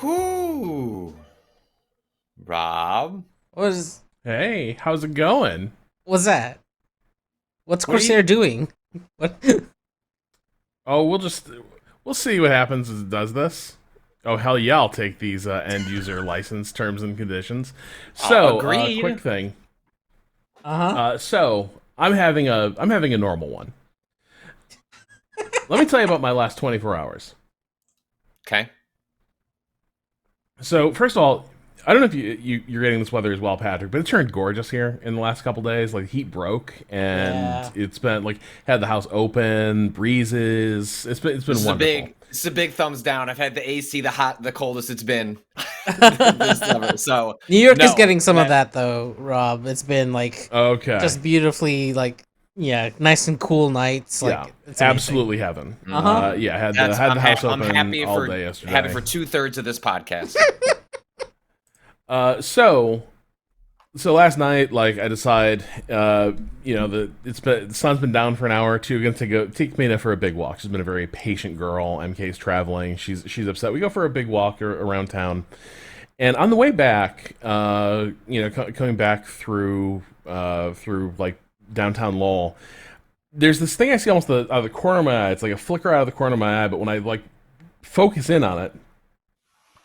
Whoo! Rob? Hey, how's it going? What's that? What's What are Corsair you- doing? What? Oh, we'll see what happens as it does this. Oh hell yeah, I'll take these end user license terms and conditions. So, agreed. quick thing. Uh-huh. So I'm having a normal one. Let me tell you about my last 24 hours. Okay. So first of all, I don't know if you're getting this weather as well, Patrick, but it turned gorgeous here in the last couple days. Like heat broke, and Yeah. it's been like had the house open, breezes. It's been wonderful. This is a big thumbs down. I've had the AC, the coldest it's been this summer. So New York is no, getting some of that though, Rob. It's been like Okay. just beautifully nice and cool nights. Like yeah, it's amazing. absolutely heaven. Uh-huh. Yeah, had That's- the I'm house ha- I'm open happy all for day yesterday. happy for 2/3 of this podcast. So last night, like I decide, the sun's been down for an hour or two. Going to take Mina for a big walk. She's been a very patient girl. MK's traveling. She's upset. We go for a big walk around town, and on the way back, coming back through like downtown Lowell, there's this thing I see almost out of the corner of my eye. It's like a flicker out of the corner of my eye, but when I like focus in on it,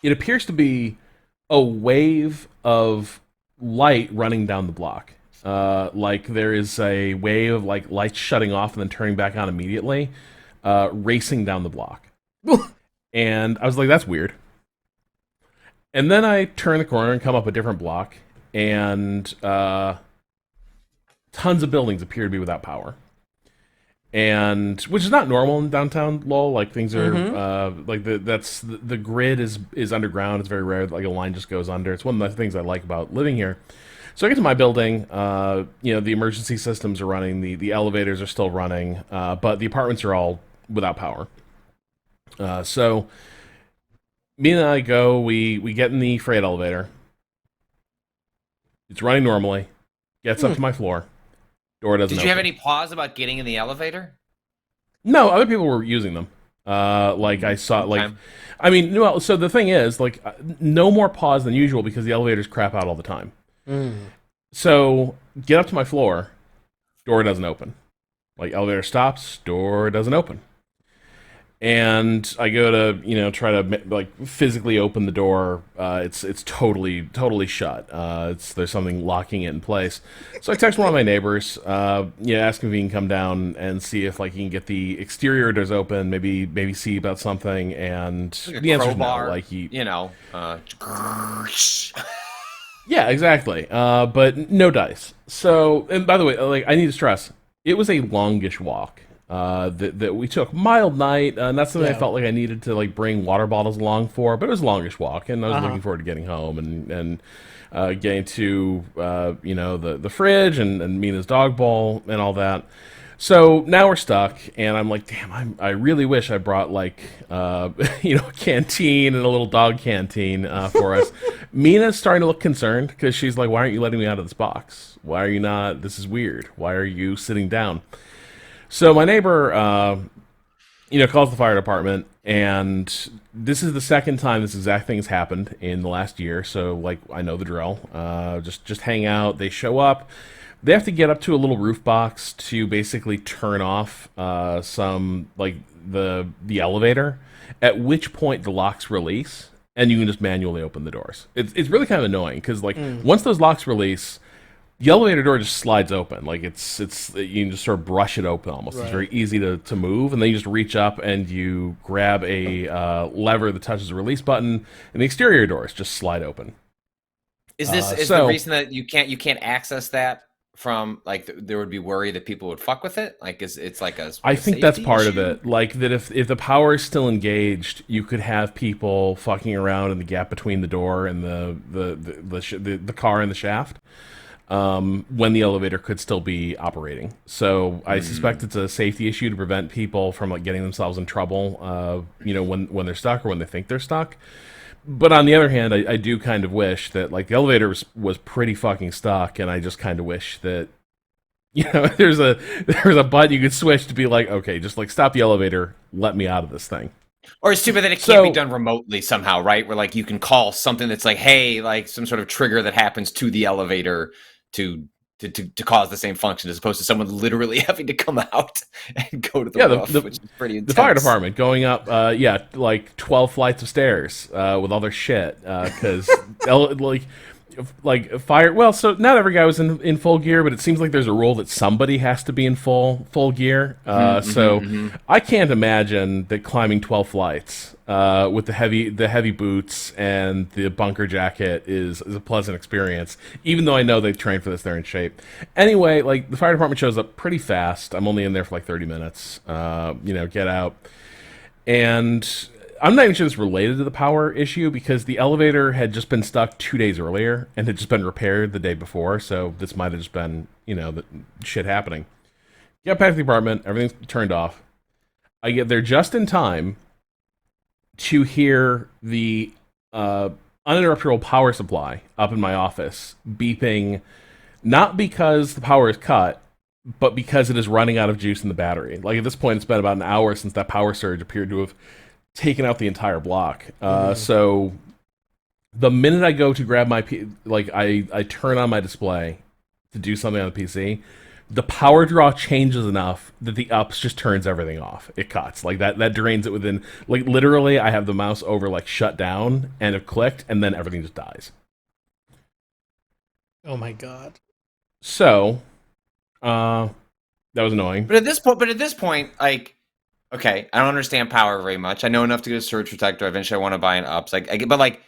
it appears to be a wave of light running down the block. Like there is a wave of like lights shutting off and then turning back on immediately, racing down the block. And I was like, that's weird. And then I turn the corner and come up a different block, and tons of buildings appear to be without power. And which is not normal in downtown Lowell. Like things are the grid is underground. It's very rare that like a line just goes under. It's one of the things I like about living here. So I get to my building. The emergency systems are running. The elevators are still running, but the apartments are all without power. So me and I go. We get in the freight elevator. It's running normally. Gets up to my floor. Door doesn't Did you have open. any pause about getting in the elevator? No, other people were using them. Like I saw, like, Okay. I mean, well, so the thing is, like, no more pause than usual because the elevators crap out all the time. So get up to my floor, door doesn't open. Like elevator stops, door doesn't open. And I go to try to like physically open the door. It's totally shut. There's something locking it in place. So I text one of my neighbors. Ask him if he can come down and see if like he can get the exterior doors open. Maybe see about something. And Like a the answer's no. crowbar, Like he, yeah, exactly. But no dice. So, and by the way, like I need to stress, it was a longish walk. That we took mild night, and that's something I felt like I needed to like bring water bottles along for. But it was a longish walk, and I was looking forward to getting home and getting to the fridge and Mina's dog bowl and all that. So now we're stuck, and I'm like, damn, I really wish I brought like a canteen and a little dog canteen for us. Mina's starting to look concerned because she's like, why aren't you letting me out of this box? Why are you not? This is weird. Why are you sitting down? So my neighbor, calls the fire department, and this is the second time this exact thing has happened in the last year. So, like, I know the drill. Just hang out. They show up. They have to get up to a little roof box to basically turn off some, like, the elevator, at which point the locks release, and you can just manually open the doors. It's really kind of annoying, because, like, once those locks release, the elevator door just slides open. Like it's you can just sort of brush it open almost. Right. It's very easy to move, and then you just reach up and you grab a lever that touches the release button, and the exterior doors just slide open. Is the reason that you can't access that from like there would be worry that people would fuck with it? Like it's like a I think that's part issue? of it. Like that if the power is still engaged, you could have people fucking around in the gap between the door and the car and the shaft. When the elevator could still be operating. So I suspect it's a safety issue to prevent people from like getting themselves in trouble, when they're stuck or when they think they're stuck. But on the other hand, I do kind of wish that like the elevator was pretty fucking stuck, and I just kind of wish that there's a button you could switch to be like, okay, just like stop the elevator, let me out of this thing. Or it's too bad that it can't be done remotely somehow, right? Where like you can call something that's like, hey, like some sort of trigger that happens to the elevator to cause the same function, as opposed to someone literally having to come out and go to the roof, which is pretty intense. The fire department going up, like 12 flights of stairs with all their shit, because like fire. Well, so not every guy was in full gear, but it seems like there's a rule that somebody has to be in full gear. I can't imagine that climbing 12 flights with the heavy boots and the bunker jacket is a pleasant experience. Even though I know they trained for this, they're in shape. Anyway, like the fire department shows up pretty fast. I'm only in there for like 30 minutes. Get out, and I'm not even sure this related to the power issue, because the elevator had just been stuck 2 days earlier and had just been repaired the day before, so this might have just been, the shit happening. Get back to the apartment, everything's turned off. I get there just in time to hear the uninterruptible power supply up in my office beeping, not because the power is cut, but because it is running out of juice in the battery. Like, at this point, it's been about an hour since that power surge appeared to have taken out the entire block. So the minute I go to grab my I turn on my display to do something on the PC, the power draw changes enough that the ups just turns everything off. It cuts like that drains it within, like, literally I have the mouse over like shut down and it clicked, and then everything just dies. Oh my god. So that was annoying. But at this point, like, okay, I don't understand power very much. I know enough to get a surge protector. Eventually, I want to buy an ups. But like,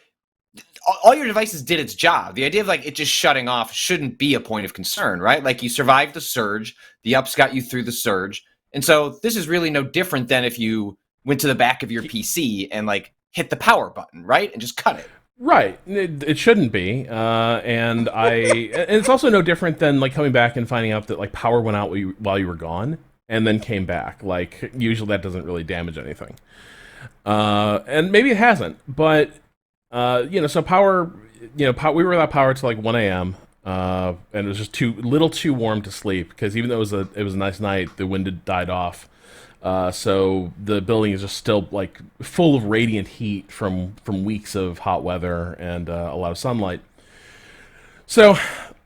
all your devices did its job. The idea of like it just shutting off shouldn't be a point of concern, right? Like, you survived the surge. The ups got you through the surge, and so this is really no different than if you went to the back of your PC and like hit the power button, right, and just cut it. Right, it shouldn't be, and it's also no different than like coming back and finding out that like power went out while you were gone, and then came back. Like, usually that doesn't really damage anything. And maybe it hasn't, but, so power, we were without power till like 1 a.m., and it was just little too warm to sleep, because even though it was a nice night, the wind had died off. So the building is just still like full of radiant heat from weeks of hot weather and a lot of sunlight. So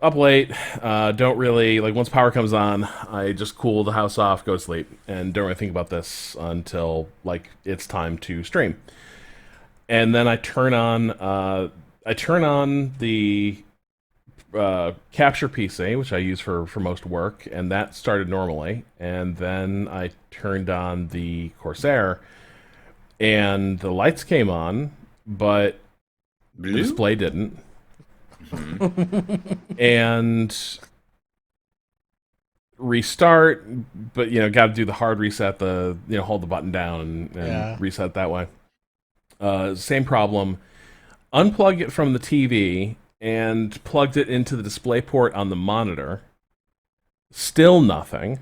up late, don't really, like, once power comes on, I just cool the house off, go to sleep, and don't really think about this until like it's time to stream. And then I turn on the capture PC, which I use for most work, and that started normally. And then I turned on the Corsair, and the lights came on, but the display didn't. And restart, but got to do the hard reset, hold the button down and reset that way. Same problem. Unplug it from the TV and plugged it into the display port on the monitor. Still nothing.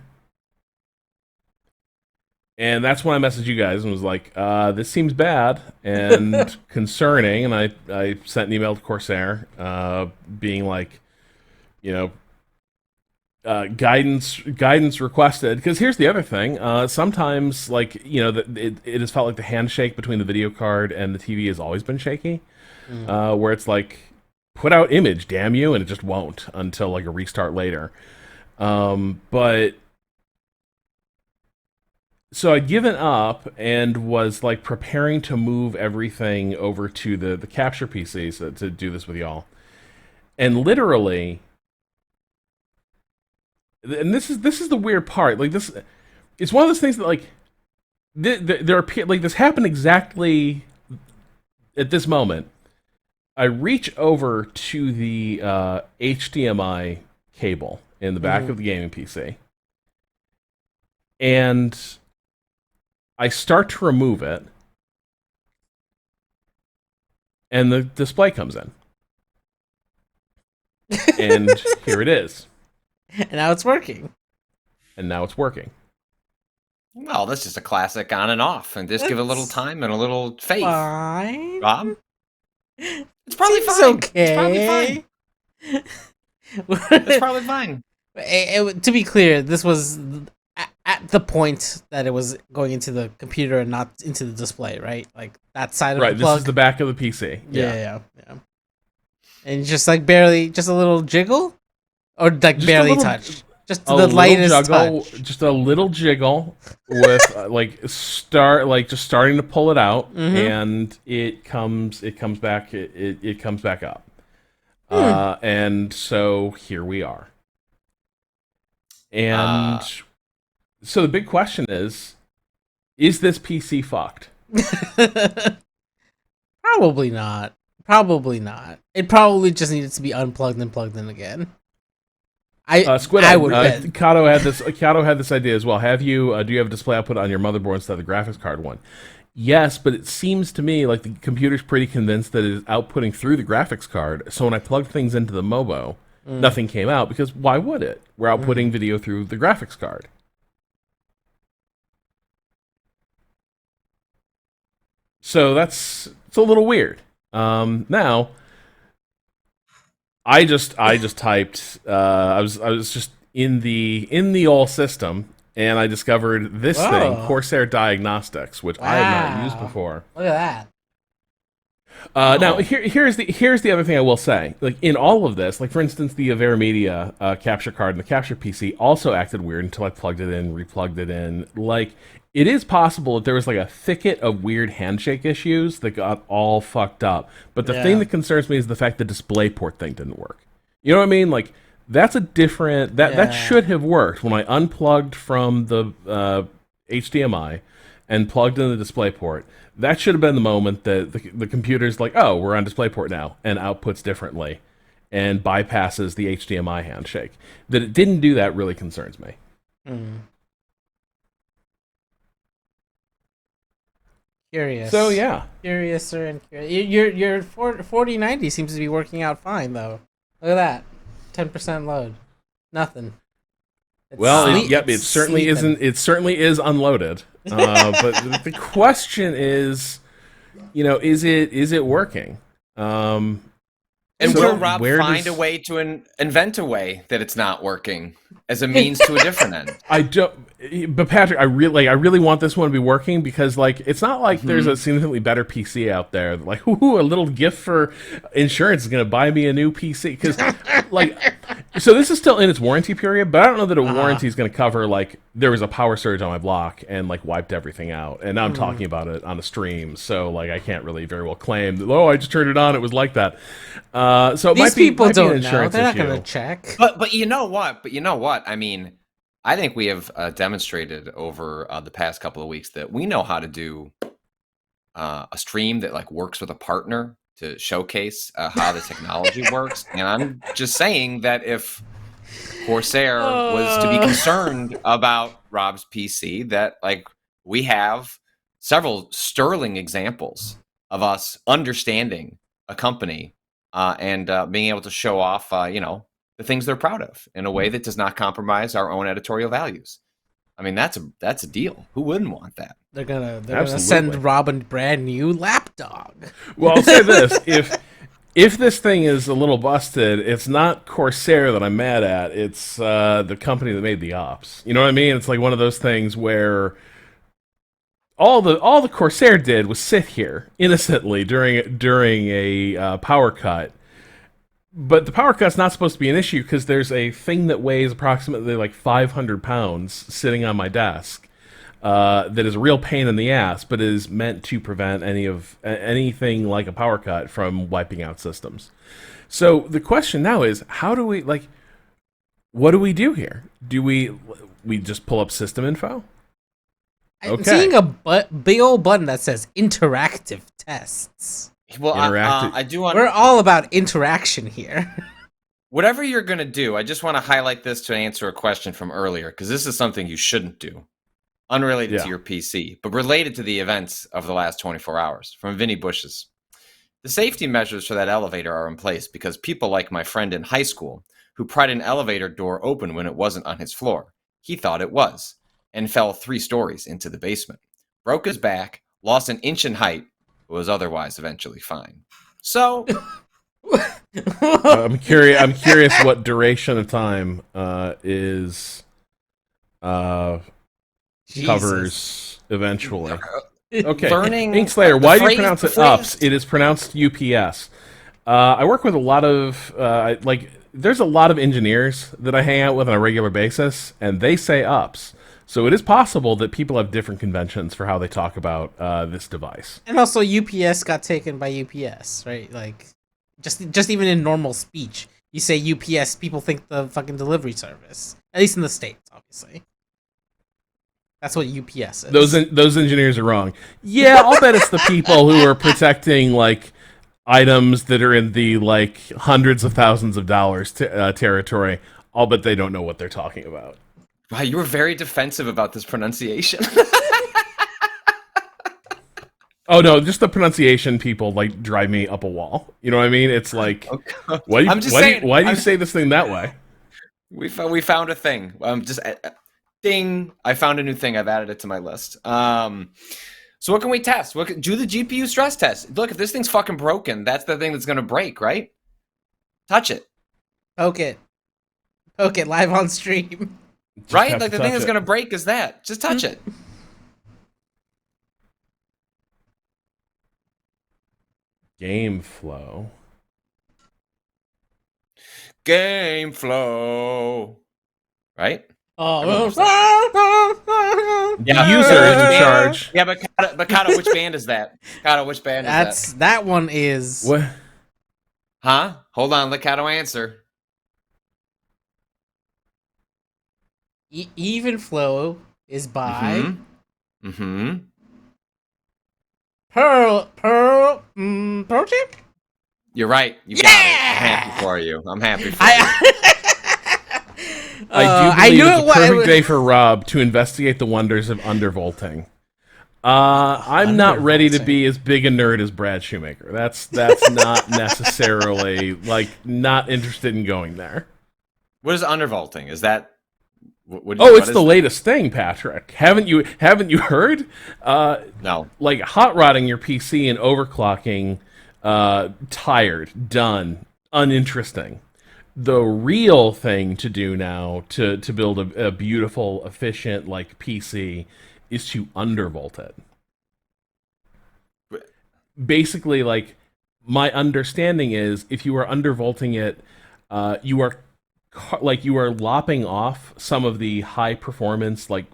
And that's when I messaged you guys and was like, this seems bad and concerning. And I sent an email to Corsair being like, guidance requested. Because here's the other thing. Sometimes, like, it has felt like the handshake between the video card and the TV has always been shaky. Where it's like, put out image, damn you, and it just won't until like a restart later. But so I'd given up and was like preparing to move everything over to the capture PC to do this with y'all. And literally, and this is the weird part. Like, this, it's one of those things that like there appear, like, this happened exactly at this moment. I reach over to the HDMI cable in the back of the gaming PC, and I start to remove it, and the display comes in. And here it is. And now it's working. Well, that's just a classic on and off, and just give it a little time and a little faith. Fine. Rob? It's probably fine. Okay. It's probably fine. To be clear, this was at the point that it was going into the computer and not into the display, right? Like that side of Right. the This plug. is the back of the PC. Yeah. And just like barely, just a little jiggle, or like Just barely a little, touch, just a the little lightest juggle, touch. just a little jiggle with just starting to pull it out, and it comes back up, and so here we are. And so the big question is this PC fucked? Probably not. Probably not. It probably just needed to be unplugged and plugged in again. Squid, I would bet. Kato had this idea as well. Have you? Do you have a display output on your motherboard instead of the graphics card one? Yes, but it seems to me like the computer's pretty convinced that it is outputting through the graphics card. So when I plugged things into the Mobo, nothing came out because why would it? We're outputting video through the graphics card. So it's a little weird. Now, I just typed. I was just in the all system, and I discovered this thing, Corsair Diagnostics, which I have not used before. Look at that. Now, here's the other thing I will say. Like in all of this, like for instance, the Avera Media capture card and the capture PC also acted weird until I plugged it in, replugged it in. Like it is possible that there was like a thicket of weird handshake issues that got all fucked up. But the thing that concerns me is the fact the DisplayPort thing didn't work. You know what I mean? Like that's a different that should have worked when I unplugged from the HDMI and plugged in the DisplayPort. That should have been the moment that the computer's like, oh, we're on DisplayPort now, and outputs differently, and bypasses the HDMI handshake. That it didn't do that really concerns me. Curious. So yeah, Curiouser and curious. Your 4090 seems to be working out fine though. Look at that, 10% load, nothing. It certainly isn't. It certainly is unloaded. But the question is, is it working? And will Rob find a way to invent a way that it's not working as a means to a different end? I don't. But Patrick, I really want this one to be working because, like, it's not like there's a significantly better PC out there. Like, ooh, a little gift for insurance is going to buy me a new PC. Because, like, so this is still in its warranty period, but I don't know that a warranty is going to cover, like, there was a power surge on my block and, like, wiped everything out. And now I'm talking about it on a stream, so, like, I can't really very well claim that, I just turned it on, it was like that. So it These people don't know. They're not issue. going to check. But you know what? I mean, I think we have demonstrated over the past couple of weeks that we know how to do a stream that like works with a partner to showcase how the technology works. And I'm just saying that if Corsair was to be concerned about Rob's PC, that like we have several sterling examples of us understanding a company and being able to show off, the things they're proud of in a way that does not compromise our own editorial values. I mean, that's a deal. Who wouldn't want that? They're gonna send Rob a brand new lapdog. Well, I'll say this: if this thing is a little busted, it's not Corsair that I'm mad at. It's the company that made the ops. You know what I mean? It's like one of those things where all the Corsair did was sit here innocently during a power cut. But the power cut's not supposed to be an issue because there's a thing that weighs approximately like 500 pounds sitting on my desk that is a real pain in the ass, but is meant to prevent anything like a power cut from wiping out systems. So the question now is, how do we, like, what do we do here? Do we just pull up system info? I'm seeing a big old button that says interactive tests. Well, I do want. We're all about interaction here. Whatever you're going to do, I just want to highlight this to answer a question from earlier, because this is something you shouldn't do. Unrelated to your PC, but related to the events of the last 24 hours. From Vinny Bush's. The safety measures for that elevator are in place because people like my friend in high school who pried an elevator door open when it wasn't on his floor. He thought it was, and fell 3 stories into the basement. Broke his back, lost an inch in height, was otherwise eventually fine. So I'm curious what duration of time is covers eventually. Okay, Learning Inkslayer, the why do you phrase- pronounce the it phrase- ups? It is pronounced UPS. I work with a lot of there's a lot of engineers that I hang out with on a regular basis, and they say ups. So it is possible that people have different conventions for how they talk about this device. And also, UPS got taken by UPS, right? Like, just even in normal speech, you say UPS, people think the fucking delivery service. At least in the States, obviously. That's what UPS is. Those engineers are wrong. Yeah, I'll bet it's the people who are protecting like items that are in the like hundreds of thousands of dollars territory. I'll bet they don't know what they're talking about. Wow, you were very defensive about this pronunciation. Oh no, just the pronunciation people like drive me up a wall. You know what I mean? It's like, why do you say this thing that way? We found a thing. Just ding! I found a new thing. I've added it to my list. So what can we test? Do the GPU stress test. Look, if this thing's fucking broken, that's the thing that's gonna break, right? Touch it. Poke it live on stream. Just Right? have Like to the thing touch that's it. gonna break is that. Just touch it. Game flow. Game flow. Right? Oh, The user is in charge. Yeah, but Kato, which band is that? Kato, which band is that? that one is. What? Huh? Hold on, let Kato answer. Even Flow is by Mm-hmm. Pearl Chip? You're right. You got it. I'm happy for you. I'm happy for you. I do knew believe it's a perfect it day for Rob to investigate the wonders of undervolting. I'm not ready to be as big a nerd as Brad Shoemaker. That's not necessarily like not interested in going there. What is undervolting? Is that? It's the latest thing, Patrick. Haven't you heard? No. Like hot rodding your PC and overclocking, tired, done, uninteresting. The real thing to do now to build a beautiful, efficient like PC is to undervolt it. Basically, like my understanding is, if you are undervolting it, you are lopping off some of the high performance like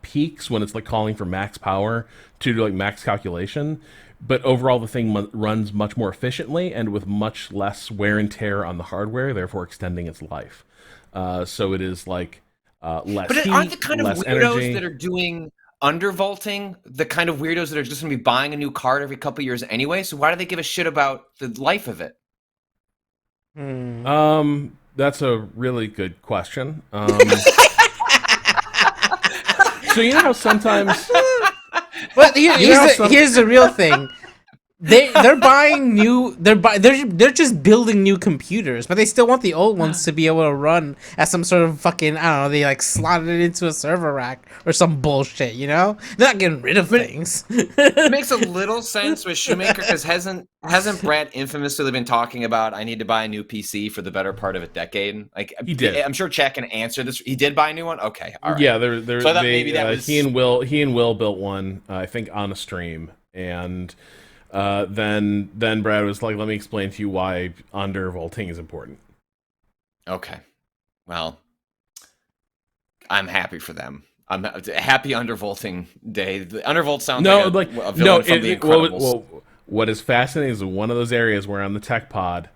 peaks when it's like calling for max power to do like max calculation. But overall, the thing runs much more efficiently and with much less wear and tear on the hardware, therefore extending its life. So it is like less But heat, aren't the kind of less weirdos energy. that are doing undervolting the kind of weirdos that are just going to be buying a new card every couple years anyway? So why do they give a shit about the life of it? That's a really good question. So you know how sometimes. But here's the real thing. They're buying new. They're just building new computers, but they still want the old ones to be able to run as some sort of fucking, I don't know. They like slotted it into a server rack or some bullshit. You know, they're not getting rid of things. It makes a little sense with Shoemaker because hasn't Brad infamously been talking about I need to buy a new PC for the better part of a decade? Like He did. I'm sure Chad can answer this. He did buy a new one. Okay, all right. Yeah, So I thought maybe that was he and Will built one, I think, on a stream, and then Brad was like, "Let me explain to you why undervolting is important." Okay, well, I'm happy for them. I'm happy undervolting day. The undervolt sounds like a villain from The Incredibles. What is fascinating is one of those areas where on the tech pod,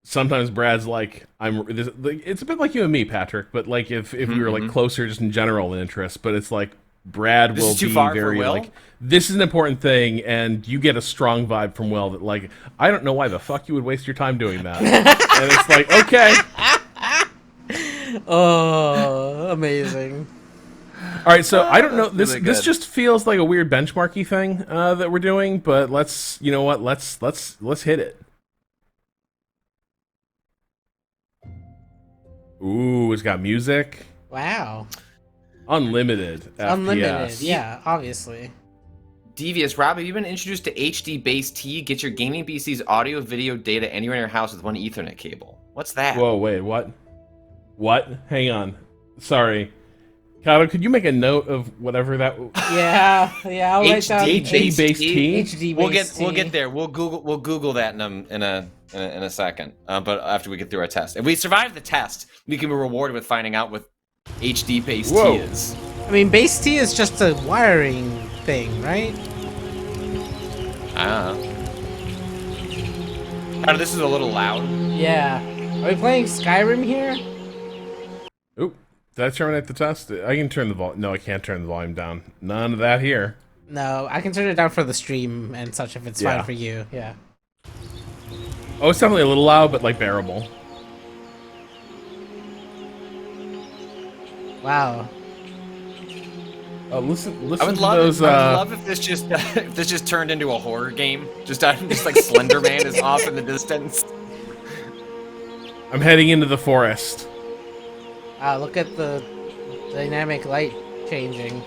sometimes Brad's like, it's a bit like you and me, Patrick, but like if we were like closer just in general in interest, but it's like Brad will be very like, this is an important thing, and you get a strong vibe from Will that like, I don't know why the fuck you would waste your time doing that. And it's like, okay. Oh, amazing. All right, so I don't know. That's really This good. just feels like a weird benchmarky thing that we're doing, but let's hit it. Ooh, it's got music. Wow. Unlimited. Unlimited. FPS. Yeah, obviously. Devious Rob, have you been introduced to HD Base T? Get your gaming PC's audio, video, data anywhere in your house with one Ethernet cable. What's that? Whoa, wait, what? What? Hang on. Sorry. Kato, could you make a note of whatever that? Yeah, I'll write down HD based T. HD We'll based get there. We'll Google that in a second. But after we get through our test, if we survive the test, we can be rewarded with finding out what HD based T is. I mean, base T is just a wiring thing, right? Ah. Kato, this is a little loud. Yeah. Are we playing Skyrim here? Oop. Did I terminate the test? I can turn the volume. No, I can't turn the volume down. None of that here. No, I can turn it down for the stream and such if it's fine for you. Yeah. Oh, it's definitely a little loud, but like bearable. Wow. Listen I would to love those. I would love if this just turned into a horror game. Just like Slender Man is off in the distance. I'm heading into the forest. Look at the dynamic light changing.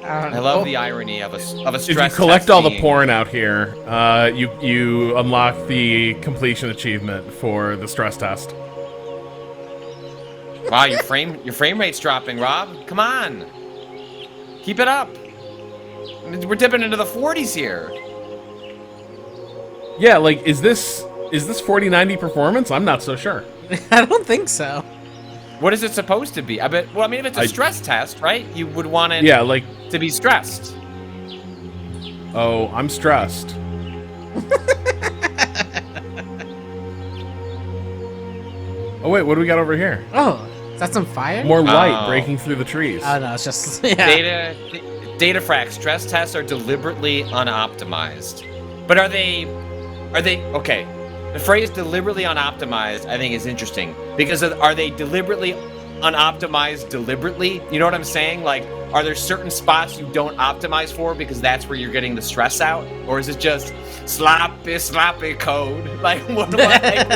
I love the irony of a stress. If you collect test all the being- porn out here, you unlock the completion achievement for the stress test. Wow, your frame rate's dropping, Rob. Come on, keep it up. We're dipping into the 40s here. Yeah, like is this 4090 performance? I'm not so sure. I don't think so. What is it supposed to be? I bet. Well, I mean, if it's a stress test, right? You would want it. Yeah, like to be stressed. oh, I'm stressed. Oh wait, what do we got over here? Oh, is that some fire? More light Oh. breaking through the trees. Oh no, it's just yeah. Data frac stress tests are deliberately unoptimized. But are they okay? The phrase deliberately unoptimized I think is interesting because are they deliberately unoptimized deliberately? You know what I'm saying? Like, are there certain spots you don't optimize for because that's where you're getting the stress out? Or is it just sloppy code? Like, what do we like,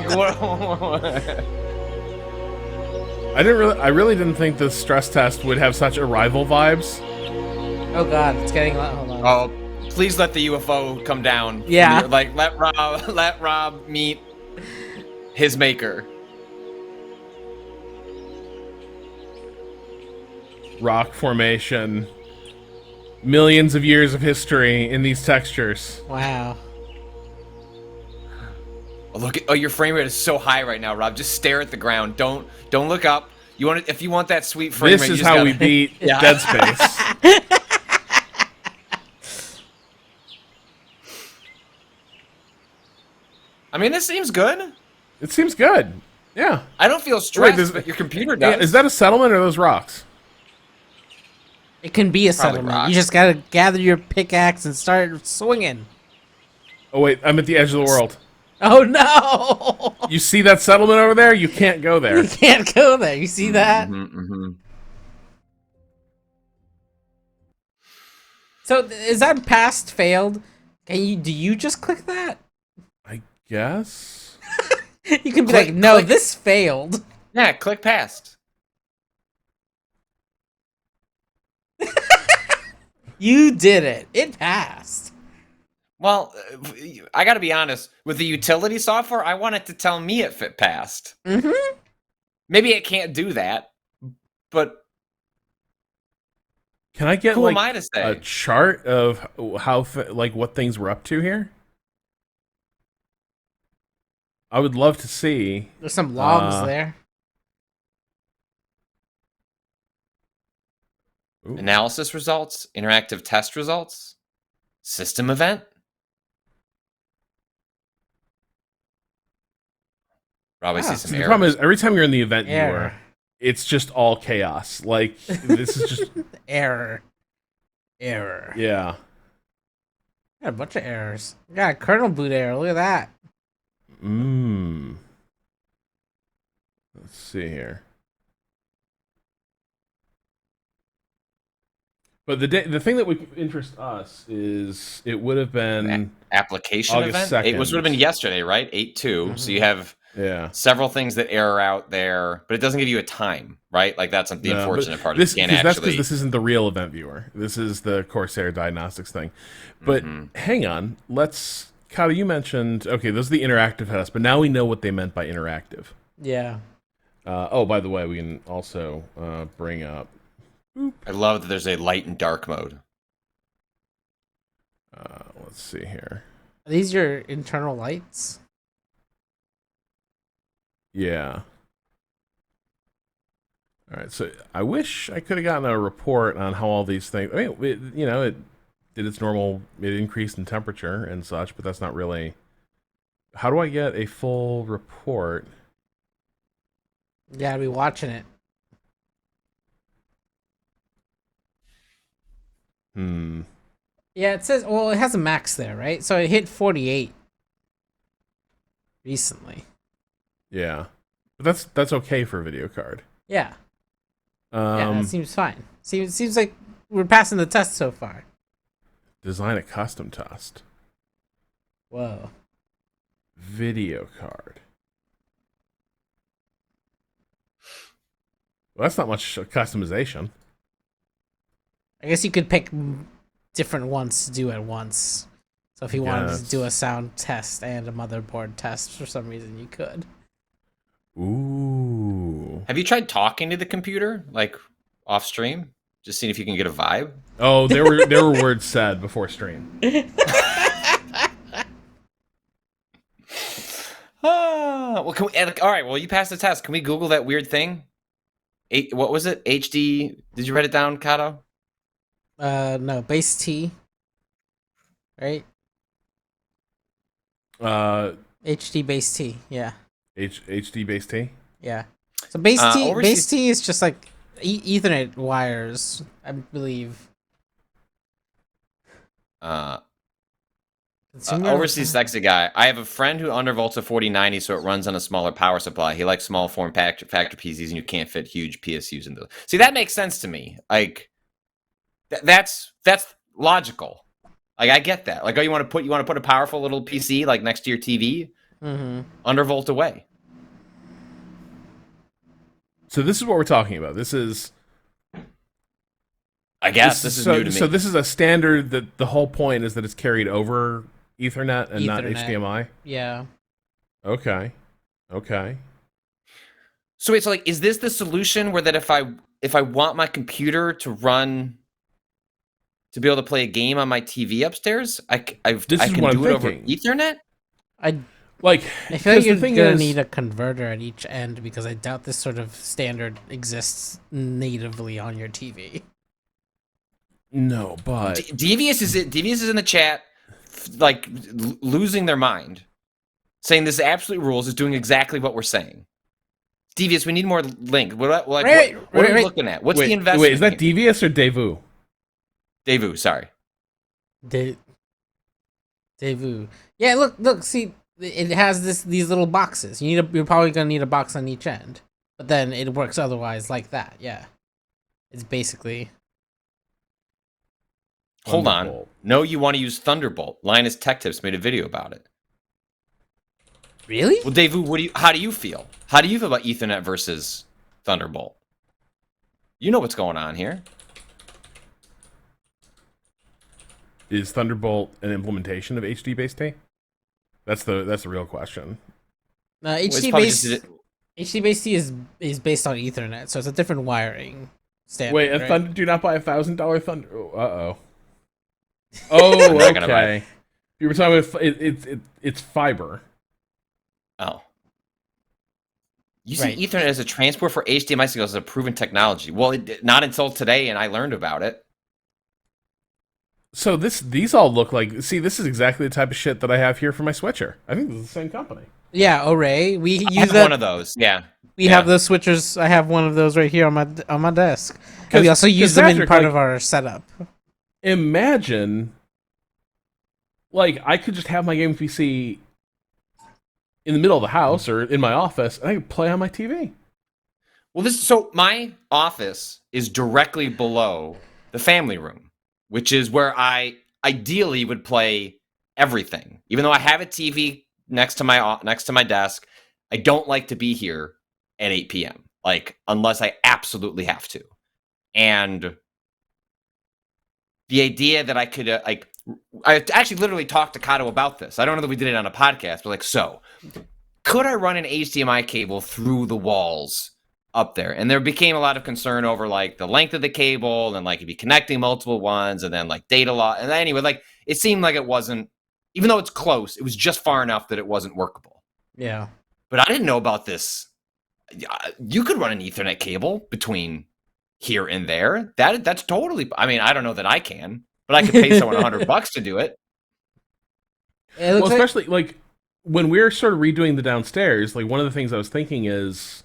what I really didn't think the stress test would have such Arrival vibes. Oh god, it's getting loud. Hold on. Oh, please let the UFO come down. Yeah. Like let Rob meet his maker. Rock formation. Millions of years of history in these textures. Wow. Oh, your frame rate is so high right now, Rob. Just stare at the ground. Don't look up. If you want that sweet frame rate, This you is just how gotta- we beat Yeah. Dead Space. I mean, this seems good. It seems good. Yeah. I don't feel stressed, does- but your computer does. Yeah, is that a settlement or those rocks? It can be a Probably settlement. rock. You just gotta gather your pickaxe and start swinging. Oh wait, I'm at the edge of the world. Oh no! You see that settlement over there? You can't go there. You can't go there. You see that? Mm-hmm. So is that passed, failed? Do you just click that? I guess. You can be Click- like, no, click. this failed. Yeah, click past. You did it. It passed. Well, I got to be honest. With the utility software, I want it to tell me if it passed. Mm-hmm. Maybe it can't do that, but Can I get who like am I to say? a chart of how like what things we're up to here? I would love to see. There's some logs there. Ooh. Analysis results, interactive test results, system event. Probably see some The errors. problem is every time you're in the event viewer, Error. it's just all chaos. Like this is just Error. yeah. Got a bunch of errors. Got a kernel boot error. Look at that. Let's see here. But the thing that would interest us is it would have been Application August event. 2nd. It would have been yesterday, right? 8/2. So you have yeah. several things that error out there, but it doesn't give you a time, right? Like that's the No, unfortunate but part. This, You can't that's actually. because this isn't the real event viewer. This is the Corsair diagnostics thing. But hang on, Kyle, you mentioned those are the interactive tests, but now we know what they meant by interactive. Yeah. Oh, by the way, we can also bring up. I love that there's a light and dark mode. Let's see here. Are these your internal lights? Yeah. All right. So I wish I could have gotten a report on how all these things. I mean, it did its normal. It increased in temperature and such, but that's not really. How do I get a full report? You gotta be watching it. Yeah, it says. Well, it has a max there, right? So it hit 48 recently. Yeah, but that's okay for a video card. Yeah. Yeah, that seems fine. Seems like we're passing the test so far. Design a custom test. Whoa. Video card. Well, that's not much customization. I guess you could pick different ones to do at once. So if you wanted to do a sound test and a motherboard test for some reason, you could. Ooh. Have you tried talking to the computer, like off stream? Just seeing if you can get a vibe? Oh, there were words said before stream. Well, all right. Well, you passed the test. Can we Google that weird thing? What was it? HD. Did you write it down, Kato? No, base T. Right? HD base T. Yeah. HD base T. Yeah. So base T is just like Ethernet wires, I believe. Overseas sexy guy. I have a friend who undervolts a 4090, so it runs on a smaller power supply. He likes small form factor PCs, and you can't fit huge PSUs into them. See, that makes sense to me. Like, that's logical. Like, I get that. Like, oh, you want to put a powerful little PC like next to your TV, undervolt away. So this is what we're talking about. This is. I guess this is new to me. So this is a standard that the whole point is that it's carried over Ethernet and not HDMI? Yeah. Okay. So wait, so like, is this the solution where that if I want my computer to run, to be able to play a game on my TV upstairs, I can do it over Ethernet? I feel like you're gonna need a converter at each end because I doubt this sort of standard exists natively on your TV. No, but Devious is in the chat, like losing their mind, saying this absolute rules is doing exactly what we're saying. Devious, we need more link. What are you looking at? What's the investment? Wait, is that Devious or Devu? Devu, sorry. Devu. Yeah, look, see, it has these little boxes. You're probably gonna need a box on each end, but then it works otherwise like that. Yeah, it's basically. Hold on. No, you want to use Thunderbolt. Linus Tech Tips made a video about it. Really? Well, Devu, how do you feel? How do you feel about Ethernet versus Thunderbolt? You know what's going on here. Is Thunderbolt an implementation of HD base T? That's the real question. HD base T is based on Ethernet, so it's a different wiring standard. Wait, right? Do not buy $1,000 Thunder. Oh. Oh, okay. You were talking about it's fiber. Oh. Using Ethernet as a transport for HDMI signals is a proven technology. Well, not until today, and I learned about it. So these all look like. See, this is exactly the type of shit that I have here for my switcher. I think this is the same company. Yeah, Array. We use one of those. Yeah. We have those switchers. I have one of those right here on my desk. And we also use them in part of our setup. Imagine, like, I could just have my gaming PC in the middle of the house or in my office, and I could play on my TV. Well, so my office is directly below the family room, which is where I ideally would play everything. Even though I have a TV next to my desk, I don't like to be here at 8 p.m. like unless I absolutely have to. And the idea that I could, I actually literally talked to Kato about this. I don't know that we did it on a podcast, but so could I run an HDMI cable through the walls up there, and there became a lot of concern over like the length of the cable, and like you'd be connecting multiple ones, and then like data loss. And anyway, like it seemed like it wasn't, even though it's close, it was just far enough that it wasn't workable. Yeah. But I didn't know about this. You could run an Ethernet cable between here and there. That's totally. I mean, I don't know that I can, but I could pay someone $100 to do it. Well, especially like when we're sort of redoing the downstairs, like one of the things I was thinking is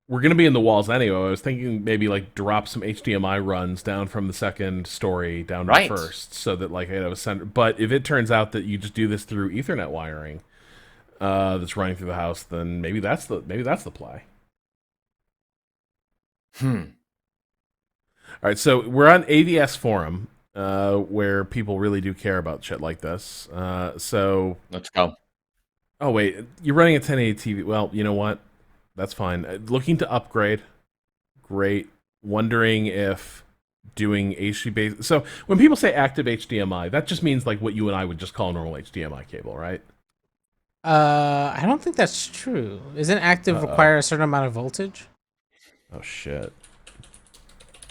we're going to be in the walls anyway. I was thinking maybe like drop some HDMI runs down from the second story down to the first, so that like I have a center. But if it turns out that you just do this through Ethernet wiring that's running through the house, then maybe that's the play. All right, so we're on AVS forum, where people really do care about shit like this. So let's go. Oh wait, you're running a 1080 TV. Well, you know what? That's fine. Looking to upgrade. Great. Wondering if doing HD based. So when people say active HDMI, that just means like what you and I would just call a normal HDMI cable, right? I don't think that's true. Isn't active require a certain amount of voltage? Oh shit.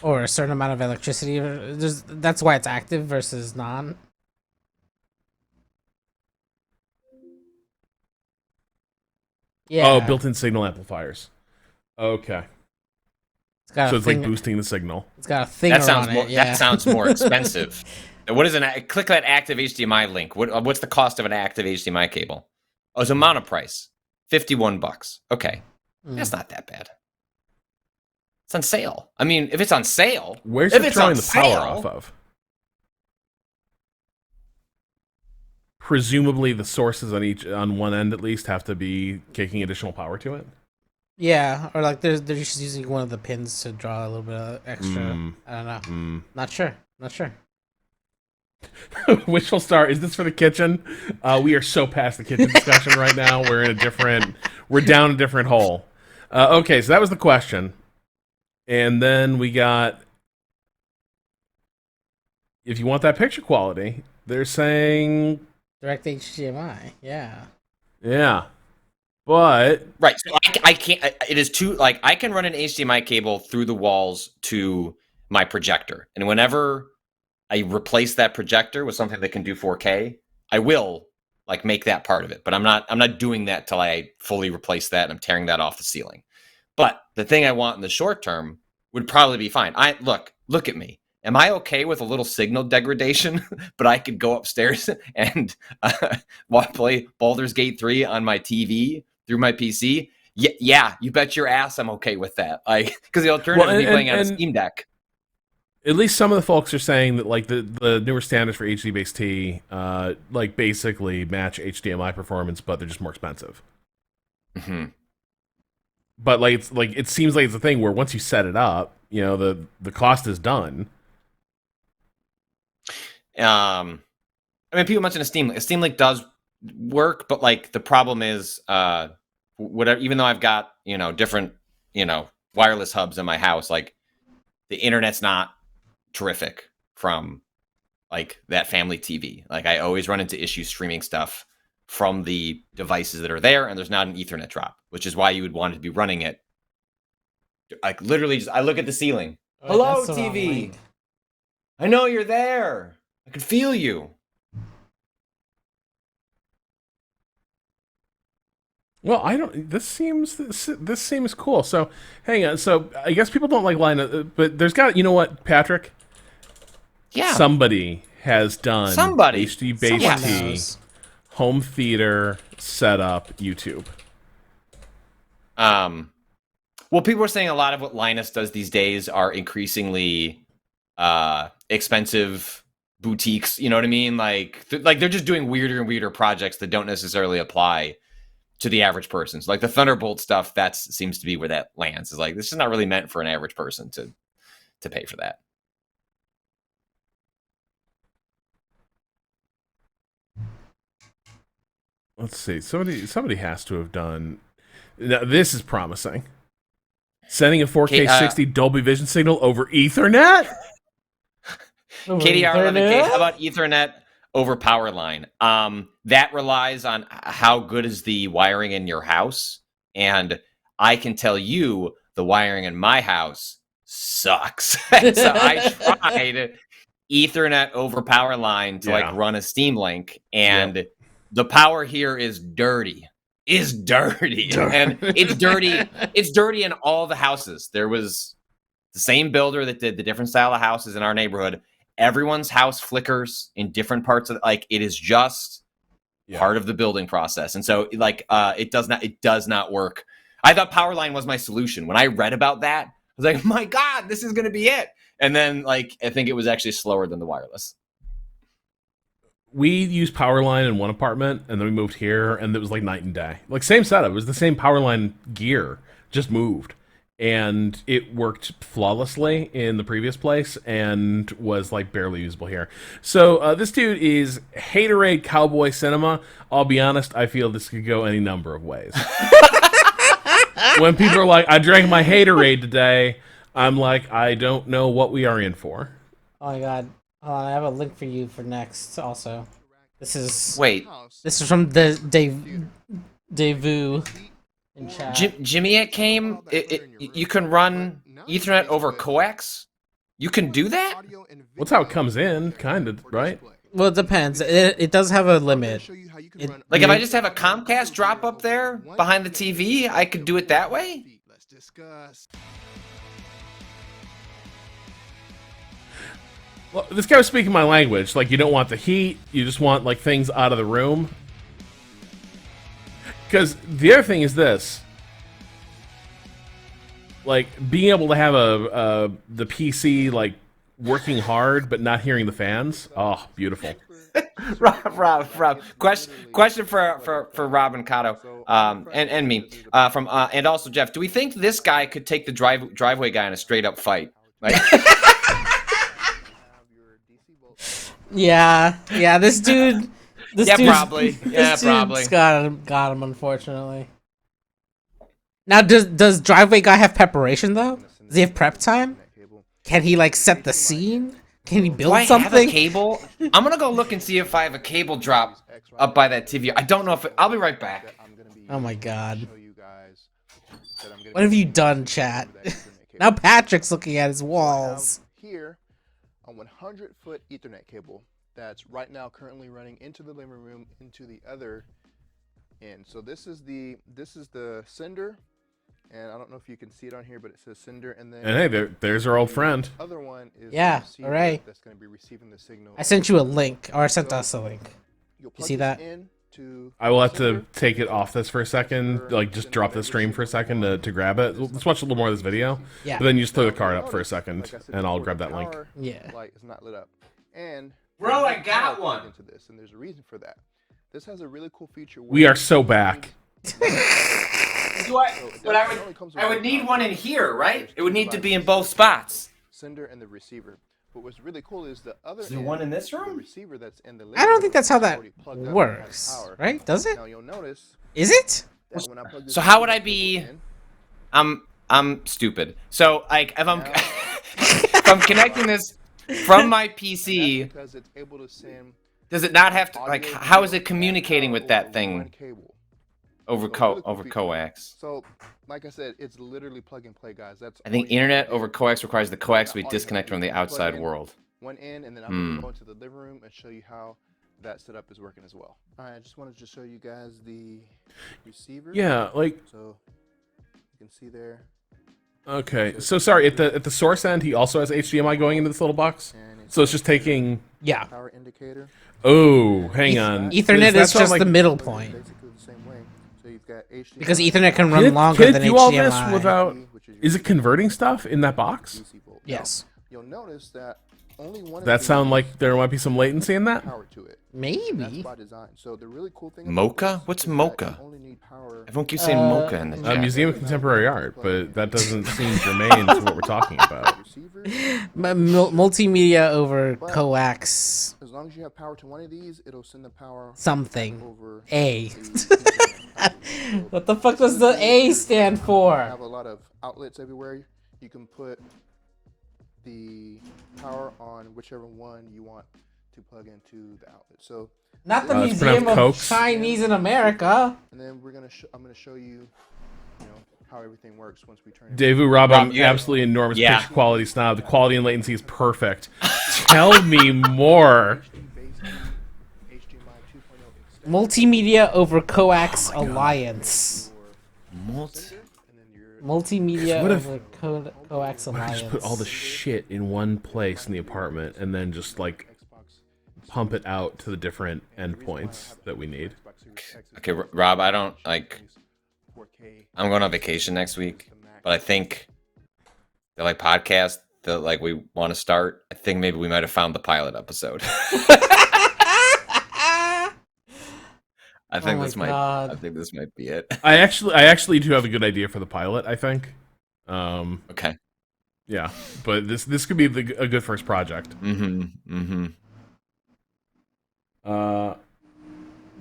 Or a certain amount of electricity? That's why it's active versus non. Yeah. Oh, built-in signal amplifiers. Okay. It's like boosting the signal. It's got a thing on it. Yeah. That sounds more expensive. What is click that active HDMI link. What's the cost of an active HDMI cable? Oh, it's a mono price. $51. Okay. That's not that bad. It's on sale. I mean, if it's on sale, where's it drawing the power off of? Presumably the sources on one end at least have to be taking additional power to it. Yeah, or like they're just using one of the pins to draw a little bit of extra. I don't know. Not sure. Wishful Star, is this for the kitchen? We are so past the kitchen discussion right now. We're down a different hole. Okay, so that was the question. And then we got, if you want that picture quality, they're saying direct HDMI. Yeah. But right, so I can't. It is too like I can run an HDMI cable through the walls to my projector, and whenever I replace that projector with something that can do 4K, I will like make that part of it. But I'm not doing that till I fully replace that, and I'm tearing that off the ceiling. But the thing I want in the short term would probably be fine. Look at me. Am I okay with a little signal degradation? But I could go upstairs and play Baldur's Gate 3 on my TV through my PC. Yeah, you bet your ass I'm okay with that. Like, because the alternative would be playing on a Steam Deck. At least some of the folks are saying that like the newer standards for HD based T, like basically match HDMI performance, but they're just more expensive. Mm-hmm. But it seems like it's a thing where once you set it up, you know, the cost is done. I mean, people mention a Steam Link. A Steam Link does work, but like the problem is, whatever. Even though I've got different wireless hubs in my house, like the internet's not terrific from like that family TV. Like I always run into issues streaming stuff from the devices that are there, and there's not an Ethernet drop, which is why you would want to be running it. Like literally, I look at the ceiling. Hello, TV. I know you're there. I can feel you. Well, I don't. This seems cool. So, hang on. So, I guess people don't like line, but there's got. You know what, Patrick? Yeah. Somebody has done HD based T, home theater setup, YouTube. Well, people are saying a lot of what Linus does these days are increasingly expensive boutiques. You know what I mean? Like they're just doing weirder and weirder projects that don't necessarily apply to the average person. So like the Thunderbolt stuff, that seems to be where that lands. Is like this is not really meant for an average person to pay for that. Let's see. Somebody has to have done. Now, this is promising. Sending a 4K 60 Dolby Vision signal over Ethernet? KDR11K, how about Ethernet over power line? That relies on how good is the wiring in your house. And I can tell you the wiring in my house sucks. So I tried Ethernet over power line to like run a Steam Link, and the power here is dirty. And it's dirty. It's dirty in all the houses. There was the same builder that did the different style of houses in our neighborhood. Everyone's house flickers in different parts of like it is just part of the building process. And so like it does not work. I thought Powerline was my solution. When I read about that, I was like, my God, this is gonna be it. And then like I think it was actually slower than the wireless. We used Powerline in one apartment, and then we moved here, and it was like night and day. Like, same setup. It was the same Powerline gear, just moved. And it worked flawlessly in the previous place and was, like, barely usable here. So, this dude is Haterade Cowboy Cinema. I'll be honest, I feel this could go any number of ways. When people are like, I drank my Haterade today, I'm like, I don't know what we are in for. Oh, my God. I have a link for you for next. Also, this is from the Devu in chat. Jimmy, it came. You can run Ethernet over coax. You can do that. What's how it comes in, kind of, right? Well, it depends. It does have a limit. Like if I just have a Comcast drop up there behind the TV, I could do it that way. Let's discuss. Well, this guy was speaking my language. Like, you don't want the heat. You just want, like, things out of the room. Because the other thing is this. Like, being able to have the PC, like, working hard but not hearing the fans. Oh, beautiful. Rob. Question for Rob and Kato, and me, and also Jeff. Do we think this guy could take the driveway guy in a straight up fight? Like. Yeah, this dude. Probably. Got him. Unfortunately. Now, does driveway guy have preparation though? Does he have prep time? Can he like set the scene? Can he build something? Have a cable? I'm gonna go look and see if I have a cable drop up by that TV. I don't know if I'll be right back. Oh my God. What have you done, chat? Now Patrick's looking at his walls. Here, a 100-foot Ethernet cable that's right now currently running into the living room into the other end. So this is the sender, and I don't know if you can see it on here, but it says sender, and then hey, there's our old friend. The other one is the receiver. All right. That's going to be receiving the signal. I sent you a link, or I sent us a link. You see that? I will have to take it off this for a second, like just drop the stream for a second to grab it. Let's watch a little more of this video. Yeah. But then you just throw the card up for a second, and I'll grab that link. Yeah. Light is not lit up. And Bro, I got one. into this, and there's a reason for that. This has a really cool feature. We are so back. But I would need one in here, right? It would need to be in both spots. Sender and the receiver. But what's really cool is the other. Is there one in this room? The receiver that's in the I don't think that's how that works, right? Does it? Now you'll notice. Is it? So how would I be? I'm stupid. So like if I'm if I'm connecting this from my PC, does it not have to like? How is it communicating with that thing over coax? So, like I said, it's literally plug and play, guys. I think internet over coax requires the coax to be disconnected from the outside world. One end, and then I'm going to go into the living room and show you how that setup is working as well. All right, I just wanted to show you guys the receiver. Yeah, like. So you can see there. Okay, so sorry, at the source end, he also has HDMI going into this little box. So it's just taking. Yeah. Power indicator. Oh, hang on. Ethernet is just like... the middle point. Basically the same way. So you've got HDMI. Because Ethernet can run longer than HDMI. All this without? Is it converting stuff in that box? Yes. You'll notice that only one. That sound like there might be some latency in that? Power to it. Maybe. That's by design. So the really cool thing. Mocha? What's mocha? Everyone keeps saying mocha in the chat. Museum of Contemporary Art, but that doesn't seem germane to what we're talking about. Multimedia over coax. As long as you have power to one of these, it'll send the power. Something. Over A. What the fuck does the A stand for? have a lot of outlets everywhere. You can put the power on whichever one you want to plug into the outlet. So not the Museum of Chinese in America. And then I'm gonna show you, how everything works once we turn it. Davu, Rob, I'm you absolutely enormous Yeah. picture quality snob. The quality and latency is perfect. Tell me more. Multimedia over coax alliance. Multi- Multimedia What if- over coax Why don't I alliance. just put all the shit in one place in the apartment and then just like pump it out to the different endpoints that we need? Okay, Rob, I don't like. I'm going on vacation next week, but I think the like podcast that like we want to start. I think maybe we might have found the pilot episode. I think my this might. God. I think this might be it. I actually do have a good idea for the pilot. I think. Okay. Yeah, but this could be a good first project.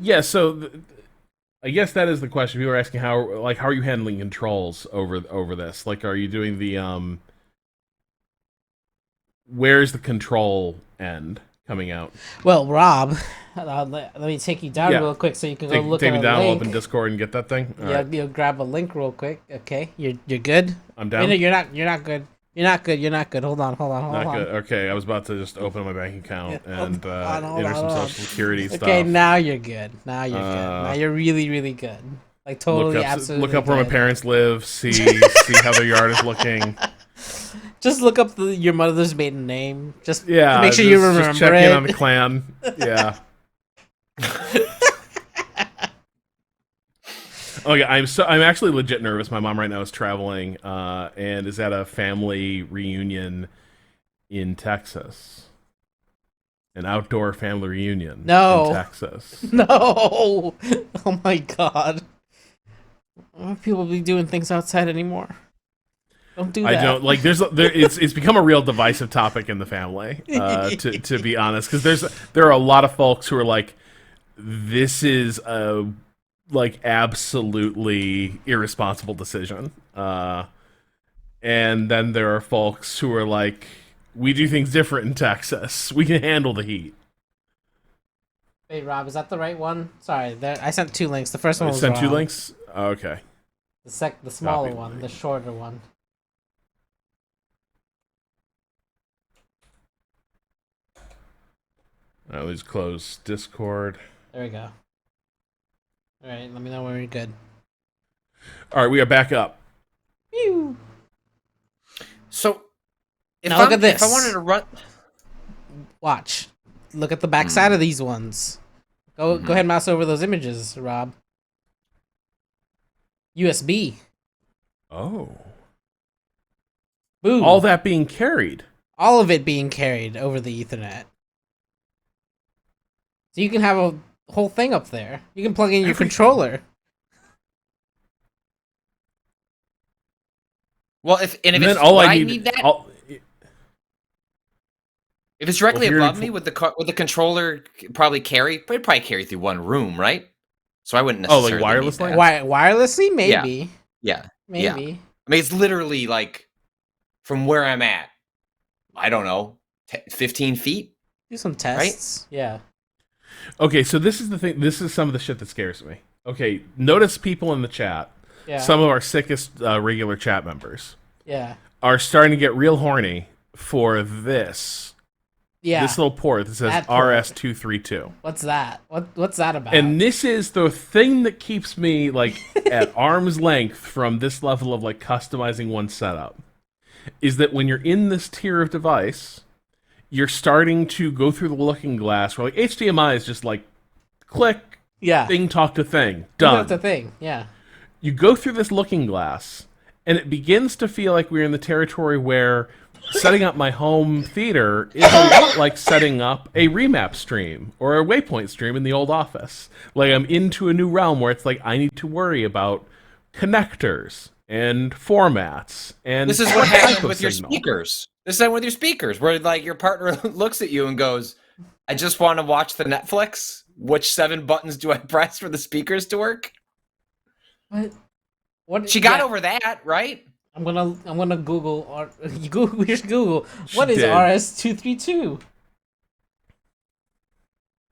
Yeah. So I guess that is the question. People are asking how are you handling controls over this? Like, are you doing the where's the control end coming out? Well, Rob, let me take you down Yeah. real quick so you can go look Take at me a down. I'll link. open Discord and get that thing. All Yeah, right. you'll grab a link real quick. Okay, you're good. I'm Wait, down. no, you're not good. You're not good. Hold on. Not good. Okay, I was about to just open my bank account and hold enter some on. social security stuff. Okay, now you're good. Now you're good. Now you're really, really good. Like totally, absolutely. Look up where my good. parents live. See how their yard is looking. Just look up your mother's maiden name. Just Yeah, make sure you remember just check it. in on the clan. Yeah. Okay, I'm actually legit nervous. My mom right now is traveling and is at a family reunion in Texas. An outdoor family reunion No. in Texas. No. Oh my God. Why people be doing things outside anymore? Don't do that. I don't like. It's become a real divisive topic in the family. To be honest, because there are a lot of folks who are like, this is a like absolutely irresponsible decision, and then there are folks who are like, we do things different in Texas. We can handle the heat. Wait, Rob, is that the right one? Sorry, I sent 2 links. The first one was Send 2 wrong. links. Okay. The smaller Copy one, link. the shorter one. Let's just close Discord. There we go. All right, let me know when we're good. All right, we are back up. Pew. So, Now look at this. If I wanted to run, Watch. Look at the backside of these ones. Go ahead and mouse over those images, Rob. USB. Oh. Boom. All that being carried. All of it being carried over the Ethernet. So you can have a whole thing up there. You can plug in your controller. well, if And it's then all would I need that. If it's directly Well, if you're above in- me, would the controller probably carry? But it'd probably carry through one room, right? So I wouldn't Oh, like necessarily. wirelessly? need that. Wirelessly, maybe. Yeah. Maybe. I mean, it's literally like from where I'm at. I don't know, 15 feet. Do some tests. Yeah. Okay, so this is the thing. This is some of the shit that scares me. Okay, notice people in the chat. Yeah. Some of our sickest regular chat members Yeah. are starting to get real horny for this. Yeah. This little port that says That port. RS232. What's that? What's that about? And this is the thing that keeps me like at arm's length from this level of like customizing one setup. Is that when you're in this tier of device, you're starting to go through the looking glass where like HDMI is just like click, yeah. thing talk to thing, done. That's a thing. Yeah. You go through this looking glass, and it begins to feel like we're in the territory where setting up my home theater is a lot like setting up a remap stream or a waypoint stream in the old office. Like I'm into a new realm where it's like I need to worry about connectors and formats and This is what happened type with of your signal. speakers. This is happened with your speakers, where like your partner looks at you and goes, "I just want to watch the Netflix. Which 7 buttons do I press for the speakers to work?" What? She got yeah. over that, right? I'm gonna Google or we should Google She what is did. RS232.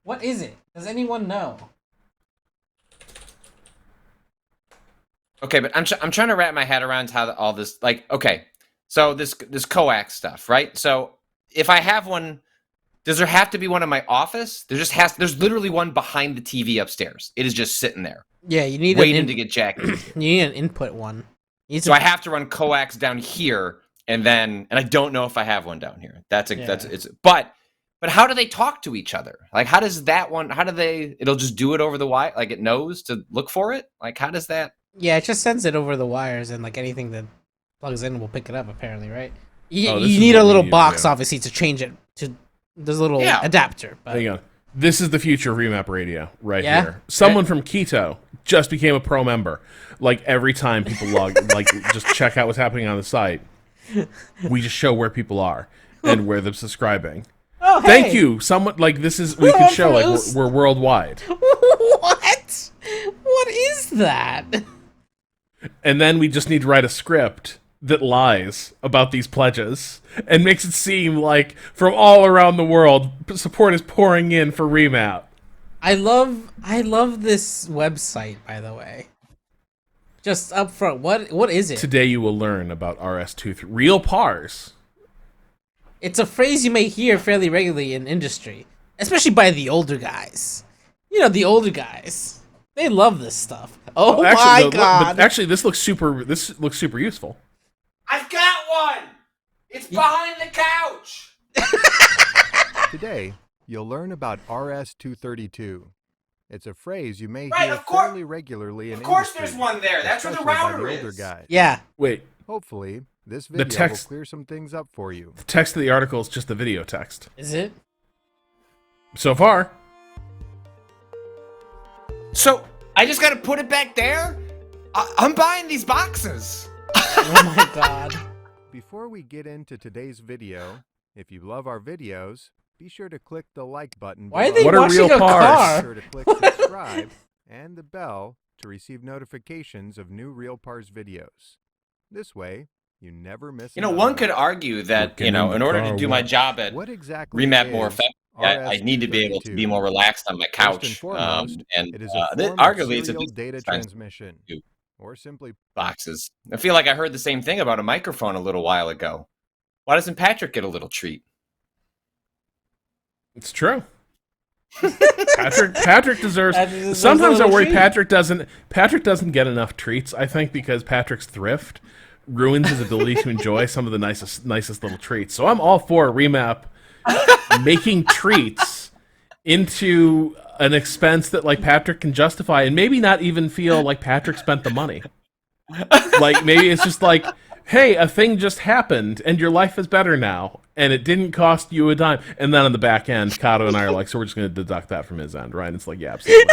What is it? Does anyone know? Okay, but I'm trying to wrap my head around how all this, like, okay, so this coax stuff, right? So if I have one, does there have to be one in my office? There's literally one behind the TV upstairs. It is just sitting there. Yeah, you need waiting to get jacked. You need an input one. So I have to run coax down here, and I don't know if I have one down here. But how do they talk to each other? Like, how does that one? It'll just do it over the wire, like it knows to look for it. Like, how does that? Yeah, it just sends it over the wires, and like anything that plugs in will pick it up. Apparently, right? You need a little box, obviously, to change it to. There's a little adapter. But... Hang on. This is the future of Remap Radio right here. Someone from Quito just became a pro member. Like, every time people just check out what's happening on the site, we just show where people are and where they're subscribing. Oh, hey. Thank you. Someone, like, we could show, like, we're worldwide. What? What is that? And then we just need to write a script that lies about these pledges and makes it seem like from all around the world, support is pouring in for Remap. I love this website, by the way. Just up front, what is it? Today you will learn about RS23 real pars. It's a phrase you may hear fairly regularly in industry, especially by the older guys. You know, the older guys. They love this stuff. Oh, my God. Actually, this looks super useful. I've got one. It's behind the couch. Today, you'll learn about RS-232. It's a phrase you may hear fairly regularly in industry. Of course there's one there. That's where the router is. Guys. Yeah. Wait. Hopefully, this video will clear some things up for you. The text of the article is just the video text. Is it? So far. So, I just gotta put it back there? I'm buying these boxes. Oh my God. Before we get into today's video, if you love our videos, be sure to click the like button. Why are they washing a car? Be sure to click subscribe and the bell to receive notifications of new Real Pars videos. This way, you never miss. One could argue that, in order to do my job at Remap more effectively, I need to be able to be more relaxed on my couch. Arguably, it's a data transmission. Or simply boxes. I feel like I heard the same thing about a microphone a little while ago. Why doesn't Patrick get a little treat? It's true. Patrick deserves. Sometimes I worry Patrick doesn't get enough treats. I think because Patrick's thrift ruins his ability to enjoy some of the nicest little treats. So I'm all for Remap making treats into an expense that like Patrick can justify and maybe not even feel like Patrick spent the money. Like maybe it's just like, hey, a thing just happened and your life is better now and it didn't cost you a dime. And then on the back end, Kato and I are like, so we're just going to deduct that from his end, right? And it's like, yeah, absolutely.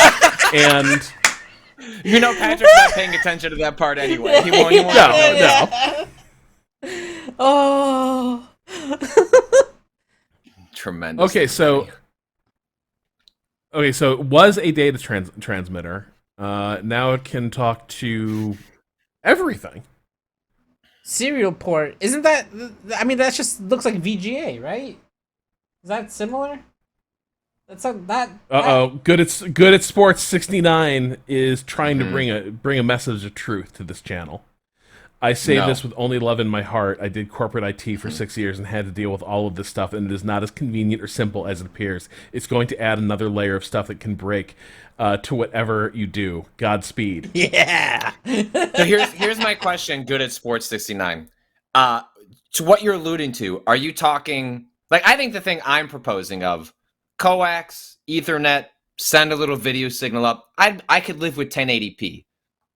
And Patrick's not paying attention to that part anyway. He won't No. Oh. Tremendous. Okay, so it was a data transmitter. Now it can talk to everything. Serial port. Isn't that... I mean, that just looks like VGA, right? Is that similar? That's not that... Good at Sports 69 is trying to bring a message of truth to this channel. I say this with only love in my heart. I did corporate IT for 6 years and had to deal with all of this stuff, and it is not as convenient or simple as it appears. It's going to add another layer of stuff that can break to whatever you do. Godspeed. Yeah! So here's my question, good at Sports 69. To what you're alluding to, are you talking... Like, I think the thing I'm proposing of coax, Ethernet, send a little video signal up, I could live with 1080p.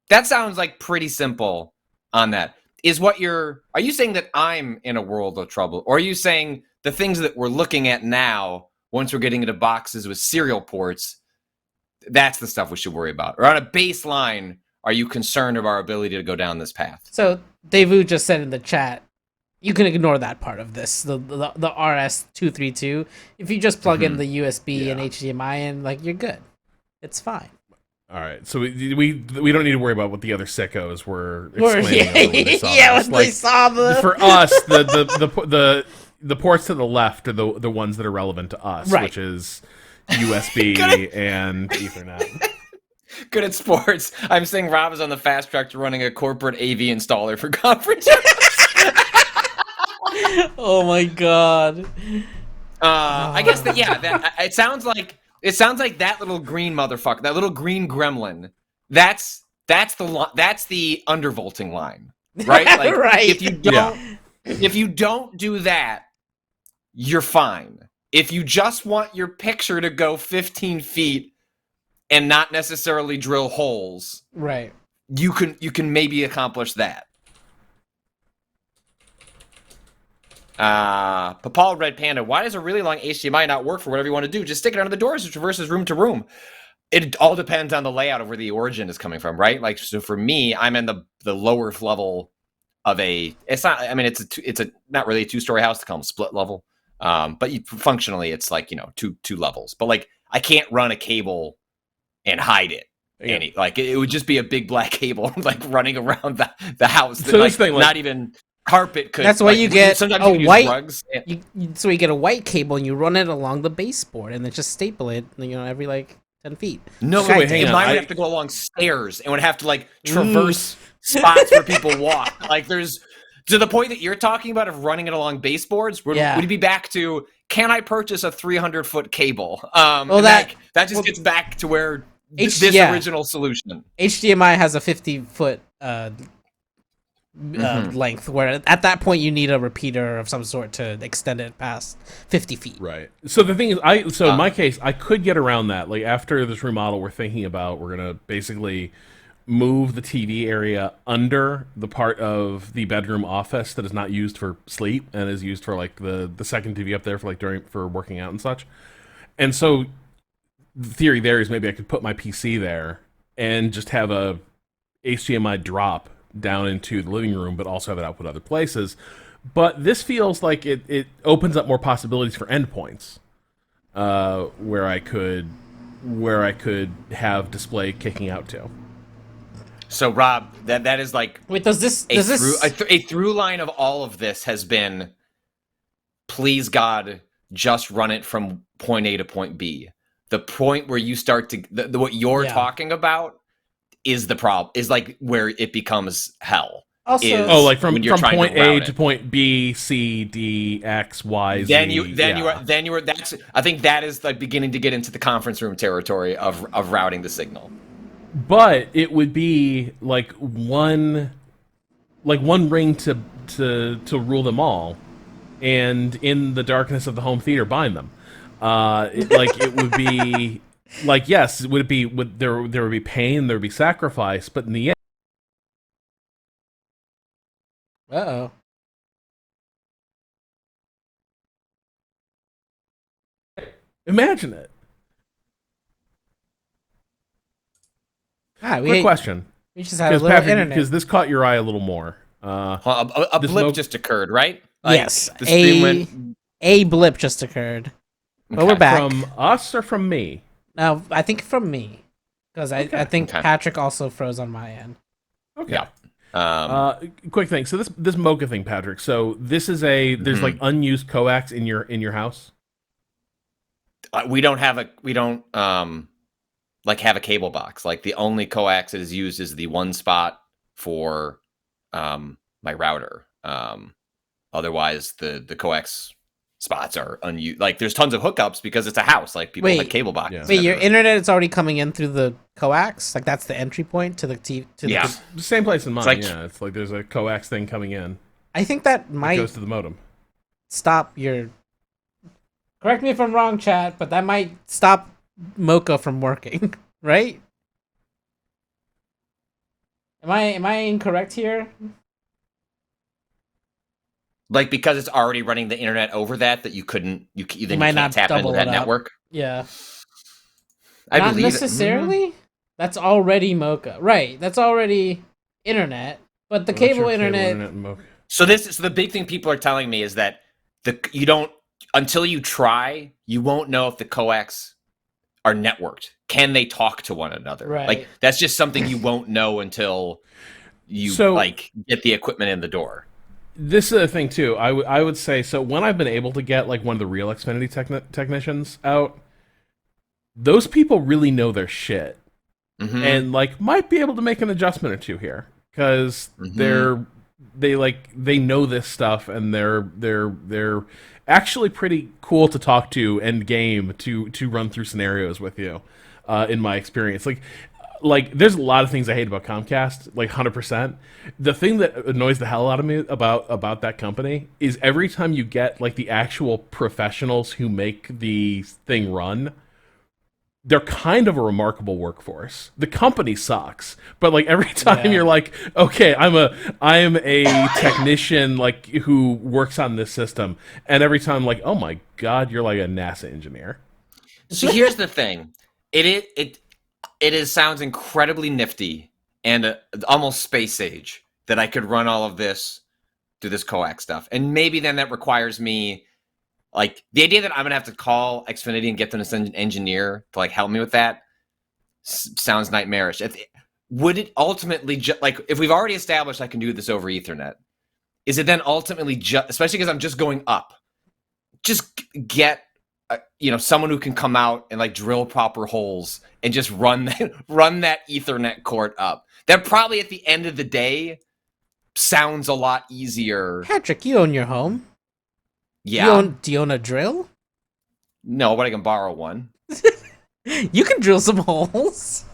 That sounds like pretty simple on that. Are you saying that I'm in a world of trouble? Or are you saying the things that we're looking at now, once we're getting into boxes with serial ports, that's the stuff we should worry about? Or on a baseline, are you concerned of our ability to go down this path? So, Davu just said in the chat, you can ignore that part of this, the RS-232. If you just plug in the USB and HDMI in, like, you're good. It's fine. All right, so we don't need to worry about what the other sickos were explaining. When they saw the... For us, the ports to the left are the ones that are relevant to us, which is USB and Ethernet. good at sports. I'm saying Rob is on the fast track to running a corporate AV installer for conference. Oh my god. I guess that it sounds like that little green motherfucker, that little green gremlin. That's the undervolting line, right? Like, Right. if you don't do that, you're fine. If you just want your picture to go 15 feet and not necessarily drill holes, Right. you can maybe accomplish that. Papal Red Panda, why does a really long HDMI not work for whatever you want to do? Just stick it under the doors. It traverses room to room. It all depends on the layout of where the origin is coming from, right? Like, so for me, I'm in the lower level of it's not really a 2-story house. They call them split level. But functionally, it's like, two levels. But like, I can't run a cable and hide it. Yeah. It would just be a big black cable like running around the house. So this thing, not even carpet could. That's why you get sometimes a you can white. use rugs. So you get a white cable and you run it along the baseboard and then just staple it, every like 10 feet. No, So wait, hang mine on, would have to go along stairs and would have to like traverse spots where people walk. Like there's to the point that you're talking about of running it along baseboards. Would be back to, can I purchase a 300-foot cable? That just gets back to where this original solution. HDMI has a 50-foot length, where at that point you need a repeater of some sort to extend it past 50 feet. Right. So the thing is, in my case, I could get around that. Like, after this remodel, we're going to basically move the TV area under the part of the bedroom office that is not used for sleep and is used for like the second TV up there for like for working out and such. And so the theory there is maybe I could put my PC there and just have a HDMI drop down into the living room, but also have it output other places. But this feels like it opens up more possibilities for endpoints, where I could have display kicking out to. So Rob, that is like, wait, a through line of all of this has been, please God, just run it from point A to point B. The point where you start to what you're talking about is the problem, is like where it becomes hell. Also, like from point A to point B, C, D, X, Y, Z. I think that is like beginning to get into the conference room territory of routing the signal. But it would be like one ring to rule them all, and in the darkness of the home theater bind them. It would be like, yes, there would be pain, there would be sacrifice, but in the end, uh-oh. imagine it. Quick question. We just had a little Patrick, internet. because this caught your eye a little more. A blip just occurred, right? Like, yes, the stream went... a blip just occurred. But Okay. we're back. From us or from me? No, I think from me, because I think Okay. Patrick also froze on my end. Okay. Yeah. Quick thing. So this Mocha thing, Patrick. So this is there's like unused coax in your house. We don't have a cable box. Like, the only coax that is used is the one spot for my router. Otherwise, the coax spots are unused. Like, there's tons of hookups because it's a house. Like, people have cable boxes. Yeah. Wait, your internet is already coming in through the coax? Like, that's the entry point to the TV? The same place in mine. like- It's like there's a coax thing coming in. I think that It might goes to the modem. stop your... Correct me if I'm wrong, chat, but that might stop Mocha from working, right? Am I incorrect here? Like, because it's already running the internet over that you might not can't tap into double that it up. network. Yeah. I Not believe necessarily. That's already Mocha, right? That's already internet, but the What's your cable internet. and Mocha? So the big thing people are telling me is that you don't, until you try, you won't know if the coax are networked. Can they talk to one another? Right. Like, that's just something you won't know until you get the equipment in the door. This is a thing too. I would say, so when I've been able to get like one of the real Xfinity technicians out, those people really know their shit. and like might be able to make an adjustment or two here because they know this stuff and they're actually pretty cool to talk to and game to run through scenarios with you. In my experience, like there's a lot of things I hate about Comcast, like 100%. The thing that annoys the hell out of me about that company is every time you get like the actual professionals who make the thing run, they're kind of a remarkable workforce. The company sucks, but like every time you're like, okay, I am a technician like who works on this system, and every time like, oh my god, you're like a NASA engineer. So here's the thing. It sounds incredibly nifty and almost space age that I could run all of this, do this coax stuff. And maybe then that requires me, like, the idea that I'm going to have to call Xfinity and get them to send an engineer to, like, help me with that sounds nightmarish. Would it ultimately, like, if we've already established I can do this over Ethernet, is it then ultimately especially because I'm just going up, just get someone who can come out and like drill proper holes and just run that Ethernet cord up. That probably at the end of the day sounds a lot easier. Patrick, you own your home. Yeah. Do you own a drill? No, but I can borrow one. You can drill some holes.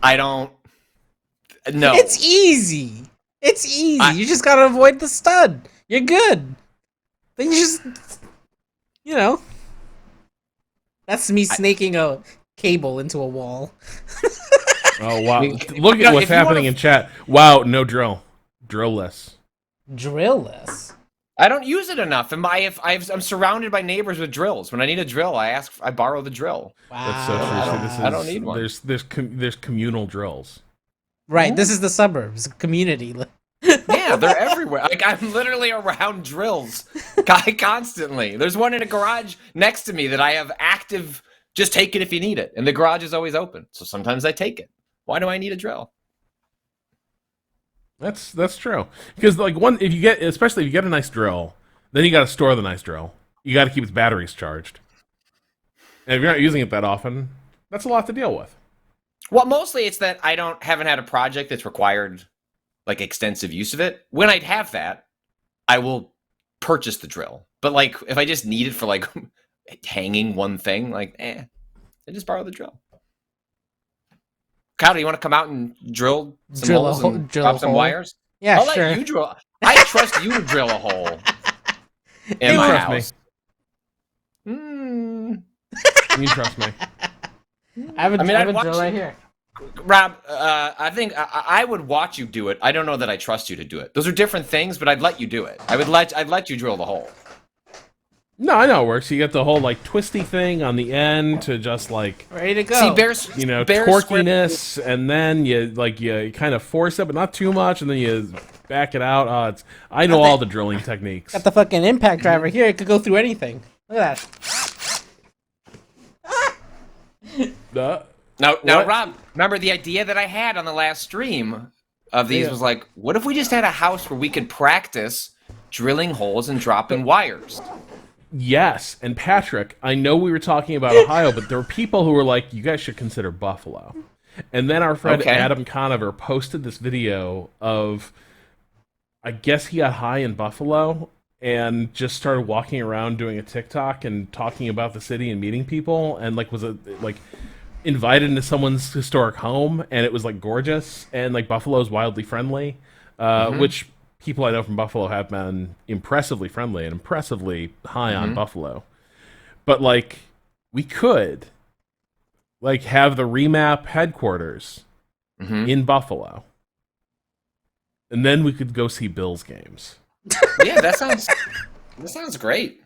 I don't. No. It's easy. You just gotta avoid the stud. You're good. Then you just, that's me snaking a cable into a wall. Oh wow! Look at what's happening in chat. Wow, no drill, drill-less. Drill-less. I don't use it enough. I'm surrounded by neighbors with drills. When I need a drill, I borrow the drill. Wow. That's so true. I don't need one. There's communal drills. Right. This is the suburbs community. Yeah, they're everywhere. Like I'm literally around drills constantly. There's one in a garage next to me that I have active. Just take it if you need it, and the garage is always open. So sometimes I take it. Why do I need a drill? That's true. Because like especially if you get a nice drill, then you got to store the nice drill. You got to keep its batteries charged. And if you're not using it that often, that's a lot to deal with. Well, mostly it's that I haven't had a project that's required like extensive use of it. When I'd have that, I will purchase the drill. But like if I just need it for like hanging one thing, like I just borrow the drill. Kyle, do you want to come out and drill some holes and drop some wires? Yeah, I'll sure. let you drill. I trust you to drill a hole in my house. You trust me. I have a drill right here. Rob, I think I would watch you do it. I don't know that I trust you to do it. Those are different things, but I'd let you do it. I'd let you drill the hole. No, I know it works. You get the whole like twisty thing on the end to just like ready to go. See, torquiness, and then you kind of force it, but not too much, and then you back it out. I know all the drilling techniques. Got the fucking impact driver here. It could go through anything. Look at that. Now, Rob, remember the idea that I had on the last stream of these was like, what if we just had a house where we could practice drilling holes and dropping wires? Yes, and Patrick, I know we were talking about Ohio, but there were people who were like, you guys should consider Buffalo. And then our friend Adam Conover posted this video of, I guess he got high in Buffalo and just started walking around doing a TikTok and talking about the city and meeting people, and like was invited into someone's historic home, and it was like gorgeous, and like Buffalo's wildly friendly, which people I know from Buffalo have been impressively friendly and impressively high on Buffalo. But like we could like have the remap headquarters in Buffalo, and then we could go see Bills games. Yeah, that sounds great.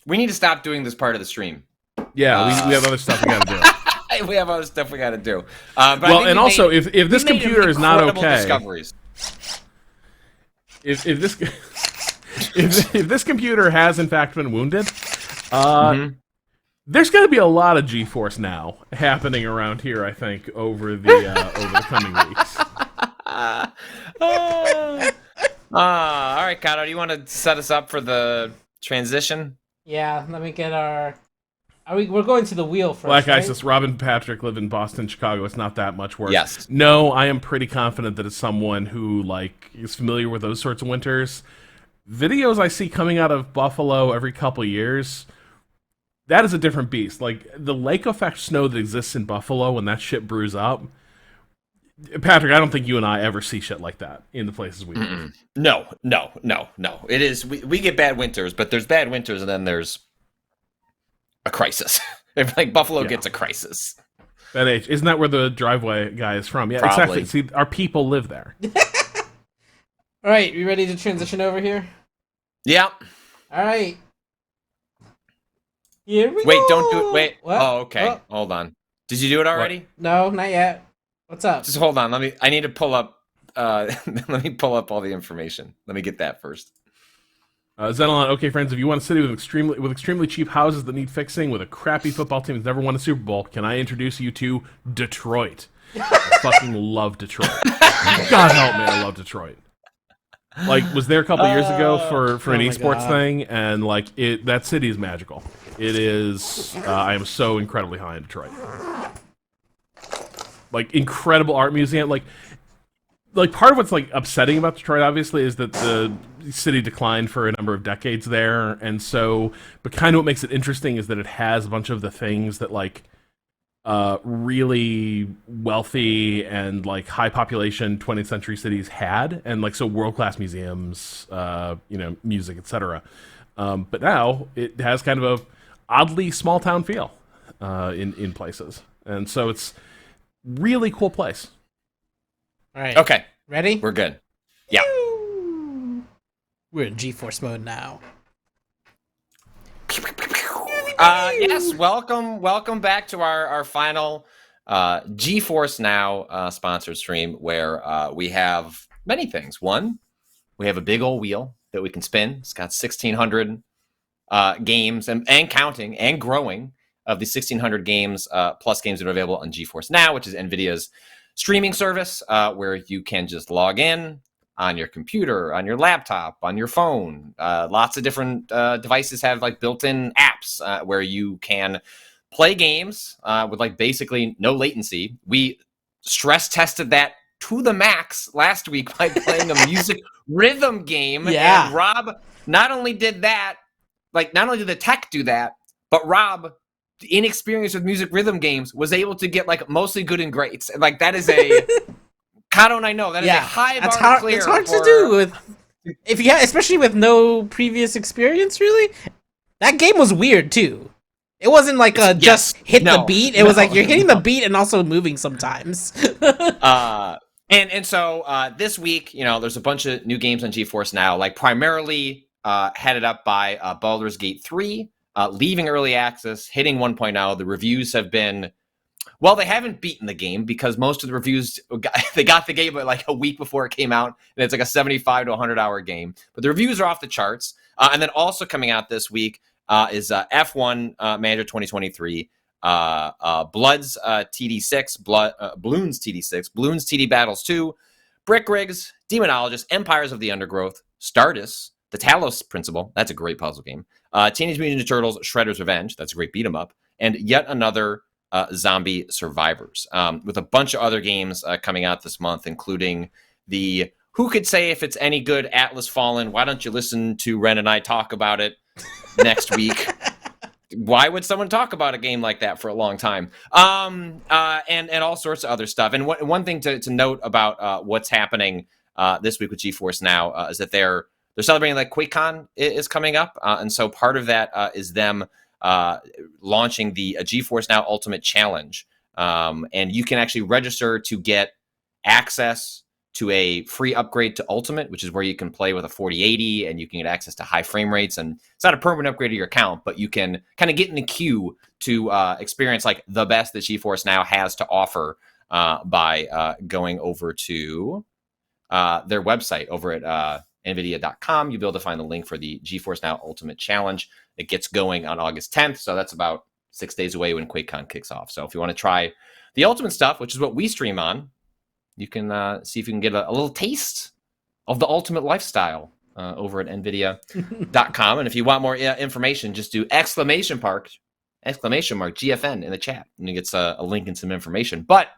We need to stop doing this part of the stream. Yeah, we have other stuff we gotta do. We have other stuff we gotta do. Well, and also, if this computer is not okay, discoveries. If this if this computer has in fact been wounded, there's going to be a lot of GeForce Now happening around here. I think over the coming weeks. All right, Kato, do you want to set us up for the transition? Yeah, let me get our We're going to the wheel first. Black right? Isis, Robin Patrick live in Boston, Chicago. It's not that much worse. Yes. No, I am pretty confident that it's someone who like is familiar with those sorts of winters. Videos I see coming out of Buffalo every couple years, that is a different beast. Like the lake effect snow that exists in Buffalo when that shit brews up. Patrick, I don't think you and I ever see shit like that in the places we live. No. It is we get bad winters, but there's bad winters, and then there's a crisis. Like Buffalo gets a crisis. That age, isn't that where the driveway guy is from? Yeah, Probably. exactly. See, our people live there. All right, you ready to transition over here? Yeah. All right. Here we Wait, go. don't do it. Wait. What? Oh, okay. Oh. Hold on. Did you do it already? No, not yet. What's up? Just hold on. I need to pull up. Let me pull up all the information. Let me get that first. Zenalon, okay, friends, if you want a city with extremely cheap houses that need fixing, with a crappy football team that's never won a Super Bowl, can I introduce you to Detroit? I fucking love Detroit. God help me, I love Detroit. Like, was there a couple years ago for an esports thing, and like that city is magical. It is. I am so incredibly high in Detroit. Like incredible art museum. Like part of what's like upsetting about Detroit, obviously, is that the city declined for a number of decades there, and so. But kind of what makes it interesting is that it has a bunch of the things that like really wealthy and like high population 20th century cities had, and like so world class museums, music, etc. But now it has kind of a oddly small town feel in places, and so it's really cool place. All right. Okay. Ready? We're good. Yeah. We're in GeForce mode now. Yes. Welcome back to our final GeForce Now sponsored stream, where we have many things. One, we have a big old wheel that we can spin. It's got 1,600 games and counting and growing of the 1,600 games plus games that are available on GeForce Now, which is NVIDIA's streaming service, where you can just log in on your computer, on your laptop, on your phone. Lots of different devices have like built-in apps where you can play games with like basically no latency. We stress tested that to the max last week by playing a music rhythm game. Yeah. And Rob not only did that, like not only did the tech do that, but Rob, inexperienced with music rhythm games, was able to get like mostly good and greats. And like that is a how don't I know? That is a high bar to clear. It's hard to do with especially with no previous experience. Really, that game was weird too. It wasn't like just hit the beat. It was like you're hitting the beat and also moving sometimes. And so this week, there's a bunch of new games on GeForce Now, like primarily headed up by Baldur's Gate 3. Leaving early access, hitting 1.0. The reviews have been, well, they haven't beaten the game because most of the reviews, they got the game like a week before it came out, and it's like a 75 to 100 hour game. But the reviews are off the charts. And then also coming out this week is F1 Manager 2023, Blood's TD6, Bloons TD6, Bloons TD Battles 2, Brick Rigs, Demonologist, Empires of the Undergrowth, Stardust, The Talos Principle, that's a great puzzle game, Teenage Mutant Ninja Turtles, Shredder's Revenge, that's a great beat 'em up, and yet another Zombie Survivors, with a bunch of other games coming out this month, including the who could say if it's any good Atlas Fallen. Why don't you listen to Ren and I talk about it next week? Why would someone talk about a game like that for a long time? And all sorts of other stuff. And one thing to note about what's happening this week with GeForce Now is that they're celebrating, like, QuakeCon is coming up, and so part of that is them launching the GeForce Now Ultimate Challenge, and you can actually register to get access to a free upgrade to Ultimate, which is where you can play with a 4080 and you can get access to high frame rates. And it's not a permanent upgrade to your account, but you can kind of get in the queue to experience like the best that GeForce Now has to offer by going over to their website over at NVIDIA.com. You'll be able to find the link for the GeForce Now Ultimate Challenge. It gets going on August 10th, so that's about 6 days away when QuakeCon kicks off. So if you want to try the Ultimate stuff, which is what we stream on, you can see if you can get a little taste of the ultimate lifestyle over at NVIDIA.com. And if you want more information, just do !! GFN in the chat, and he gets a link and some information. But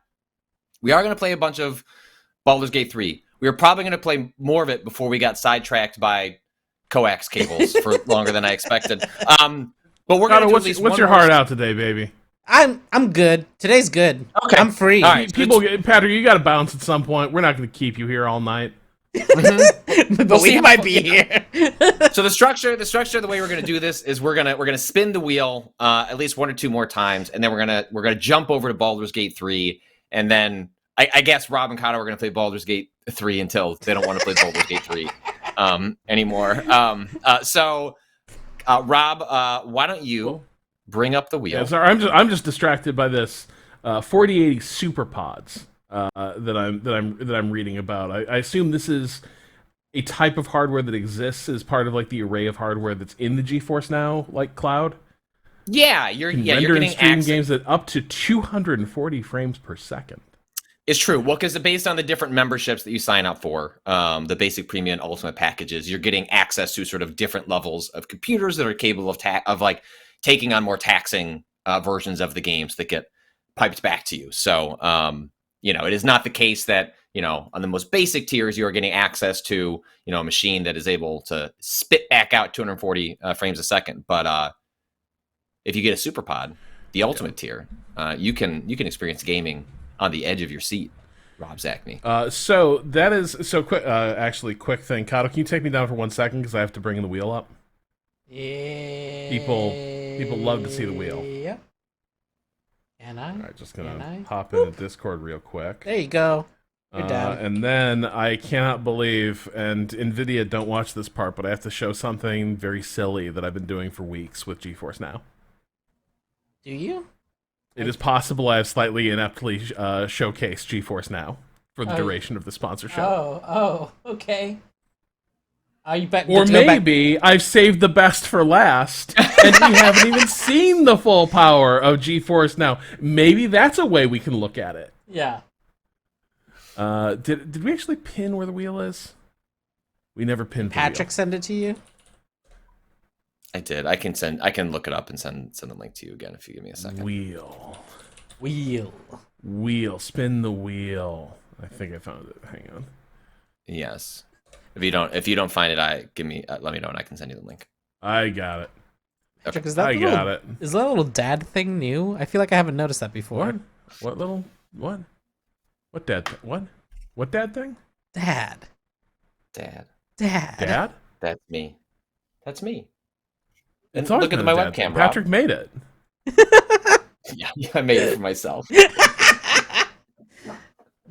we are going to play a bunch of Baldur's Gate 3. We were probably going to play more of it before we got sidetracked by coax cables for longer than I expected. But we're going to what's your heart out today, baby? I'm good. Today's good. Okay. I'm free. All right. Patrick, you got to bounce at some point. We're not going to keep you here all night. But we might be here. So the structure, the way we're going to do this is we're gonna spin the wheel at least one or two more times, and then we're gonna jump over to Baldur's Gate 3, and then I guess Rob and Kato are gonna play Baldur's Gate 3 until they don't want to play Baldur's Gate 3 anymore. So Rob, why don't you bring up the wheel? Yeah, sorry, I'm just distracted by this 4080 Super Pods that I'm reading about. I assume this is a type of hardware that exists as part of like the array of hardware that's in the GeForce Now like cloud. Yeah, you're getting and stream access. games at up to 240 frames per second. It's true. Well, because based on the different memberships that you sign up for, the basic, premium, and ultimate packages, you're getting access to sort of different levels of computers that are capable of like taking on more taxing versions of the games that get piped back to you. So, it is not the case that, on the most basic tiers, you are getting access to, a machine that is able to spit back out 240 frames a second. But if you get a super pod, the ultimate tier, you can experience gaming on the edge of your seat, Rob Zachney. So that is quick. Actually, quick thing, Kato, can you take me down for 1 second because I have to bring the wheel up? Yeah. People love to see the wheel. Yep. Can I? All right, just gonna hop into Discord real quick. There you go. You're down. And then I cannot believe, and NVIDIA, don't watch this part, but I have to show something very silly that I've been doing for weeks with GeForce Now. Do you? It is possible I have slightly ineptly showcased GeForce Now for the duration of the sponsorship. Oh, okay. You bet. Or maybe I've saved the best for last, and we haven't even seen the full power of GeForce Now. Maybe that's a way we can look at it. Yeah. Did we actually pin where the wheel is? We never pinned the wheel. Patrick send it to you? I did. I can look it up and send the link to you again if you give me a second. Wheel. Spin the wheel. I think I found it. Hang on. Yes. If you don't find it, let me know and I can send you the link. I got it. Patrick, is that Is that little dad thing new? I feel like I haven't noticed that before. What little what? What dad? What dad thing? Dad. Dad? That's me. It's And look at my webcam, Rob. Patrick made it. Yeah, I made it for myself.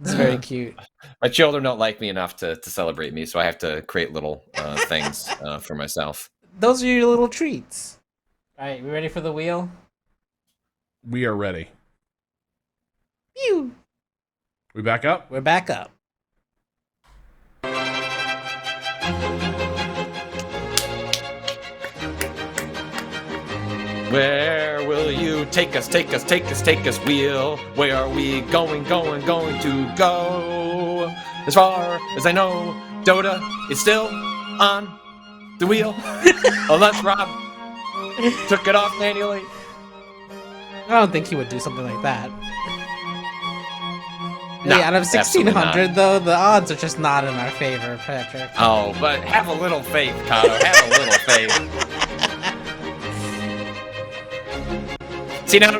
It's very cute. My children don't like me enough to celebrate me, so I have to create little things for myself. Those are your little treats. All right, we ready for the wheel? We are ready. Pew. We back up? We're back up. Where will you take us, wheel? Where are we going to go? As far as I know, Dota is still on the wheel. Unless Rob took it off manually. I don't think he would do something like that. No, out of absolutely 1,600, though, the odds are just not in our favor, Patrick. Oh, but have a little faith, Kato. Have a little faith. See, now,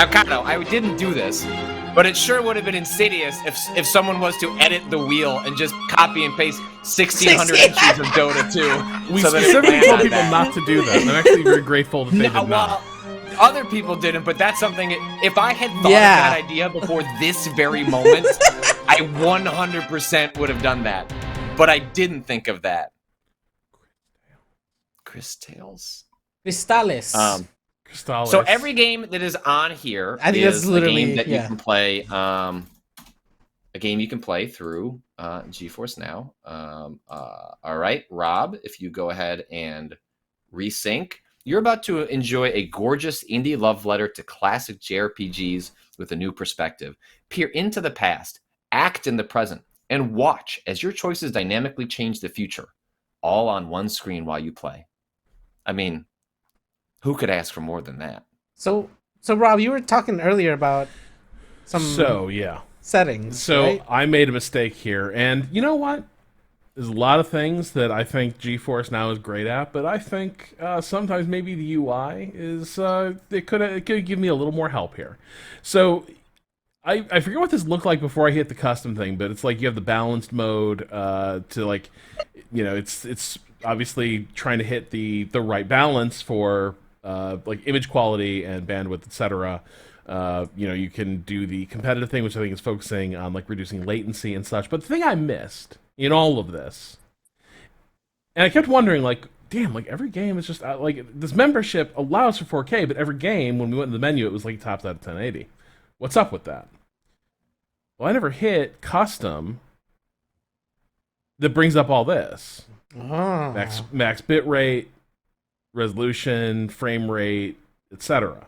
Kato, I didn't do this, but it sure would have been insidious if someone was to edit the wheel and just copy and paste 1,600 entries of Dota 2. We so that specifically it told landed people that. not to do that, and I'm actually very grateful that they did not. Well, other people didn't, but that's something, if I had thought of that idea before this very moment, I 100% would have done that. But I didn't think of that. Crystalis. Crystalis. Crystalis. So every game that is on here I think is that's literally, a game that you can play. A game you can play through GeForce Now. All right, Rob, if you go ahead and resync, you're about to enjoy a gorgeous indie love letter to classic JRPGs with a new perspective. Peer into the past, act in the present, and watch as your choices dynamically change the future, all on one screen while you play. I mean, Who could ask for more than that? So Rob, you were talking earlier about some settings. So right? I made a mistake here, and you know what? There's a lot of things that I think GeForce Now is great at, but I think sometimes maybe the UI is it could give me a little more help here. So I forget what this looked like before I hit the custom thing, but it's like you have the balanced mode to like, it's obviously trying to hit the right balance for like image quality and bandwidth, etc. You can do the competitive thing, which I think is focusing on like reducing latency and such. But the thing I missed in all of this, and I kept wondering, like, damn, like every game is just like this membership allows for 4K, but every game when we went in the menu, it was like tops out at 1080. What's up with that? Well, I never hit custom that brings up all this. Oh. Max bit rate, resolution, frame rate, etc.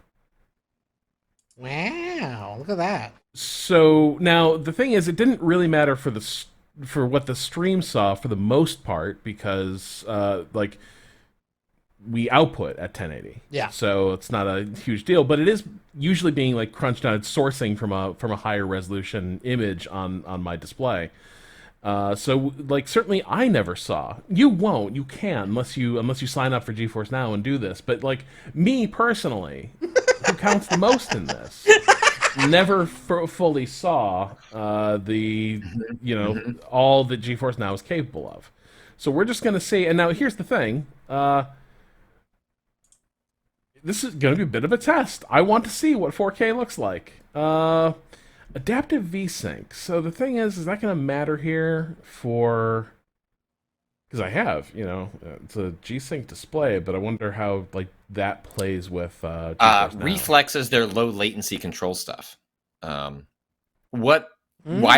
Wow, look at that. So now the thing is, it didn't really matter for what the stream saw for the most part, because like we output at 1080. Yeah. So it's not a huge deal, but it is usually being like crunched on. It's sourcing from a higher resolution image on my display. So like certainly I never saw. You won't. You can unless you sign up for GeForce Now and do this. But like me personally, who counts the most in this, never fully saw the all that GeForce Now is capable of. So we're just gonna see. And now here's the thing. This is going to be a bit of a test. I want to see what 4K looks like. Adaptive VSync. So the thing is that going to matter here for... Because I have, it's a G-Sync display, but I wonder how like that plays with GeForce Now. Reflex is their low latency control stuff. Why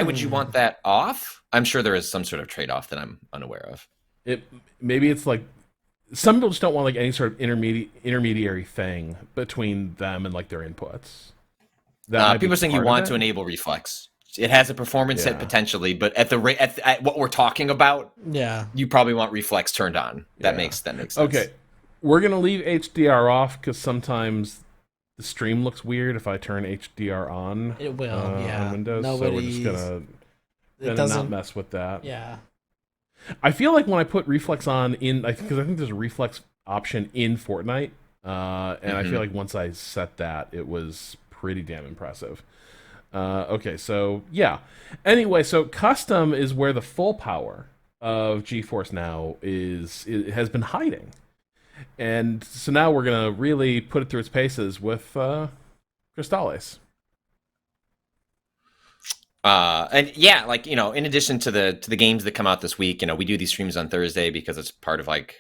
would you want that off? I'm sure there is some sort of trade-off that I'm unaware of. Maybe it's like... Some people just don't want like any sort of intermediary thing between them and like their inputs. People are saying you want to enable reflex. It has a performance hit potentially, but at what we're talking about, you probably want reflex turned on. That makes sense. Okay, we're gonna leave HDR off because sometimes the stream looks weird if I turn HDR on. It will, on Windows. So we're just gonna not mess with that. Yeah. I feel like when I put reflex on because I think there's a reflex option in Fortnite, and I feel like once I set that, it was pretty damn impressive. Okay, so yeah. Anyway, so custom is where the full power of GeForce Now has been hiding, and so now we're gonna really put it through its paces with Crystalis. And yeah, like, in addition to the games that come out this week, we do these streams on Thursday because it's part of like,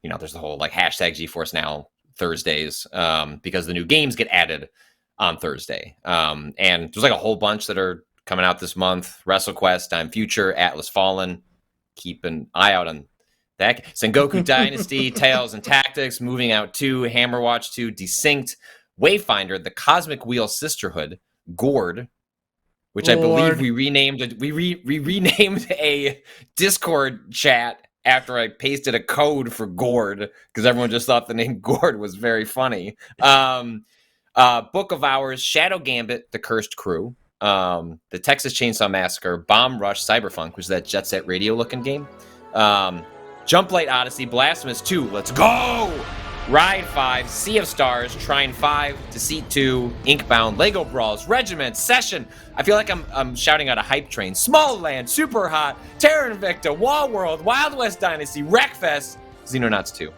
there's the whole like hashtag GeForce Now Thursdays, because the new games get added on Thursday. And there's like a whole bunch that are coming out this month. WrestleQuest, Time Future, Atlas Fallen. Keep an eye out on that. Sengoku Dynasty, Tales and Tactics, Moving Out 2, Hammerwatch 2, Desynced, Wayfinder, The Cosmic Wheel Sisterhood, Gord, which I believe we renamed. We renamed a Discord chat after I pasted a code for Gord because everyone just thought the name Gord was very funny. Book of Hours, Shadow Gambit, The Cursed Crew, the Texas Chainsaw Massacre, Bomb Rush, Cyberpunk, which is that Jet Set Radio looking game. Jump Light Odyssey, Blasphemous 2, Let's Go! Ride 5, Sea of Stars, Trine 5, Deceit 2, Inkbound, Lego Brawls, Regiment, Session. I feel like I'm shouting out a hype train. Small Land, Super Hot, Terra Invicta, Wall World, Wild West Dynasty, Wreckfest, Xenonauts 2.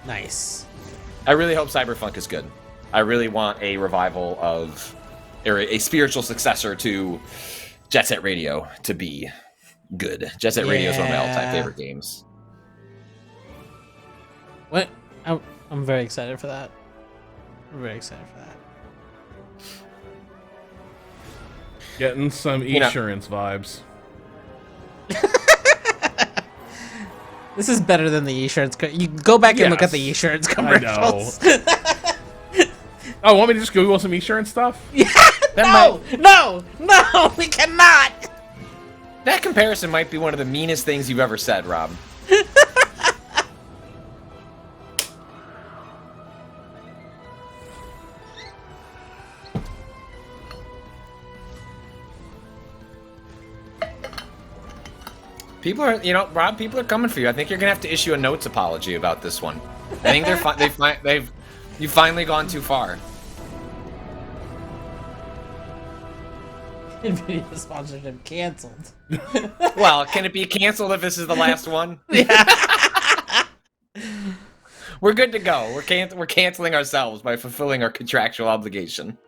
Nice. I really hope Cyberpunk is good. I really want a revival of, or a spiritual successor to Jet Set Radio to be good. Jet Set Radio is one of my all-time favorite games. What? I'm very excited for that. I'm very excited for that. Getting some insurance vibes. This is better than the insurance. You go back and look at the insurance commercials. I know. Oh, want me to just Google some insurance stuff? Yeah. No, we cannot. That comparison might be one of the meanest things you've ever said, Rob. People are, Rob. People are coming for you. I think you're gonna have to issue a notes apology about this one. I think you've finally gone too far. NVIDIA sponsorship canceled. Well, can it be canceled if this is the last one? Yeah. We're good to go. We're canceling ourselves by fulfilling our contractual obligation.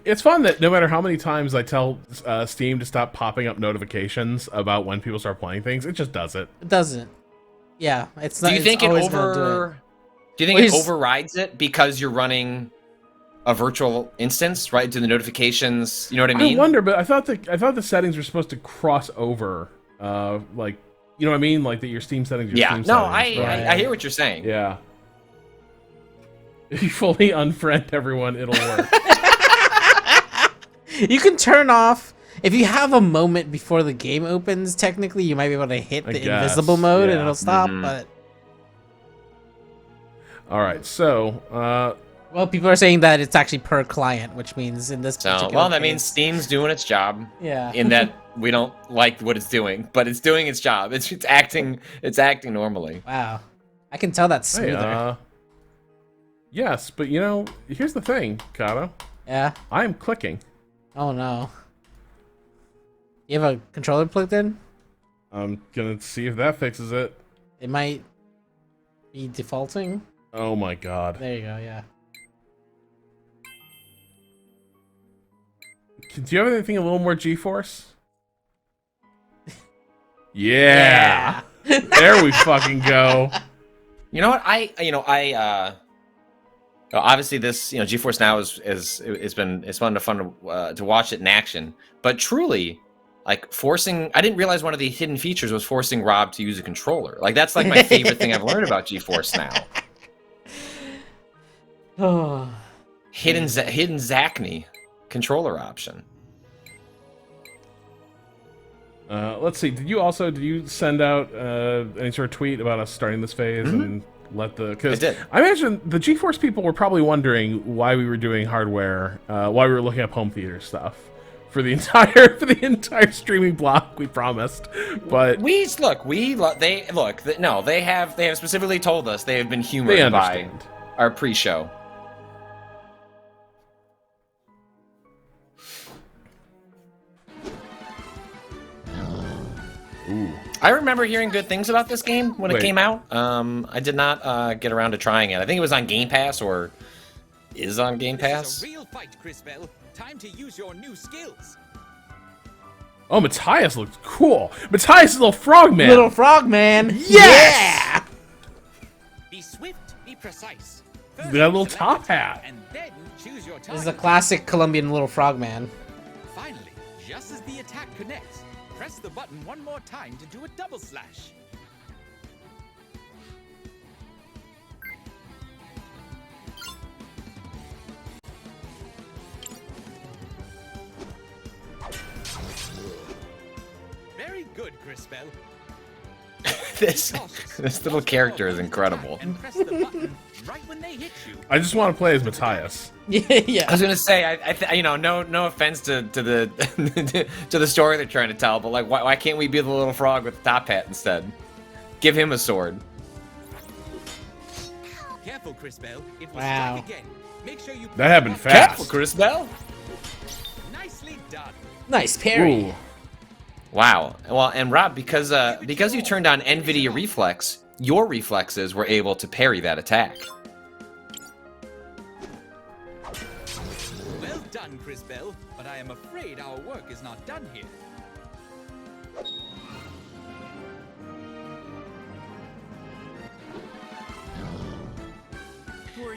It's fun that no matter how many times I tell Steam to stop popping up notifications about when people start playing things, it just does it. It doesn't. Yeah, it's not. Do you think it overrides it because you're running a virtual instance, right? Do the notifications, you know what I mean? I wonder, but I thought the settings were supposed to cross over, like, you know what I mean? Like that your Steam settings. Yeah, Steam no, settings, I hear what you're saying. Yeah. If you fully unfriend everyone, it'll work. You can turn off if you have a moment before the game opens. Technically, you might be able to hit the invisible mode and it'll stop. But all right, so well, people are saying that it's actually per client, which means in this. That means Steam's doing its job. Yeah. In that we don't like what it's doing, but it's doing its job. It's acting normally. Wow, I can tell that's smoother. Hey, yes, but here's the thing, Kato. Yeah. I am clicking. Oh no. You have a controller plugged in? I'm gonna see if that fixes it. It might be defaulting. Oh my god. There you go, yeah. Do you have anything a little more GeForce? Yeah. There we fucking go. You know what? Obviously this, GeForce Now it's been fun to watch it in action, but truly, like I didn't realize one of the hidden features was forcing Rob to use a controller. Like that's like my favorite thing I've learned about GeForce Now. Oh. Hidden Zachney controller option. Let's see. Did you send out any sort of tweet about us starting this phase and let the? Because I imagine the GeForce people were probably wondering why we were doing hardware, why we were looking up home theater stuff for the entire streaming block. We promised, but they have specifically told us they have been humored by our pre-show. Ooh. I remember hearing good things about this game when it came out. I did not get around to trying it. I think it was on Game Pass or is on Game Pass. This is a real fight, Crystalis. Time to use your new skills. Oh, Matthias looks cool. Matthias is a little frogman. Little frogman. Yes! Be swift, be precise. First, that little top hat. And then choose your This is a classic Colombian little frogman. Finally, just as the attack connects, press the button one more time to do a double slash. Very good, Crystalis. This little character is incredible. And press the button right when they hit you. I just want to play as Matthias. Yeah. I was gonna say, no offense to the to the story they're trying to tell, but like, why can't we be the little frog with the top hat instead? Give him a sword. Careful, Crystalis. It will Wow. strike again. Make sure you That happened fast. Careful, Crystalis. Nicely done. Nice parry. Ooh. Wow. Well, and Rob, because you turned on NVIDIA Reflex, your reflexes were able to parry that attack. Well done, Crystalis, but I am afraid our work is not done here.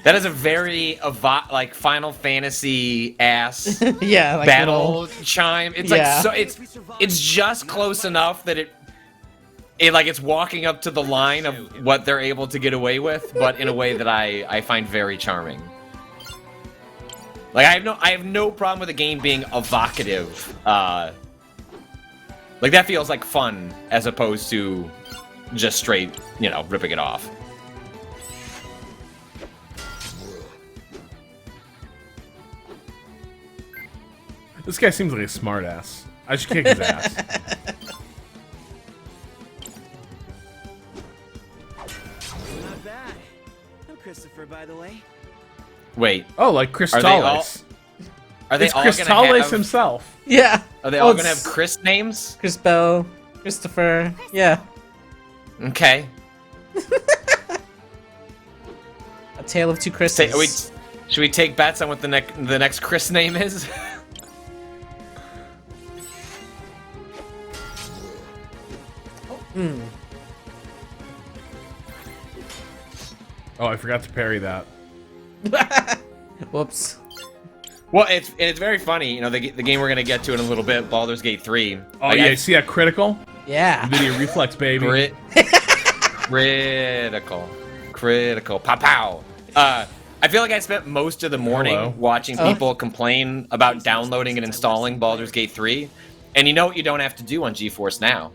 That is a very Final Fantasy ass Yeah, like battle little... chime. It's Yeah. like it's just close enough that it's walking up to the line of what they're able to get away with, but in a way that I find very charming. Like I have no problem with a game being evocative. Like that feels like fun as opposed to just straight, ripping it off. This guy seems like a smartass. I should kick his ass. Christopher, by the way. Wait, Oh, like Crystalis. are they It's all Crystalis gonna have? himself. Yeah. Are they Oh, all gonna it's have Chris names? Chris Bell, Christopher. Yeah. Okay. A tale of two Should Chris's. we take bets on what the next Chris name is? Oh, I forgot to parry that. Whoops. Well, it's very funny. You know, the game we're gonna get to in a little bit, Baldur's Gate 3. Oh Like, yeah, you see that critical? Yeah. Video reflex, baby. Critical. Pow pow. I feel like I spent most of the morning Hello. watching people complain about downloading and installing Baldur's Gate 3. And you know what you don't have to do on GeForce Now?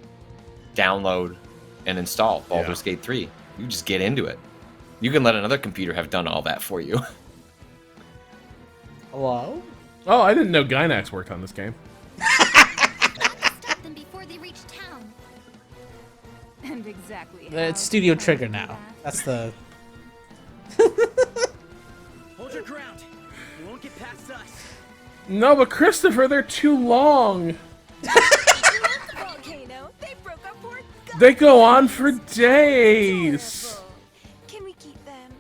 Download and install Baldur's Gate 3. You just get into it. You can let another computer have done all that for you. Hello? Oh, I didn't know Gynax worked on this game. Stop them before they reach town. And exactly. It's Studio Trigger now. That's the. Hold your ground. You won't get past us. No, but Christopher, they're too long. Volcano. They broke our poor guts. They go on for days. Can we keep them?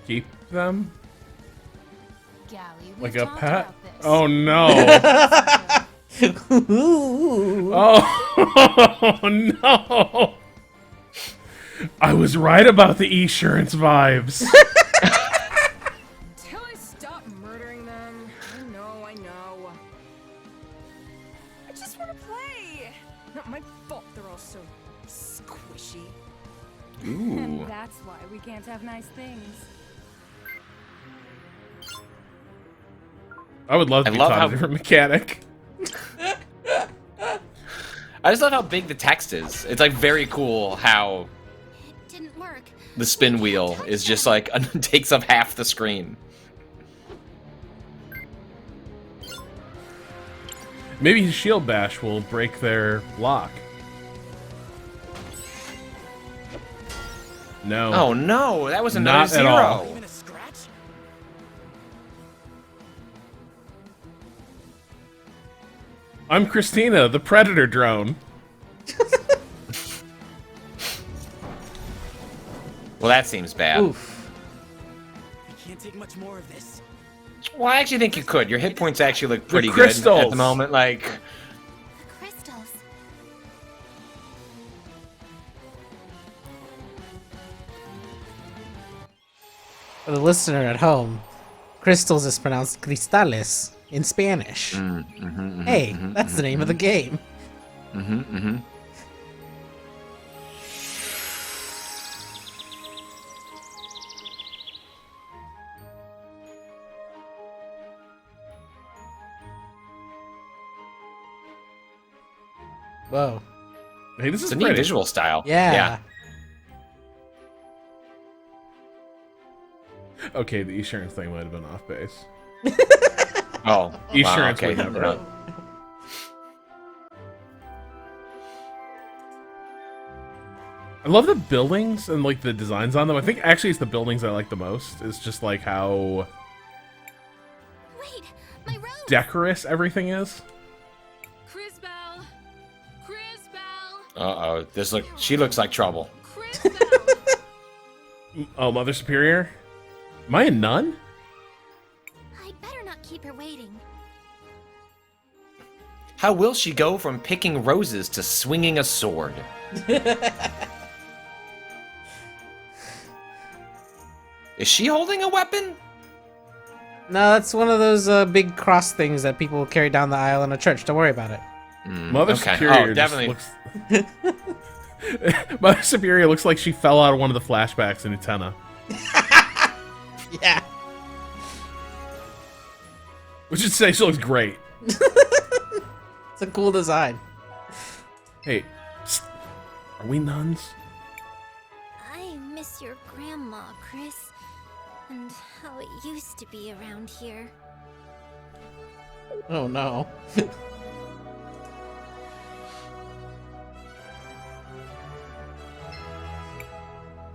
Keep them? Gally, Like we've a talked pet? about this. Oh no. Ooh. Oh no. I was right about the Esurance vibes. Till I stop murdering them. I know. I just want to play. Not my fault they're all so squishy. Ooh. And that's why we can't have nice things. I would love to I be love taught how- a different mechanic. I just love how big the text is. It's like very cool how It didn't work. the spin wheel is just like takes up half the screen. Maybe his shield bash will break their lock. No. Oh no, that was another Not at all. zero. Even a scratch? I'm Christina, the Predator drone. Well, that seems bad. Oof. I can't take much more of this. Well, I actually think you could. Your hit points actually look pretty good at crystals. the moment. Like, The crystals. For the listener at home, crystals is pronounced cristales in Spanish. Hey, that's the name of the game. Whoa. Hey, this it's is a neat pretty. visual style. Yeah. Okay, the Esurance thing might have been off base. Oh, Esurance okay. would never. I love the buildings and like the designs on them. I think actually it's the buildings I like the most. It's just like how Wait, my robe. decorous everything is. Chris Bell. Chris Bell. Uh-oh. She looks like trouble. Chris Bell. Oh, Mother Superior? Am I a nun? I better not keep her waiting. How will she go from picking roses to swinging a sword? Is she holding a weapon? No, that's one of those big cross things that people carry down the aisle in a church. Don't worry about it. Mother okay. Superior Oh, just definitely. looks... Mother Superior looks like she fell out of one of the flashbacks in Utena. Yeah. Which is to say she looks great. It's a cool design. Hey, are we nuns? I miss your grandma, Chris. And how it used to be around here. Oh no.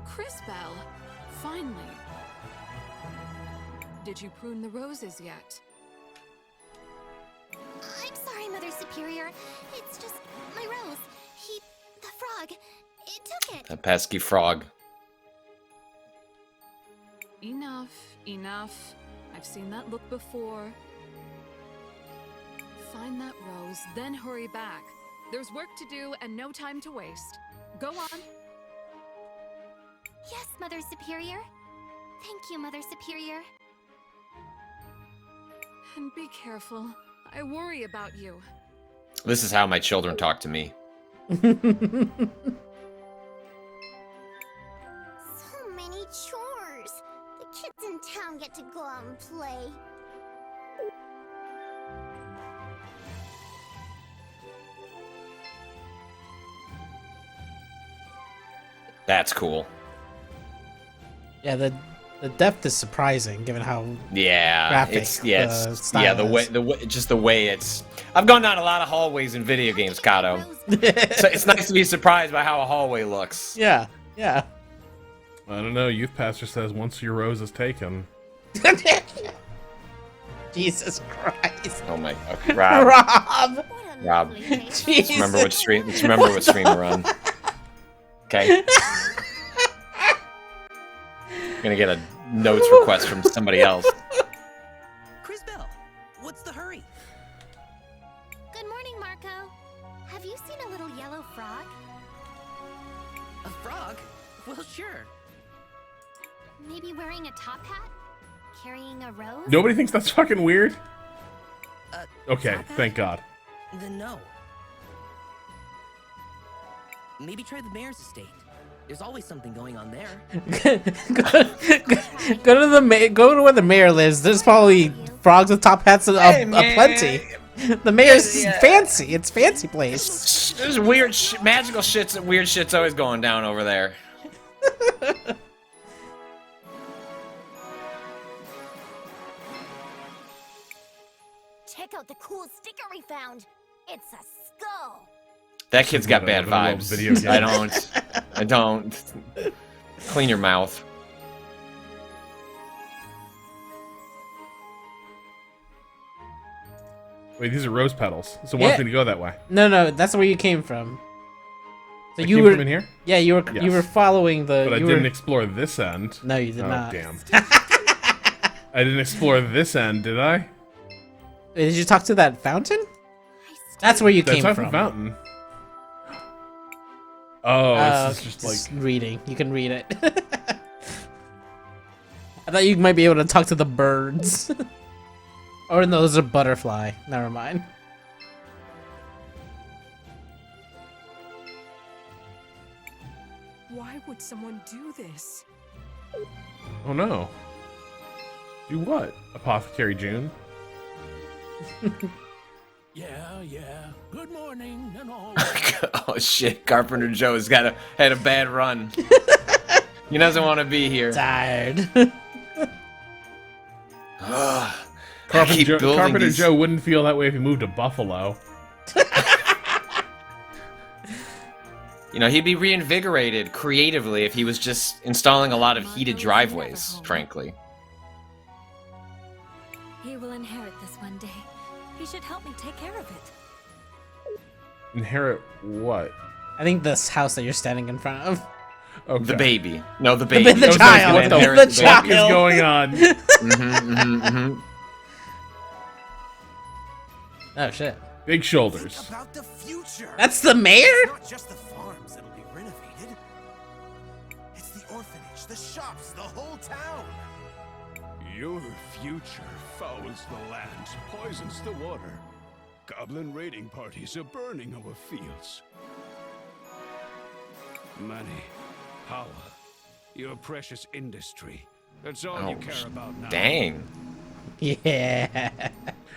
Chris Bell. finally. Did you prune the roses yet? I'm sorry, Mother Superior. It's just my rose. The frog, it took it. A pesky frog. Enough, enough. I've seen that look before. Find that rose, then hurry back. There's work to do and no time to waste. Go on. Yes, Mother Superior. Thank you, Mother Superior. And be careful. I worry about you. This is how my children talk to me. So many chores. The kids in town get to go out and play. That's cool. Yeah, the depth is surprising given how Yeah, graphic it's the style yeah is. the way just the way it's. I've gone down a lot of hallways in video games, Kato. So it's nice to be surprised by how a hallway looks. Yeah. I don't know. Youth pastor says once your rose is taken. Jesus Christ. Oh my, okay, Rob. Rob. What a Rob. lovely day. Let's remember what stream. Let's remember what stream we're on. Okay. Gonna get a notes request from somebody else. Crisbell, what's the hurry? Good morning, Marco. Have you seen a little yellow frog? A frog? Well, sure. Maybe wearing a top hat? Carrying a rose? Nobody thinks that's fucking weird? Okay, top hat? thank God. Then no. Maybe try the mayor's estate. There's always something going on there. Go to where the mayor lives. There's probably frogs with top hats aplenty. The mayor's fancy. It's fancy place. There's weird, magical shits. Weird shit's always going down over there. Check out the cool sticker we found. It's a skull. That kid's got bad Another little vibes. video game. I don't. Clean your mouth. Wait, these are rose petals. So wants me to go that way. No, that's where you came from. So I you came were from in here? Yeah, you were Yes. following the. But I you didn't were, explore this end. No, you did Oh, not. damn. I didn't explore this end, did I? Wait, did you talk to that fountain? That's where you That's came not from. the fountain. Oh, it's just like reading. You can read it. I thought you might be able to talk to the birds. Or no, those are butterfly. Never mind. Why would someone do this? oh no. Do what? Apothecary June? Yeah. Good morning and all. Oh shit! Carpenter Joe's had a bad run. He doesn't want to be here. Tired. Carpenter Joe wouldn't feel that way if he moved to Buffalo. You know, he'd be reinvigorated creatively if he was just installing a lot of heated driveways, frankly. He will inherit this one day. He should help me take care of it. Inherit what? I think this house that you're standing in front of. Okay. The baby. No, the baby. The He's child. gonna inherit The baby. child. What is going on? Oh shit. Big shoulders. About the future. That's the mayor? It's not just the farms that'll be renovated. It's the orphanage, the shops, the whole town. Your future fouls the land, poisons the water. Goblin raiding parties are burning our fields. Money, power, your precious industry. That's all you care about now. Dang. Yeah.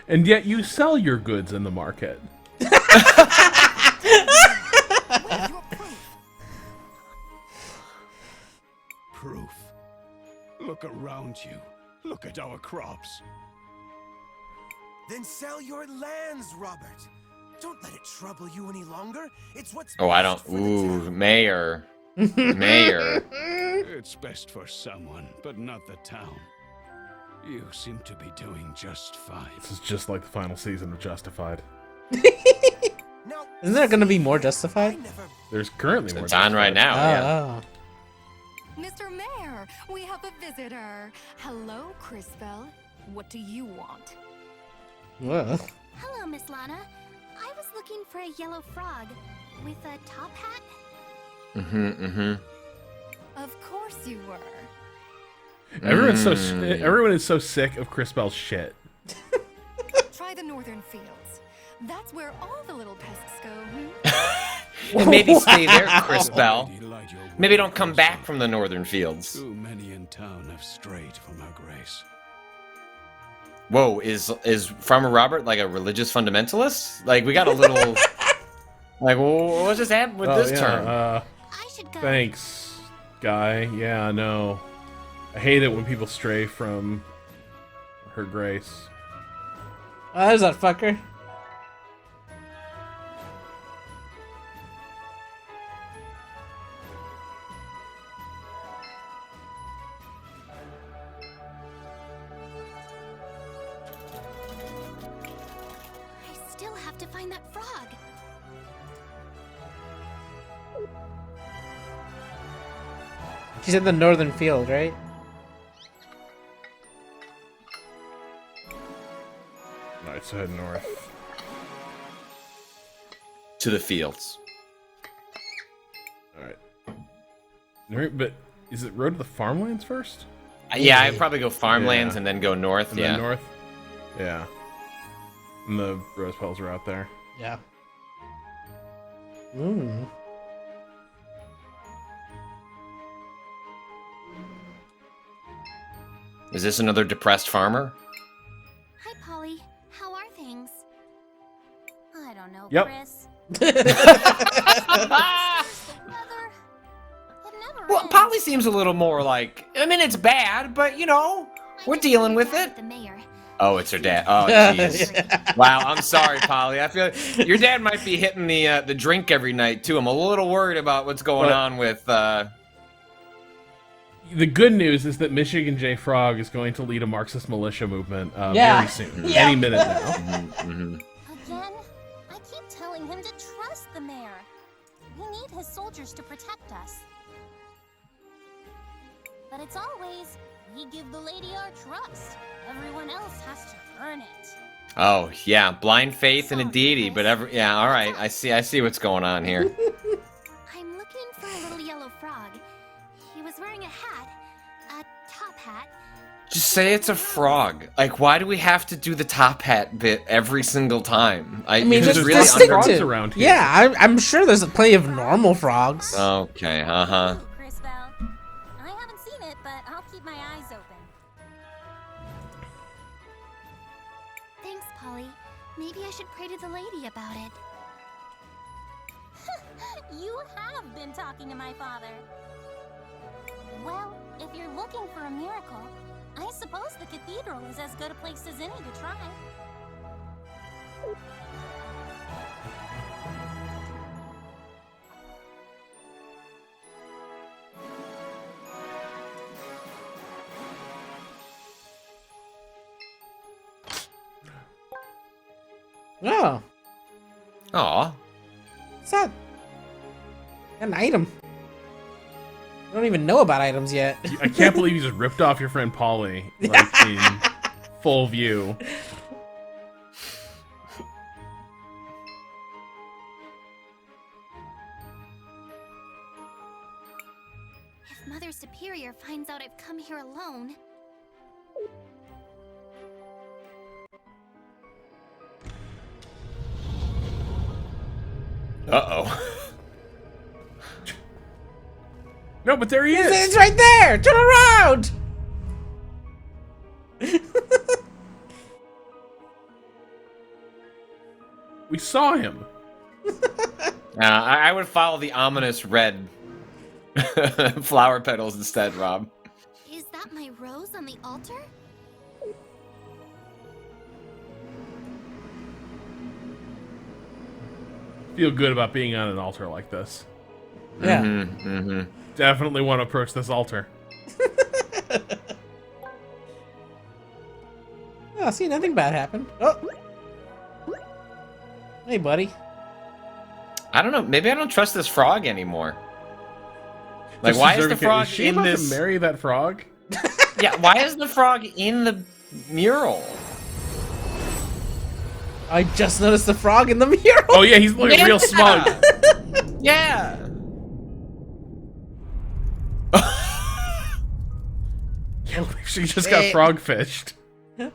And yet you sell your goods in the market. Proof. Look around you. Look at our crops. Then sell your lands, Robert. Don't let it trouble you any longer. It's what's Oh, I best don't. for the Ooh, town. mayor. Mayor. It's best for someone, but not the town. You seem to be doing just fine. This is just like the final season of Justified. Now, Isn't there gonna be more I Justified? never. There's currently more It's on right Justified. now. Oh, Mr. Mayor, we have a visitor. Hello, Crystalis. What do you want? Whoa. Hello, Miss Lana. I was looking for a yellow frog with a top hat. Of course you were. Everyone is so sick of Crispel's shit. Try the northern fields. That's where all the little pests go. And maybe stay there, Chris Bell. Almighty light your Maybe way, don't come Crystal. back from the northern fields. Too many in town have strayed from her grace. Whoa, is Farmer Robert like a religious fundamentalist? Like we got a little. Like, well, what just happened with this term? I should go. Thanks, guy. Yeah, no. I hate it when people stray from her grace. Oh, there's that fucker. I still have to find that frog. She's in the northern field, right? Alright, so head north. To the fields. Alright, but is it road to the farmlands first? Yeah, I'd probably go farmlands Yeah. and then go north. And yeah. then north? Yeah. And the rose petals are out there. Yeah. Mm. Is this another depressed farmer? Hi, Polly. How are things? I don't know, Yep. Chris. The weather. It never Well, ends. Polly seems a little more like. I mean, it's bad, but you know, I we're just dealing need with to it. with the mayor. Oh, it's her dad. Oh, jeez. Wow, I'm sorry, Polly. I feel like your dad might be hitting the drink every night too. I'm a little worried about what's going But- on with. The good news is that Michigan J. Frog is going to lead a Marxist militia movement Yeah. very soon. Yeah. Any minute now. Again? I keep telling him to trust the mayor. We need his soldiers to protect us. But it's always, we give the lady our trust. Everyone else has to earn it. Oh yeah, blind faith in a deity, but yeah. All right, I see what's going on here. I'm looking for a little yellow frog. He was wearing a hat, a top hat. Just say it's a frog. Like, why do we have to do the top hat bit every single time? I mean, Because it's there's lots of distinctive. frogs around here. Yeah, I'm sure there's plenty of normal frogs. Okay, Ooh, Chris Bell. I haven't seen it, but I'll keep my eyes open. Thanks, Polly. Maybe I should pray to the lady about it. You have been talking to my father. Well, if you're looking for a miracle, I suppose the cathedral is as good a place as any to try. Oh, Aw. what's that? An item. I don't even know about items yet. I can't believe you just ripped off your friend Polly, like, in full view. If Mother Superior finds out I've come here alone... Uh-oh. No, but there he is. It's right there! Turn around! We saw him. I would follow the ominous red flower petals instead, Rob. Is that my rose on the altar? Feel good about being on an altar like this. Yeah. Definitely want to approach this altar. Oh, see, nothing bad happened. Oh. Hey, buddy. I don't know. Maybe I don't trust this frog anymore. Like, Just why is the deserving- frog is she in about this? to marry that frog? Yeah, why is the frog in the mural? I just noticed the frog in the mural. Oh yeah, he's looking real smug. Yeah. Can't believe she just got frog fished. What's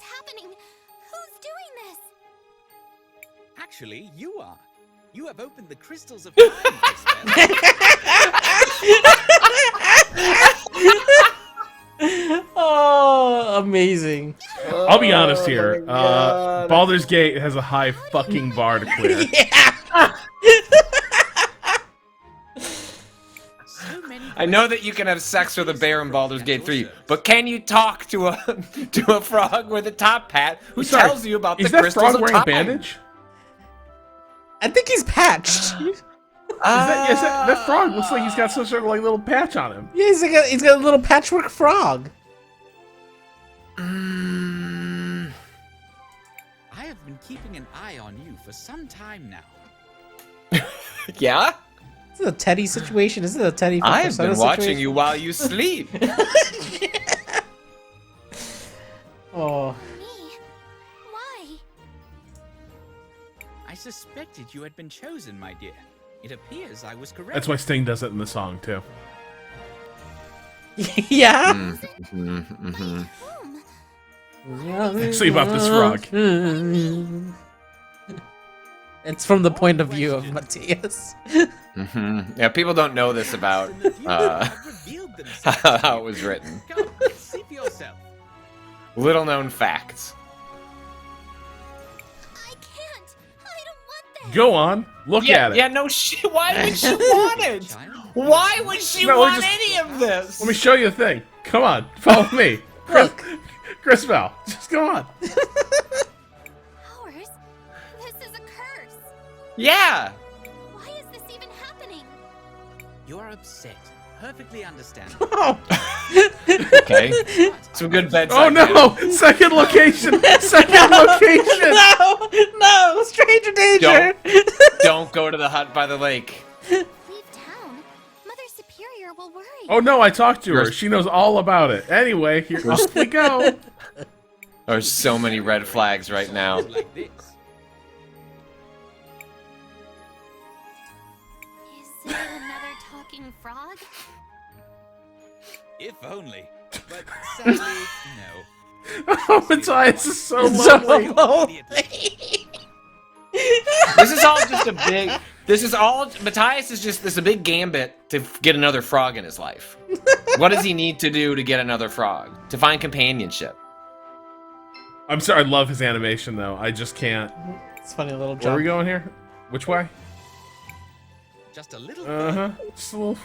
happening? Who's doing this? Actually, you are. You have opened the crystals of time, Crystalis. Oh, amazing. I'll be honest here. Baldur's Gate has a high fucking bar to clear. I know that you can have sex with a bear in Baldur's Gate 3, but can you talk to a frog with a top hat who tells you about the crystals frog of wearing time? a bandage? I think he's patched. That frog looks like he's got some sort of like little patch on him. Yeah, he's got a little patchwork frog. I have been keeping an eye on you for some time now. Yeah? This is a Teddy situation. This is a Teddy. I've been watching situation. you while you sleep. Oh. Me? Why? I suspected you had been chosen, my dear. It appears I was correct. That's why Sting does it in the song too. Yeah. Actually, about this frog. It's from the point of view of Matthias. Yeah, people don't know this about how it was written. Come, see for yourself. Little known facts. I can't. I don't want this. Go on, look at it. Yeah, no shit. Why would she want it? Why would she No, want just- any of this? Let me show you the thing. Come on, follow me. Chris Val, just go on. Powers? This is a curse. Yeah. Why is this even happening? You're upset. Perfectly understandable. Okay. Some good bedside. Oh no! Second location! Second location! No, stranger danger. Don't go to the hut by the lake. Leave town. Mother Superior will worry. Oh no, I talked to her. She knows all about it. Anyway, here off we go. There's so many red flags right now. Like this. Is it another talking frog? If only. But sadly, no. Oh, Matthias is so So lonely. lonely. This is all just a big. This is all. Matthias is just. This is a big gambit to get another frog in his life. What does he need to do to get another frog? To find companionship. I'm sorry, I love his animation though. I just can't. It's funny little Where are we jump. going here? Which way? Just a little. Just a little.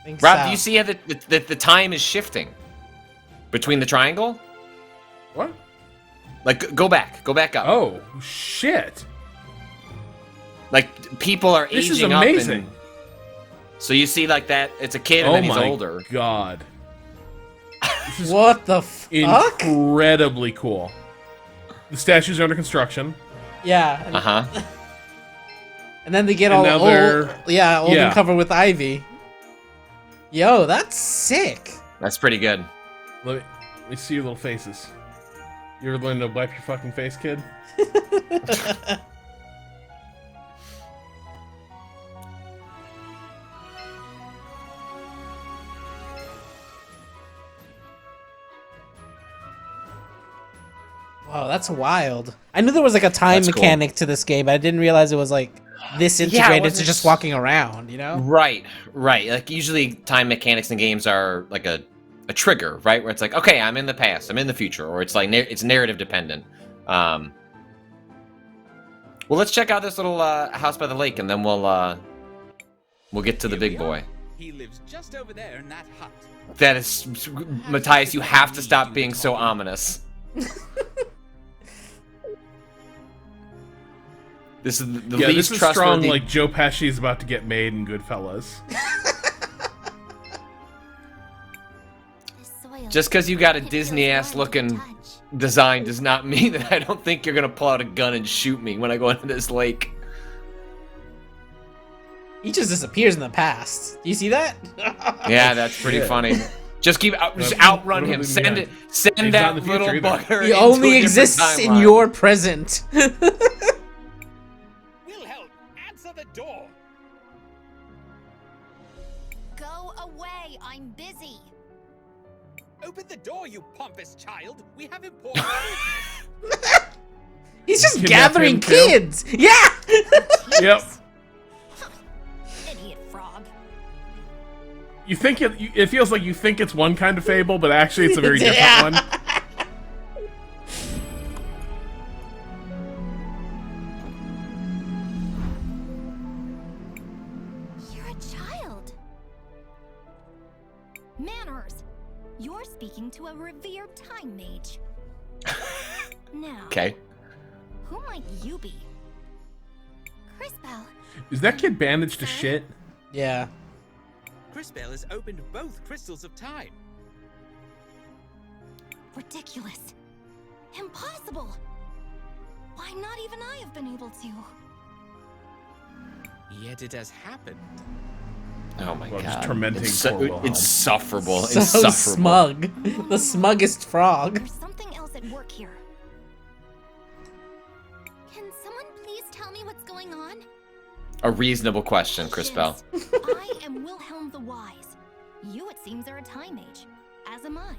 Think Rob, south. do you see how the time is shifting between the triangle? What? Like, go back up. Oh shit! Like people are This is aging amazing. up. And, so you see like that. It's a kid and Oh then he's my older. god! This is What the fuck? incredibly cool. The statues are under construction. Yeah. Uh huh. And then they get And all now they're- old. Yeah, old yeah. and covered with ivy. Yo, that's sick. That's pretty good. Let me see your little faces. You ever learn to wipe your fucking face, kid? Wow, that's wild. I knew there was like a time That's cool. mechanic to this game, but I didn't realize it was like this Yeah, it integrated to wasn't just s- walking around, you know? Right. Like usually time mechanics in games are like a trigger, right? Where it's like, okay, I'm in the past, I'm in the future, or it's like it's narrative dependent. Well, let's check out this little house by the lake, and then we'll get to the big boy. He lives just over there in that hut. That is, Matthias, you have to stop being so ominous. This is the Yeah, least this is strong. trustworthy. Like Joe Pesci is about to get made in Goodfellas. Just because you got a Disney-ass looking design does not mean that I don't think you're gonna pull out a gun and shoot me when I go into this lake. He just disappears in the past. Do you see that? Yeah, that's pretty funny. Just outrun him. Send that little bugger. He only exists in your present. Wilhelm, answer the door. Go away, I'm busy. Open the door, you pompous child. We have important business. He's just Kidnap gathering him, too? kids. Yeah. Yep. Idiot frog. You think it feels like you think it's one kind of fable, but actually it's a very different one. You're a child. Manners. You're speaking to a revered time mage. Now, Okay. who might you be? Crystalis. Is that kid bandaged to shit? Yeah. Crystalis has opened both crystals of time. Ridiculous. Impossible. Why not even I have been able to? Yet it has happened. Oh my Well, god. just tormenting it's poor Wilhelm. insufferable. So Insufferable. smug. The smuggest frog. There's something else at work here. Can someone please tell me what's going on? A reasonable question, Chris Bell. I am Wilhelm the Wise. You, it seems, are a time mage, as am I.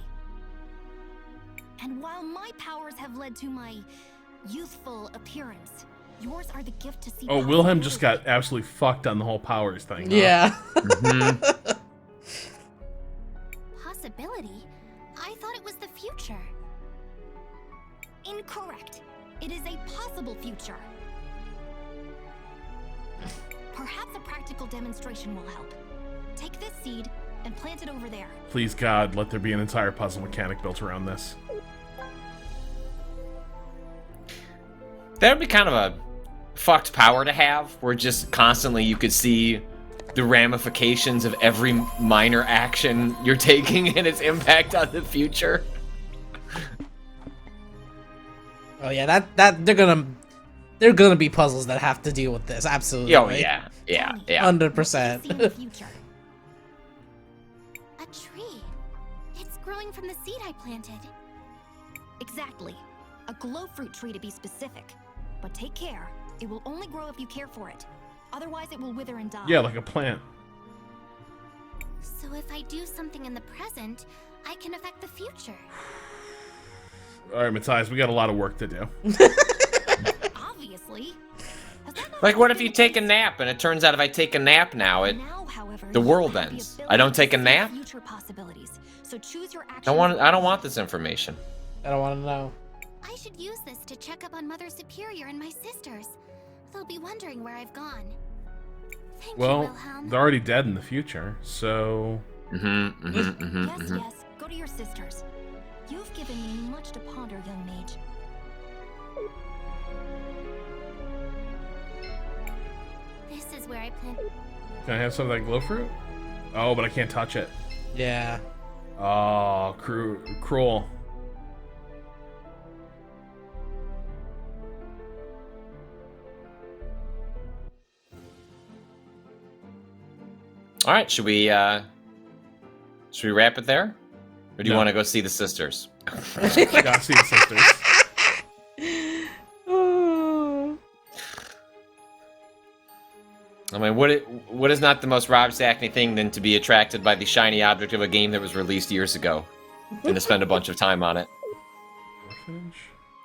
And while my powers have led to my youthful appearance, yours are the gift to see. Oh, Wilhelm just got absolutely fucked on the whole powers thing. Huh? Yeah. Possibility? I thought it was the future. Incorrect. It is a possible future. Perhaps a practical demonstration will help. Take this seed and plant it over there. Please, God, let there be an entire puzzle mechanic built around this. That would be kind of a fucked power to have, where just constantly you could see the ramifications of every minor action you're taking and its impact on the future. Oh yeah, that they're gonna be puzzles that have to deal with this. Absolutely. Oh right? yeah. 100%. See the future. A tree. It's growing from the seed I planted. Exactly. A glow fruit tree to be specific. But take care. It will only grow if you care for it. Otherwise it will wither and die. Yeah, like a plant. So if I do something in the present, I can affect the future. All right, Matthias, we got a lot of work to do. Obviously. Like, what if you take a nap and it turns out if I take a nap now, Now, however, the you world have the ends. ability I don't take a to see nap? Future possibilities. So choose your I action. don't want this information. I don't want to know. I should use this to check up on Mother Superior and my sisters. They'll be wondering where I've gone. Thank you, Well, Wilhelm. they're already dead in the future, so... Yes. Go to your sisters. You've given me much to ponder, young mage. This is where I plan. Can I have some of that glow fruit? Oh, but I can't touch it. Yeah. Oh, cruel. All right, should we wrap it there, or do you No. want to go see the sisters? Gotta see the sisters. I mean, what is not the most Rob Sackney thing than to be attracted by the shiny object of a game that was released years ago, and to spend a bunch of time on it? Orphanage?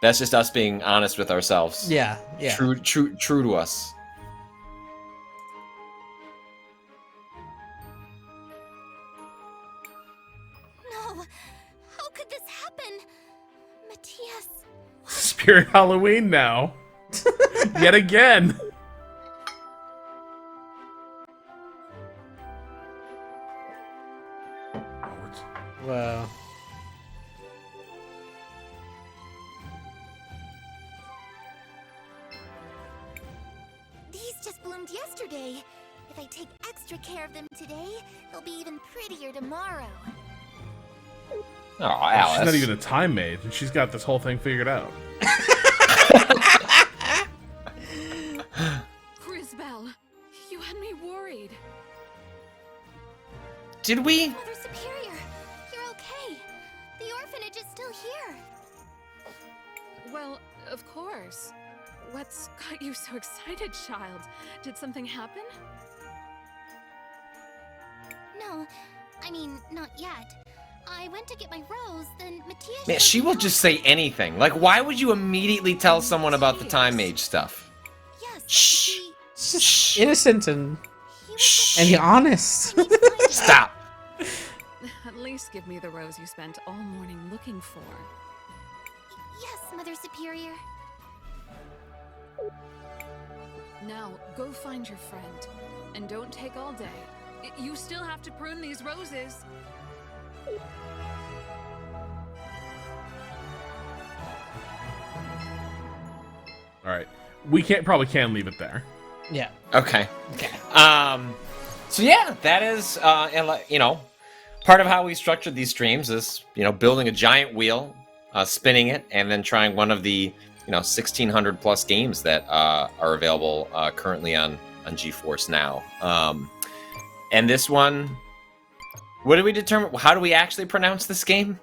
That's just us being honest with ourselves. Yeah. True to us. No! How could this happen? Matthias. Spirit Halloween now. Yet again. Wow. bloomed yesterday. If I take extra care of them today, they'll be even prettier tomorrow. Oh, Alice. She's not even a time maid, and she's got this whole thing figured out. Crisbell, you had me worried. Did we? Mother Superior, you're okay. The orphanage is still here. Well, of course. What's got you so excited, child? Did something happen? No, I mean, not yet. I went to get my rose, then Matthias... Man, she will just say anything. Like, why would you immediately tell someone about the time mage stuff? Yes, Shh. It's just innocent and Shh. honest. Stop. At least give me the rose you spent all morning looking for. Yes, Mother Superior. Now, go find your friend. And don't take all day. You still have to prune these roses. All right, we probably can leave it there. Yeah. Okay. So yeah, that is, part of how we structured these streams is, building a giant wheel, spinning it, and then trying one of the, 1,600 plus games that are available currently on GeForce Now. And this one, what did we determine? How do we actually pronounce this game?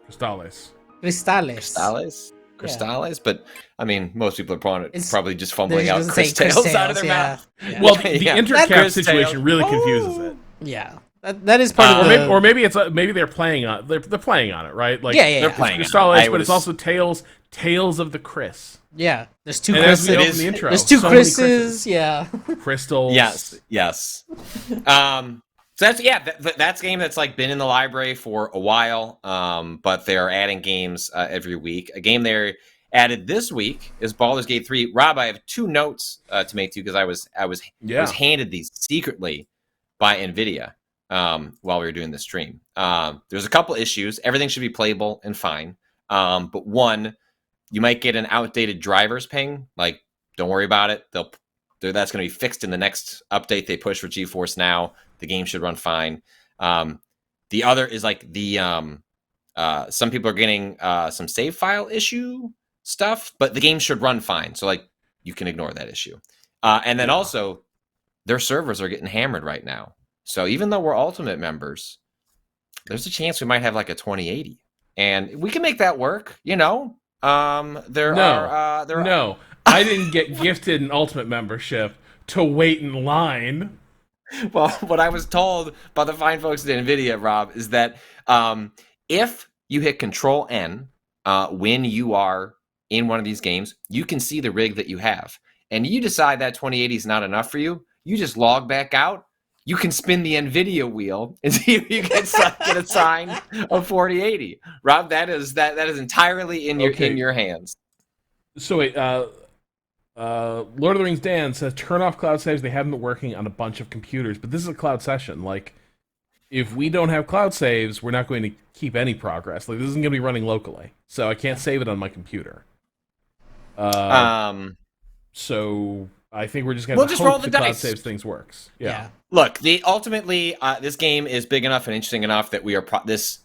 Crystalis. Crystalis, but I mean, most people are probably just fumbling They out just say Crystalis out of their yeah. mouth. Yeah. Well, the Yeah. intercap Crystalis. situation really confuses it. Yeah. That is part of the... Or maybe it's maybe they're playing on they're playing on it, right? Like Yeah. They're playing it's on it. Crystalis, but it's also Tales of the Chris. Yeah. There's two And as we Chris's. open the intro, There's two so many Chris's. Yeah. Crystals. Yes. So that's that's a game that's like been in the library for a while. But they're adding games every week. A game they added this week is Baldur's Gate 3. Rob, I have two notes to make to you because I was handed these secretly by NVIDIA while we were doing the stream. There's a couple issues. Everything should be playable and fine. But one, you might get an outdated driver's ping. Like, don't worry about it. That's going to be fixed in the next update they push for GeForce Now. The game should run fine. The other is like some people are getting some save file issue stuff, but the game should run fine. So like you can ignore that issue. And then also their servers are getting hammered right now. So even though we're Ultimate members, there's a chance we might have like a 2080, and we can make that work. No, I didn't get gifted an Ultimate membership to wait in line. Well, what I was told by the fine folks at NVIDIA, Rob, is that if you hit Control N when you are in one of these games, you can see the rig that you have. And you decide that 2080 is not enough for you, you just log back out. You can spin the NVIDIA wheel and see if you get a sign of 4080. Rob, that is entirely in your hands. So wait, Lord of the Rings Dan says turn off cloud saves. They haven't been working on a bunch of computers, but this is a cloud session. Like, if we don't have cloud saves, we're not going to keep any progress. Like, this isn't going to be running locally, so I can't save it on my computer. So I think we're just going to hope the cloud saves things works. Yeah. Look, ultimately, this game is big enough and interesting enough that we are this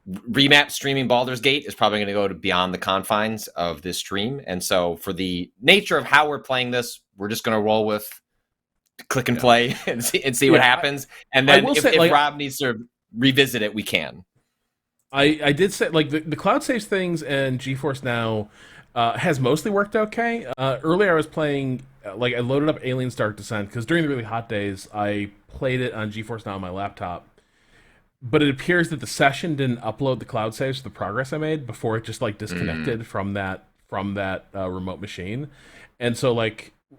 remap streaming Baldur's Gate is probably going to go to beyond the confines of this stream. And so for the nature of how we're playing this, we're just going to roll with click and play and see what happens. And then if Rob needs to revisit it, we can. I did say, like, the cloud saves things and GeForce Now has mostly worked okay. Earlier I was playing, I loaded up Alien's Dark Descent because during the really hot days, I played it on GeForce Now on my laptop. But it appears that the session didn't upload the cloud saves to the progress I made before it just disconnected from that remote machine. And so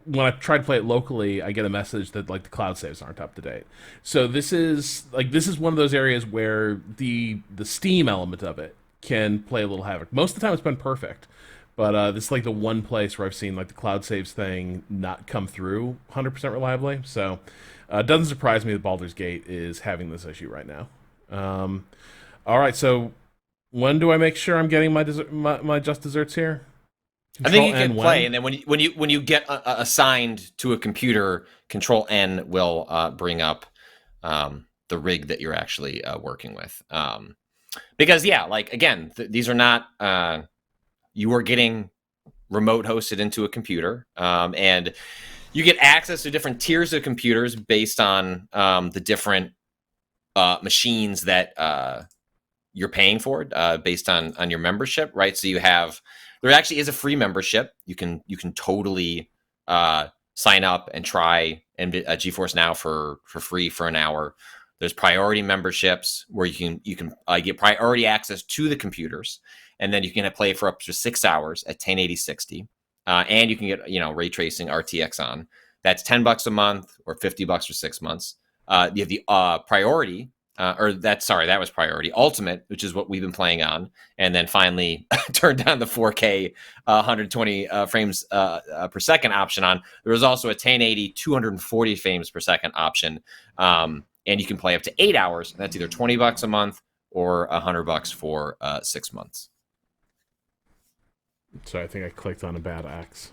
when I try to play it locally, I get a message that the cloud saves aren't up to date. So this is one of those areas where the Steam element of it can play a little havoc. Most of the time it's been perfect, but this is the one place where I've seen the cloud saves thing not come through 100% reliably. So it doesn't surprise me that Baldur's Gate is having this issue right now. All right, so when do I make sure I'm getting my just desserts here? I think you Control can N play, and then when you get assigned to a computer, Control N will bring up the rig that you're actually working with. Because yeah, like again, these are not you are getting remote hosted into a computer, and you get access to different tiers of computers based on the different machines that you're paying for, based on your membership, right? So there actually is a free membership. You can totally sign up and try GeForce Now for free for an hour. There's priority memberships where you can get priority access to the computers, and then you can play for up to 6 hours at 1080 60, and you can get ray tracing RTX on. That's $10 a month or $50 for 6 months. You have the priority. That was priority. Ultimate, which is what we've been playing on, and then finally turned down the 4K 120 frames per second option on. There was also a 1080 240 frames per second option, and you can play up to 8 hours. And that's either $20 a month or $100 for 6 months. Sorry, I think I clicked on a bad X.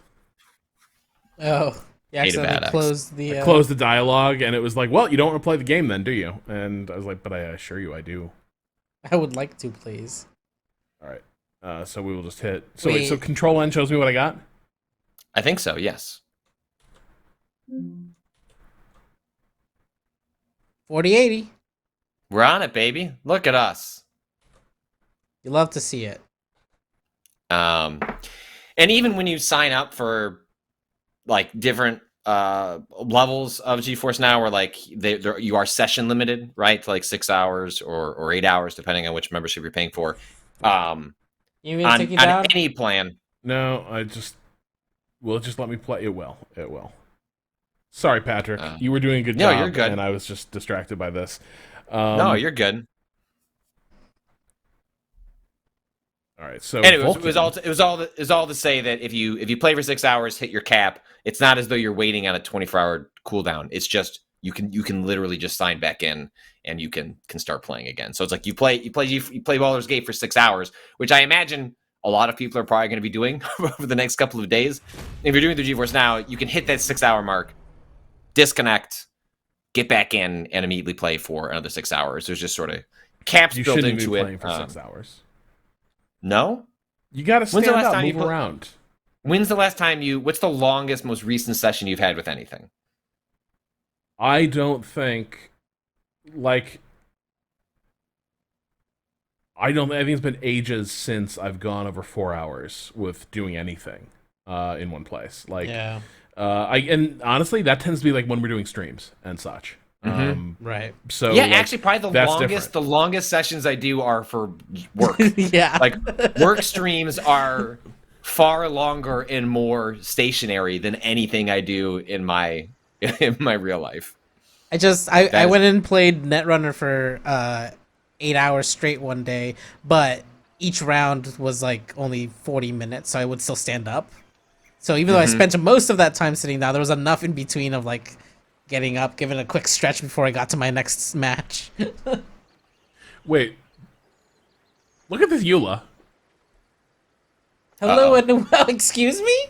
Oh. Yeah, accidentally closed the... I closed the dialogue, and it was like, well, you don't want to play the game then, do you? And I was like, but I assure you I do. I would like to, please. All right. So we will just hit... So wait, so Control N shows me what I got? I think so, yes. 4080. We're on it, baby. Look at us. You love to see it. And even when you sign up for like different levels of GeForce Now, where like you are session limited, right, to like 6 hours or 8 hours, depending on which membership you're paying for. You mean take you down? On any plan. No, will it just let me play? It will. Sorry, Patrick. You were doing a good job. No, you're good. And I was just distracted by this. No, you're good. All right. So anyway, it was all to say that if you play for 6 hours, hit your cap. It's not as though you're waiting on a 24-hour cooldown. It's just you can literally just sign back in and you can start playing again. So it's like you play Baldur's Gate for 6 hours, which I imagine a lot of people are probably going to be doing over the next couple of days. If you're doing the GeForce Now, you can hit that 6 hour mark, disconnect, get back in, and immediately play for another 6 hours. There's just sort of caps built into it. Playing for 6 hours. No, you got to stand up, move around. When's the last time what's the longest, most recent session you've had with anything? I don't think, I think it's been ages since I've gone over 4 hours with doing anything in one place. Yeah. And honestly, that tends to be like when we're doing streams and such. Mm-hmm. Right. So yeah, actually, probably different. the longest sessions I do are for work. Yeah. Like work streams are far longer and more stationary than anything I do in my real life. I went and played Netrunner for 8 hours straight one day, but each round was like only 40 minutes, so I would still stand up. So even though I spent most of that time sitting down, there was enough in between of like getting up, giving a quick stretch before I got to my next match. Wait. Look at this Eula. Hello and excuse me?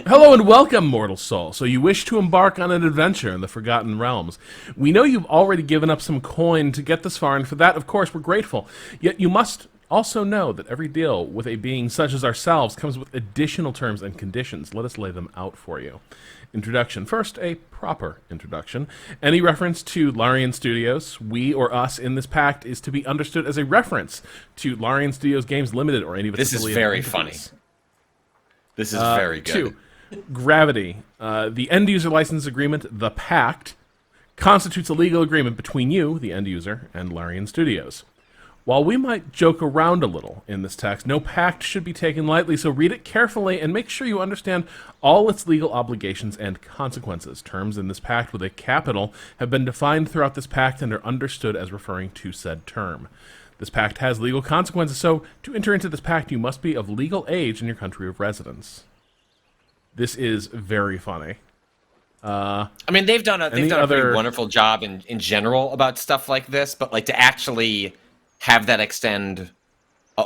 Hello and welcome, mortal soul. So you wish to embark on an adventure in the Forgotten Realms. We know you've already given up some coin to get this far, and for that, of course, we're grateful. Yet you must also know that every deal with a being such as ourselves comes with additional terms and conditions. Let us lay them out for you. Introduction. First, a proper introduction. Any reference to Larian Studios, we or us in this pact, is to be understood as a reference to Larian Studios Games Limited or any of its affiliated very entities. funny. This is very good. 2, Gravity. The end user license agreement, the pact, constitutes a legal agreement between you, the end user, and Larian Studios. While we might joke around a little in this text, no pact should be taken lightly, so read it carefully and make sure you understand all its legal obligations and consequences. Terms in this pact with a capital have been defined throughout this pact and are understood as referring to said term. This pact has legal consequences, so to enter into this pact, you must be of legal age in your country of residence. This is very funny. I mean, they've done a pretty wonderful job in general about stuff like this, but like to actually have that extend,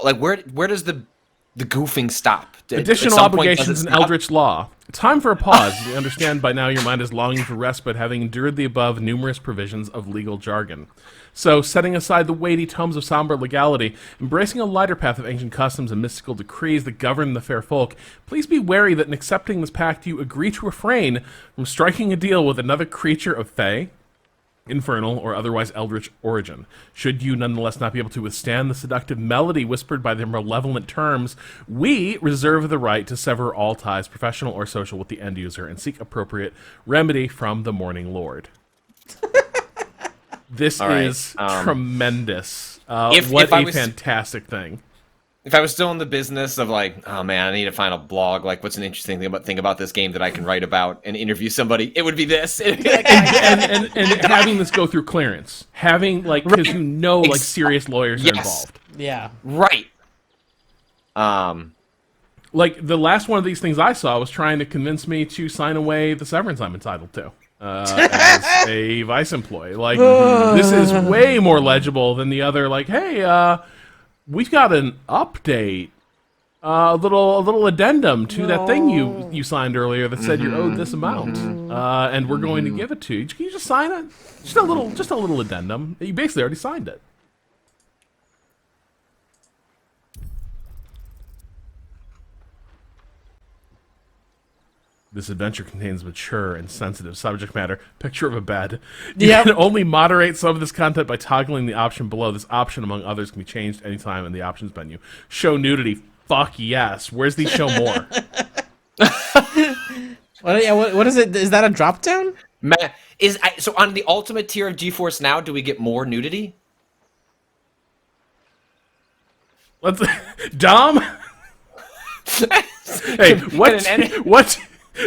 like where does the the goofing stop? Additional obligations in Eldritch Law. Time for a pause. You understand by now your mind is longing for respite, having endured the above numerous provisions of legal jargon. So, setting aside the weighty tomes of somber legality, embracing a lighter path of ancient customs and mystical decrees that govern the fair folk, please be wary that in accepting this pact you agree to refrain from striking a deal with another creature of Fae, infernal, or otherwise eldritch origin. Should you nonetheless not be able to withstand the seductive melody whispered by their malevolent terms, we reserve the right to sever all ties, professional or social, with the end user and seek appropriate remedy from the Morning Lord. This is tremendous. What a fantastic thing. If I was still in the business of like, oh man, I need to find a blog, like what's an interesting thing about this game that I can write about and interview somebody, it would be this. and having this go through clearance. Having, like, because you know, like, serious lawyers are involved. Yeah. Right. Like, the last one of these things I saw was trying to convince me to sign away the severance I'm entitled to. As a Vice employee. Like, this is way more legible than the other, like, hey, we've got an update, a little addendum to that thing you signed earlier that said you're owed this amount, and we're going to give it to you. Can you just sign it? Just a little addendum. You basically already signed it. This adventure contains mature and sensitive subject matter. Picture of a bed. You can only moderate some of this content by toggling the option below. This option, among others, can be changed anytime in the options menu. Show nudity. Fuck yes. Where's the show more? What is it? Is that a drop down? So on the ultimate tier of GeForce Now, do we get more nudity? Let's Dom. Hey,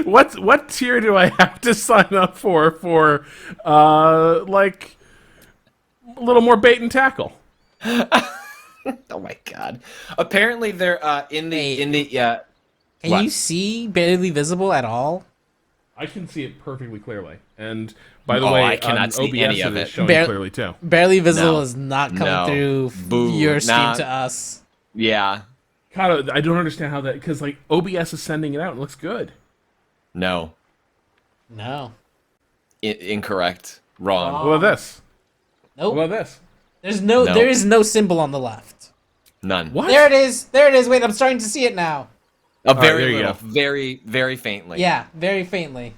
what tier do I have to sign up for like a little more bait and tackle? Oh my god! Apparently they're in the Can you see barely visible at all? I can see it perfectly clearly, and by the way, I cannot see OBS any of it. Showing clearly too. Barely visible is not coming through your stream to us. Yeah. God, I don't understand how that, because like OBS is sending it out. It looks good. No. Incorrect. Wrong. What about this? Nope. What about this? There is no symbol on the left. None. What? There it is. Wait, I'm starting to see it now. Very little. Very, very faintly. Yeah, very faintly.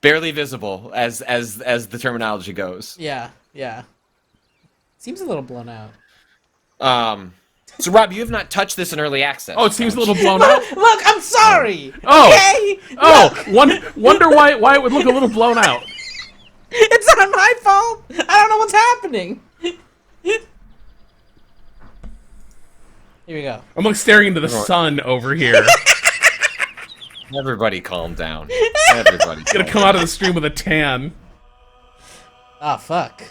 Barely visible, as the terminology goes. Yeah. Seems a little blown out. So Rob, you have not touched this in early access. Oh, it seems a little blown out. Look, I'm sorry. Oh. Okay? Wonder why it would look a little blown out. It's not my fault. I don't know what's happening. Here we go. I'm like staring into the sun over here. Everybody calm down. Everybody. Gonna come out of the stream with a tan. Oh fuck.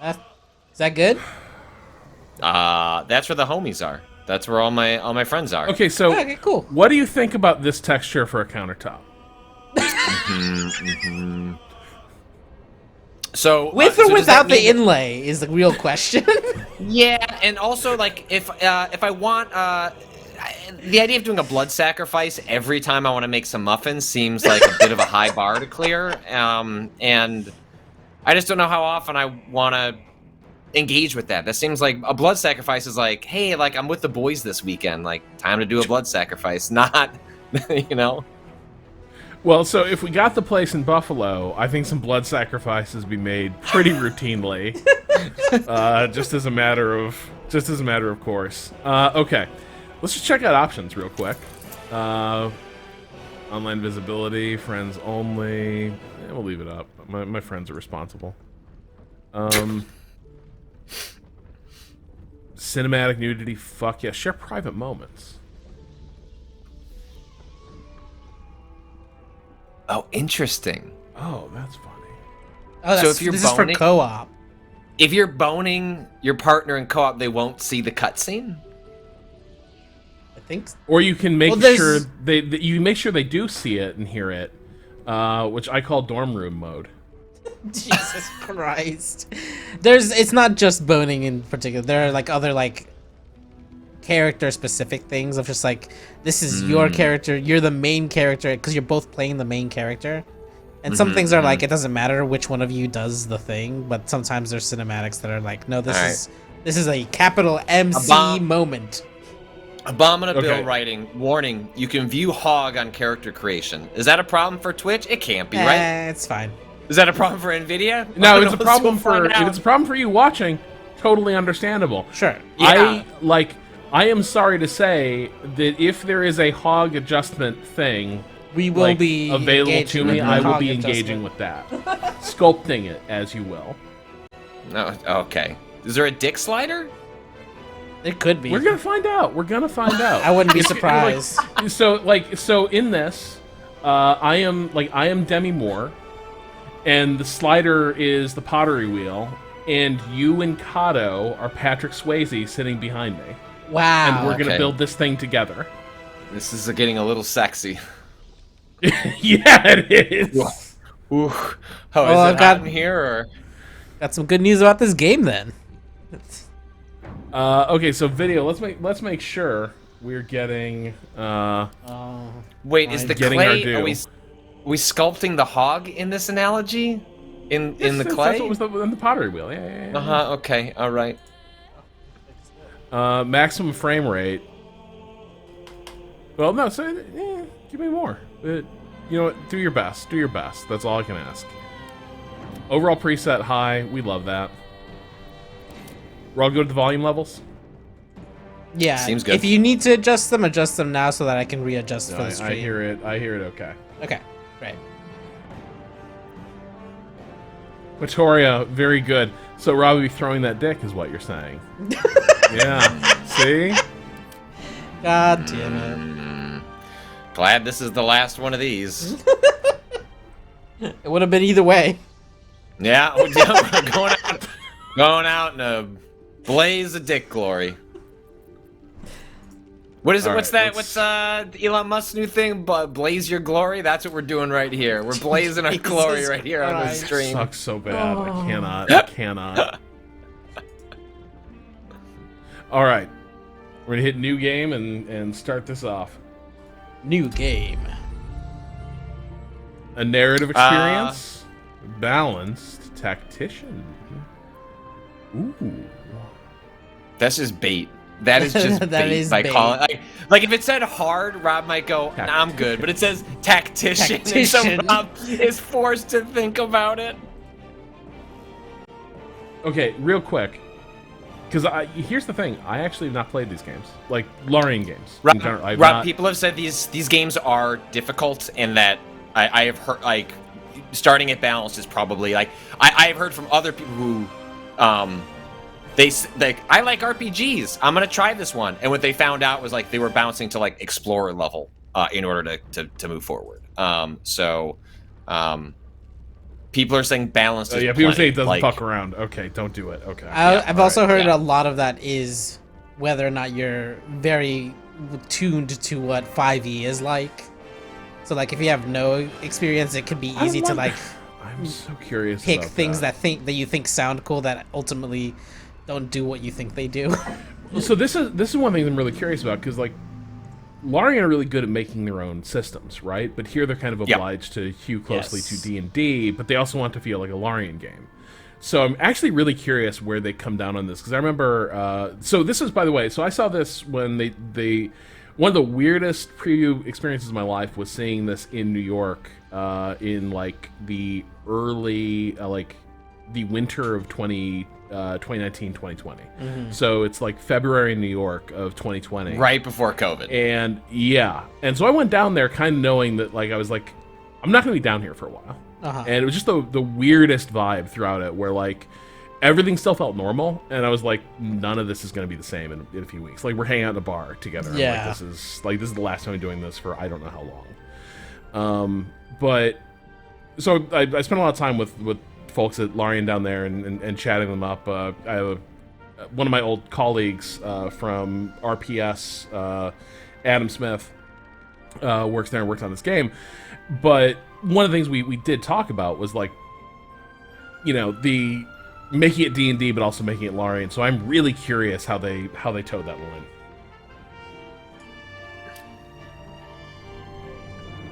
Is that good? That's where the homies are. That's where all my friends are. Okay, so okay, cool. What do you think about this texture for a countertop? So with or without the inlay is the real question. Yeah, and also like if I want the idea of doing a blood sacrifice every time I want to make some muffins seems like a bit of a high bar to clear. And I just don't know how often I want to engage with that. That seems like a blood sacrifice is like, hey, like I'm with the boys this weekend, like time to do a blood sacrifice, not, you know. Well, so if we got the place in Buffalo, I think some blood sacrifices be made pretty routinely, just as a matter of course. Okay, let's just check out options real quick. Online visibility, friends only. Yeah, we'll leave it up. My friends are responsible. Cinematic nudity, fuck yeah. Share private moments. Oh, interesting. Oh, that's funny. Oh, so if you're this is for co-op. If you're boning your partner in co-op, they won't see the cutscene? I think. Or you can make sure you make sure they do see it and hear it, which I call dorm room mode. Jesus Christ. It's not just boning in particular. There are like other like character specific things of just like, this is your character, you're the main character, because you're both playing the main character. And some things are like, it doesn't matter which one of you does the thing, but sometimes there's cinematics that are like, no, this is a capital MC moment. Abominable writing. Warning, you can view hog on character creation. Is that a problem for Twitch? It can't be, right? It's fine. Is that a problem for Nvidia? No, it's a problem for if it's a problem for you watching, totally understandable. Sure. Yeah. I am sorry to say that if there is a hog adjustment thing, we will be available to me. I will be engaging with that, sculpting it as you will. No, okay. Is there a dick slider? It could be. We're gonna find out. I wouldn't be surprised. So in this, I am Demi Moore, and the slider is the pottery wheel, and you and Kato are Patrick Swayze sitting behind me. Wow. And we're gonna build this thing together. This is getting a little sexy. Yeah, it is. Ooh. Oh, well, is it hot in here, or? Got some good news about this game then. Okay, so video. Let's make sure we're getting. Wait, is the clay? Are we sculpting the hog in this analogy? In the clay? That's what was in the pottery wheel. Yeah. Okay. All right. Maximum frame rate. Well, no. So, give me more. You know what? Do your best. Do your best. That's all I can ask. Overall preset high. We love that. We're all good at the volume levels? Yeah. Seems good. If you need to adjust them now so that I can readjust for the stream. I hear it okay. Okay, great. Matoria, very good. So Rob will be throwing that dick is what you're saying. Yeah. See? God damn it. Glad this is the last one of these. It would have been either way. Yeah, we're going out in a blaze of dick glory. What is it? What's that? What's Elon Musk's new thing? Blaze your glory? That's what we're doing right here. We're blazing our glory right here on the stream. Sucks so bad. I cannot. All right. We're going to hit new game and start this off. New game. A narrative experience. Balanced. Tactician. Ooh. That's just bait. That is just That bait. is by bait. calling, like if it said hard, Rob might go, nah, I'm good. But it says tactician. And so Rob is forced to think about it. Okay, real quick. Because here's the thing. I actually have not played these games. Like, Larian games. Rob, in general. Rob, people have said these games are difficult and that I have heard, like, starting at balance is probably, like, I have heard from other people who, I like RPGs. I'm gonna try this one, and what they found out was like they were bouncing to like explorer level in order to move forward. People are saying balanced. Yeah, people say it doesn't fuck around. Okay, don't do it. Okay. I've also heard a lot of that is whether or not you're very tuned to what 5e is like. So like if you have no experience, it could be easy to like. I'm so curious. Pick about things that you think sound cool that ultimately don't do what you think they do. So this is one thing I'm really curious about because like Larian are really good at making their own systems, right? But here they're kind of obliged to hew closely to D&D, but they also want to feel like a Larian game. So I'm actually really curious where they come down on this because I remember. So this is, by the way. So I saw this when they one of the weirdest preview experiences of my life was seeing this in New York in like the early the winter of 2019, 2020. Mm-hmm. So it's like February in New York of 2020. Right before COVID. And yeah. And so I went down there kind of knowing that like I was like, I'm not going to be down here for a while. Uh-huh. And it was just the weirdest vibe throughout it where like everything still felt normal. And I was like, none of this is going to be the same in a few weeks. Like we're hanging out in a bar together. Yeah. Like, this is the last time I'm doing this for I don't know how long. But so I spent a lot of time with folks at Larian down there and chatting them up. I have one of my old colleagues from RPS, Adam Smith, works there and worked on this game. But one of the things we did talk about was like, you know, the making it D&D but also making it Larian. So I'm really curious how they towed that line.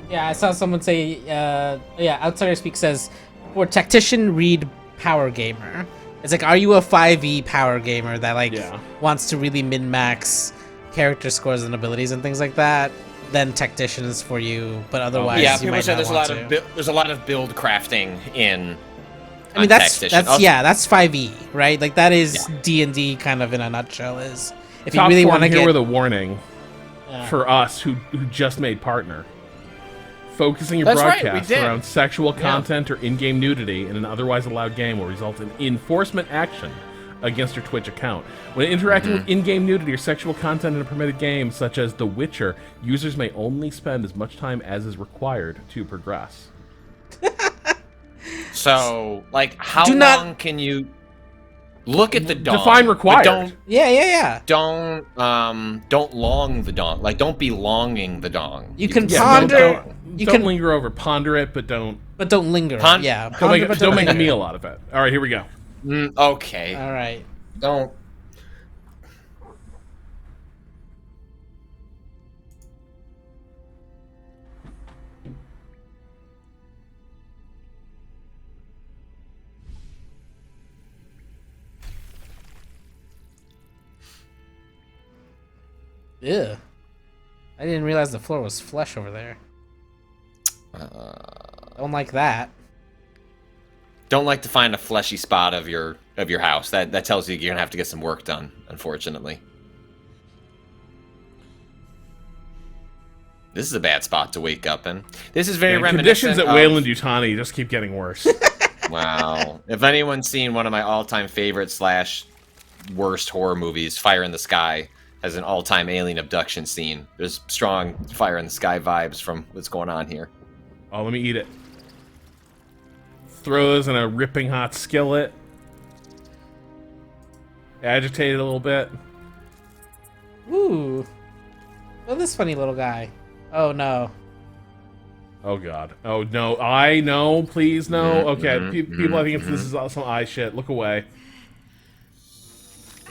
Yeah, I saw someone say, Outsider Speak says, for tactician, read power gamer. It's like, are you a 5e power gamer that wants to really min-max character scores and abilities and things like that? Then tactician is for you, but otherwise, yeah, you people might say not there's want there's a lot of build crafting in. I mean, that's tactician. that's 5e, right? Like that is D&D kind of in a nutshell. Is if Top you really want to here get with a warning for us who just made partner. Focusing your broadcast around sexual content or in-game nudity in an otherwise allowed game will result in enforcement action against your Twitch account. When interacting with in-game nudity or sexual content in a permitted game, such as The Witcher, users may only spend as much time as is required to progress. So, like, how long can you look at the dong? Define required. Don't, yeah. Don't long the dong. Like, don't be longing the dong. You can ponder. Don't linger over. Ponder it, but don't. But don't linger. Don't make a meal out of it. All right, here we go. Okay. All right. Don't. Ew. I didn't realize the floor was flesh over there. Don't like that. Don't like to find a fleshy spot of your house. That tells you you're gonna have to get some work done, unfortunately. This is a bad spot to wake up in. This is very reminiscent conditions at Wayland Yutani just keep getting worse. Wow. If anyone's seen one of my all-time favorite / worst horror movies, Fire in the Sky, has an all-time alien abduction scene. There's strong Fire in the Sky vibes from what's going on here. Oh, let me eat it. Throw those in a ripping hot skillet. Agitate it a little bit. Ooh. Oh, this funny little guy. Oh, no. Oh, God. Oh, no. I know. Please, no. Okay, people, I think this is some eye shit. Look away.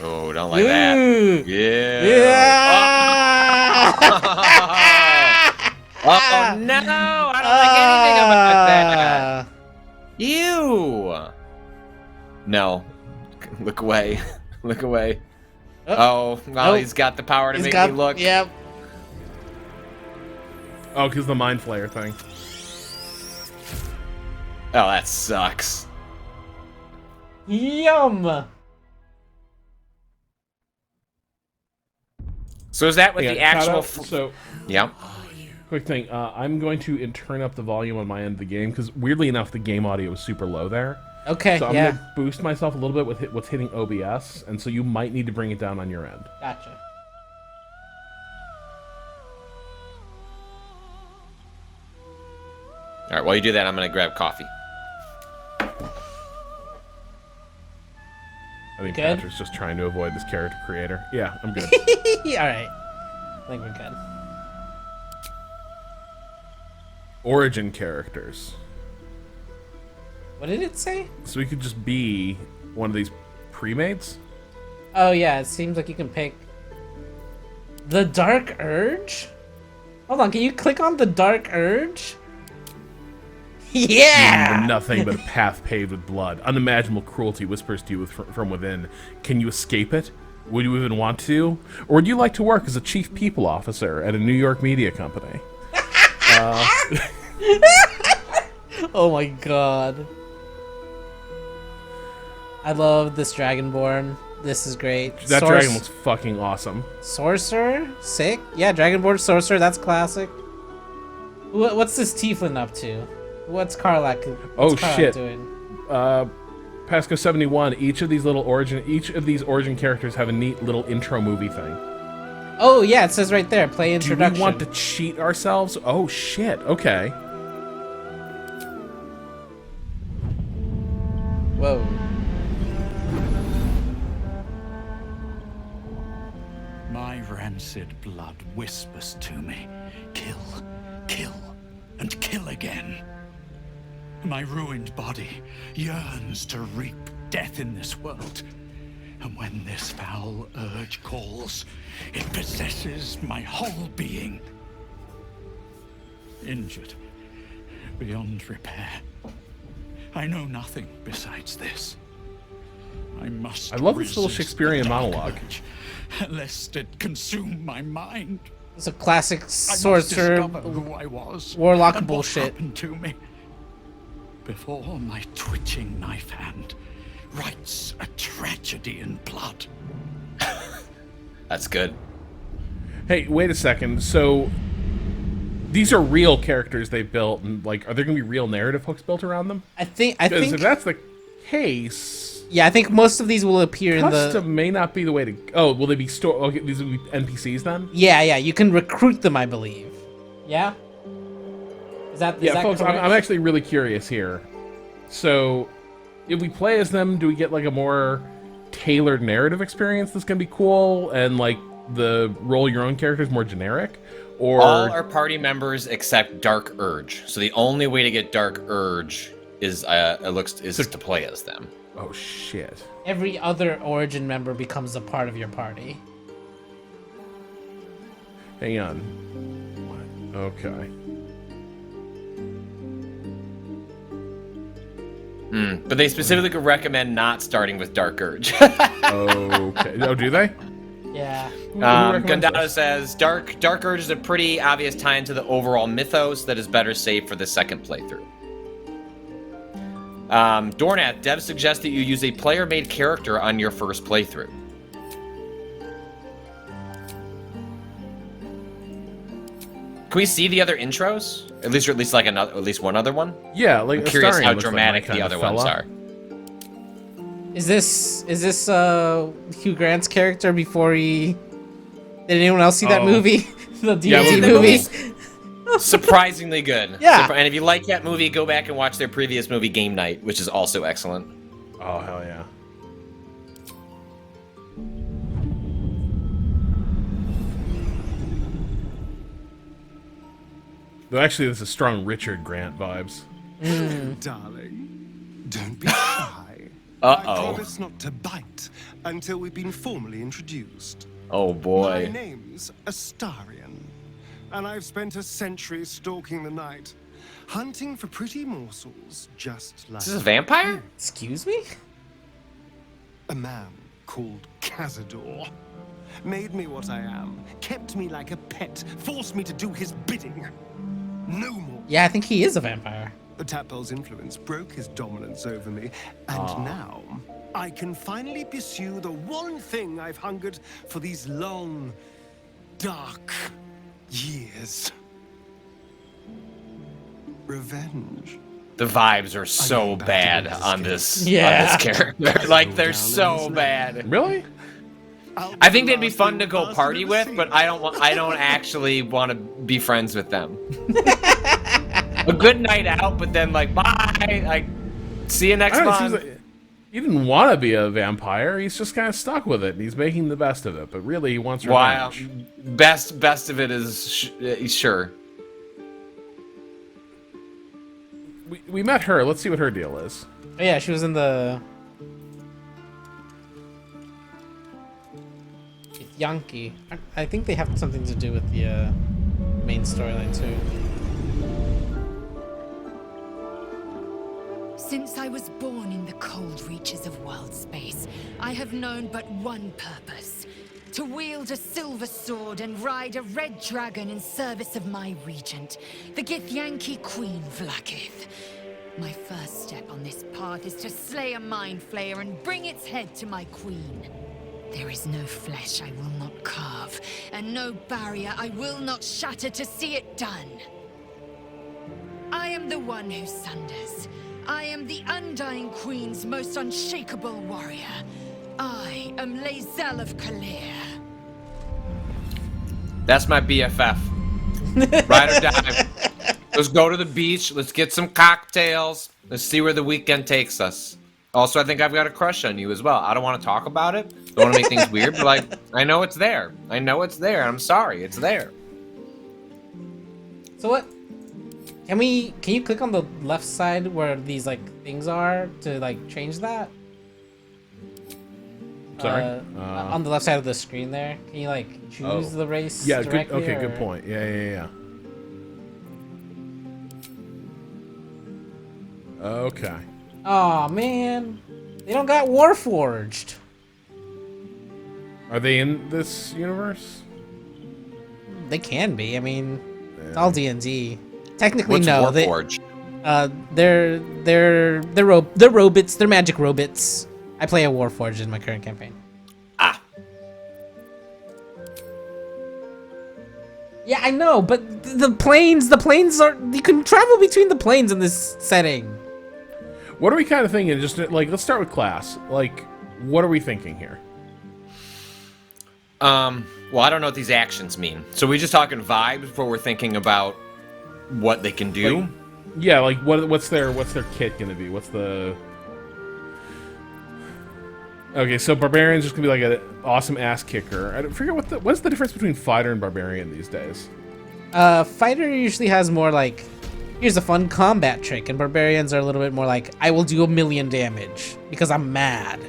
Oh, don't like that. Yeah. Oh, no. I don't like anything about that. Ew. No. Look away. Look away. Oh, well, he's got the power to make me look. Yep. Oh, because the Mind Flayer thing. Oh, that sucks. Yum. So is that with the actual... Yeah. Quick thing, I'm going to turn up the volume on my end of the game, because weirdly enough, the game audio is super low there. Okay, so I'm going to boost myself a little bit with what's hitting OBS, and so you might need to bring it down on your end. Gotcha. All right, while you do that, I'm going to grab coffee. I think Patrick's just trying to avoid this character creator. Yeah, I'm good. All right. I think we're good. Origin characters. What did it say? So we could just be one of these pre-mates? Oh, yeah, it seems like you can pick... The Dark Urge? Hold on, can you click on the Dark Urge? Yeah! Nothing but a path paved with blood. Unimaginable cruelty whispers to you from within. Can you escape it? Would you even want to? Or would you like to work as a chief people officer at a New York media company? Oh my god. I love this Dragonborn. This is great. That dragon looks fucking awesome. Sorcerer? Sick. Yeah, Dragonborn Sorcerer, that's classic. What's this Tieflin up to? What's Karlak? Doing? Pasco 71. Each of these origin characters have a neat little intro movie thing. Oh yeah, it says right there, play introduction. Do we want to cheat ourselves? Oh shit, okay. Whoa. My rancid blood whispers to me, kill, kill, and kill again. My ruined body yearns to reap death in this world. And when this foul urge calls, it possesses my whole being. injured, beyond repair. I know nothing besides this. I must. I love this little resist Shakespearean the dark monologue. urge, lest it consume my mind. It's a classic I must sorcerer, discover who I was, warlock and what bullshit. happened to me before my twitching knife hand writes a tragedy in blood. That's good. Hey, wait a second. So these are real characters they built, and like, are there going to be real narrative hooks built around them? I think. Because if that's the case, Yeah, I think most of these will appear in the. custom may not be the way to. Oh, will they be Okay, these will be NPCs then. Yeah, you can recruit them, I believe. Yeah. Is that? Yeah, that folks, correct? I'm actually really curious here. So, if we play as them, do we get like a more tailored narrative experience that's gonna be cool, and like the roll your own character is more generic, or All our party members except Dark Urge. So the only way to get Dark Urge is to play as them. oh shit. Every other Origin member becomes a part of your party. Hang on. Okay. But they specifically recommend not starting with Dark Urge. Okay. Oh, do they? Yeah. Who recommends Gundado this? says Dark Urge is a pretty obvious tie into the overall mythos that is better saved for the second playthrough. Dornath, devs suggest that you use a player-made character on your first playthrough. Can we see the other intros? At least like another, at least one other one. Yeah, like I'm curious Astarion how looks like dramatic my the kind other of ones fella. are. Is this Hugh Grant's character before he? Did anyone else see that Oh. movie? The D&D Yeah, the movie. Surprisingly good. Yeah. And if you like that movie, go back and watch their previous movie, Game Night, which is also excellent. Oh hell yeah. Though actually, this is strong Richard Grant vibes. Darling, don't be shy. Uh-oh. I promise not to bite until we've been formally introduced. Oh My boy. name's Astarion, and I've spent a century stalking the night, hunting for pretty morsels just like Is this a vampire? Excuse me? a man called Cazador. Made me what I am, kept me like a pet, forced me to do his bidding. No more. Yeah, I think he is a vampire. The Tadpole's influence broke his dominance over me, and now I can finally pursue the one thing I've hungered for these long, dark years. Revenge. The vibes are so about to bad do this on game. this Yeah. character. Like they're down so in his bad. Really? I think they'd be fun to go party with, but I don't actually want to be friends with them. A good night out, but then like bye. Like see you next I don't know, it month. seems like he didn't want to be a vampire. He's just kind of stuck with it, and he's making the best of it. But really, he wants Wow. revenge. Best of it is sure. We met her. Let's see what her deal is. Oh, yeah, she was in the. Yankee. I think they have something to do with the main storyline too. Since I was born in the cold reaches of world space, I have known but one purpose. To wield a silver sword and ride a red dragon in service of my regent, the Githyanki Queen Vlakith. My first step on this path is to slay a mind flayer and bring its head to my queen. There is no flesh I will not carve, and no barrier I will not shatter to see it done. I am the one who sunders. I am the Undying Queen's most unshakable warrior. I am Lae'zel of Kalir. That's my BFF. Ride or die. Let's go to the beach. Let's get some cocktails. Let's see where the weekend takes us. Also, I think I've got a crush on you as well. I don't want to talk about it. Don't want to make things weird, but like, I know it's there. I know it's there. I'm sorry, it's there. So what? Can you click on the left side where these like things are to like change that? Sorry? On the left side of the screen there. Can you like choose the race? Yeah. Good. directly, Okay. or- Good point. Yeah. Okay. Oh man, they don't got Warforged. Are they in this universe? They can be. I mean, it's all D&D. Technically, What's no. Warforged? They're robots. They're magic robots. I play a Warforged in my current campaign. Ah. Yeah, I know, but the planes are. You can travel between the planes in this setting. What are we kind of thinking? Just like, let's start with class. Like, what are we thinking here? Well, I don't know what these actions mean. So we're just talking vibes before we're thinking about what they can do. Like, yeah, like what's their kit gonna be? What's the? Okay, so barbarian's just gonna be like an awesome ass kicker. I forget what's the difference between fighter and barbarian these days. Fighter usually has more like, here's a fun combat trick, and barbarians are a little bit more like, I will do 1,000,000 damage because I'm mad.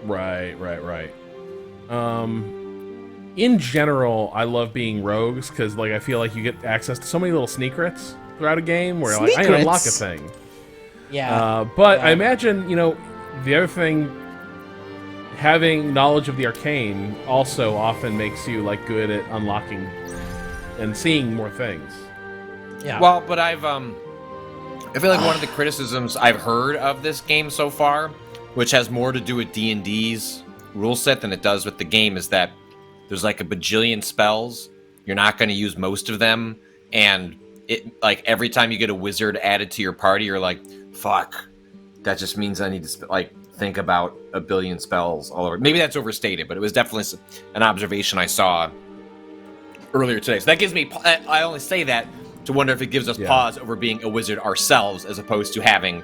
Right. In general, I love being rogues because, like, I feel like you get access to so many little secrets throughout a game where, like, I can unlock a thing. Yeah. But I imagine, you know, the other thing, having knowledge of the arcane also often makes you, like, good at unlocking and seeing more things. Yeah. Well, but I feel like one of the criticisms I've heard of this game so far, which has more to do with D&D's rule set than it does with the game, is that there's like a bajillion spells. You're not going to use most of them, and it like every time you get a wizard added to your party, you're like, fuck. That just means I need to like think about a billion spells all over. Maybe that's overstated, but it was definitely an observation I saw earlier today. So that gives me. I only say that to wonder if it gives us pause over being a wizard ourselves, as opposed to having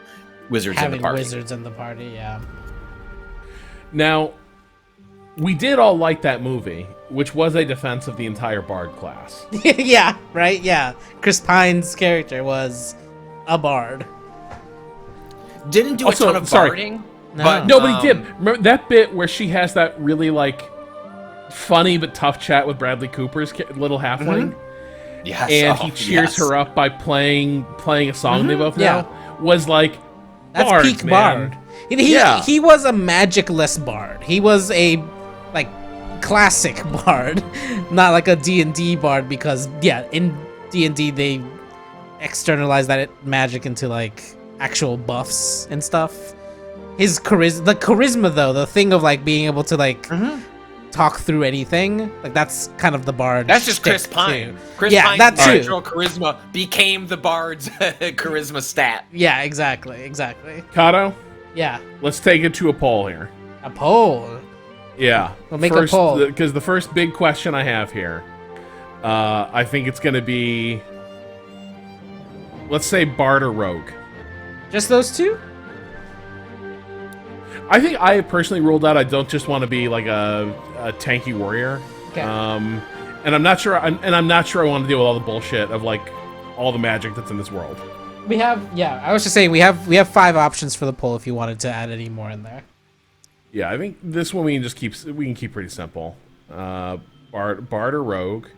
wizards in the party. Wizards in the party, yeah. Now, we did all like that movie, which was a defense of the entire bard class. Yeah, right? Yeah. Chris Pine's character was a bard. Didn't do Also, a ton of barding. No. But, No, but he did. Remember that bit where she has that really, like, funny but tough chat with Bradley Cooper's little halfling? Yes. And he cheers her up by playing a song they both know? Was like, that's bards, peak man. bard. He was a magic-less bard. He was a, like, classic bard, not like a D&D bard, because, yeah, in D&D they externalize that magic into, like, actual buffs and stuff. His charisma, though, the thing of, like, being able to, like, talk through anything, like, that's kind of the bard. That's just Chris Pine. Too. Chris Pine's natural charisma became the bard's charisma stat. Yeah, exactly. Kato? Yeah. Let's take it to a poll here. A poll? Yeah. We'll make a poll. Because the first big question I have here, I think it's going to be, let's say bard or rogue. Just those two? I think I personally ruled out I don't just want to be like a tanky warrior. Okay. And I'm not sure I want to deal with all the bullshit of like all the magic that's in this world. We have, yeah, I was just saying we have 5 options for the poll if you wanted to add any more in there. Yeah, I think this one we can keep pretty simple. Bard or rogue.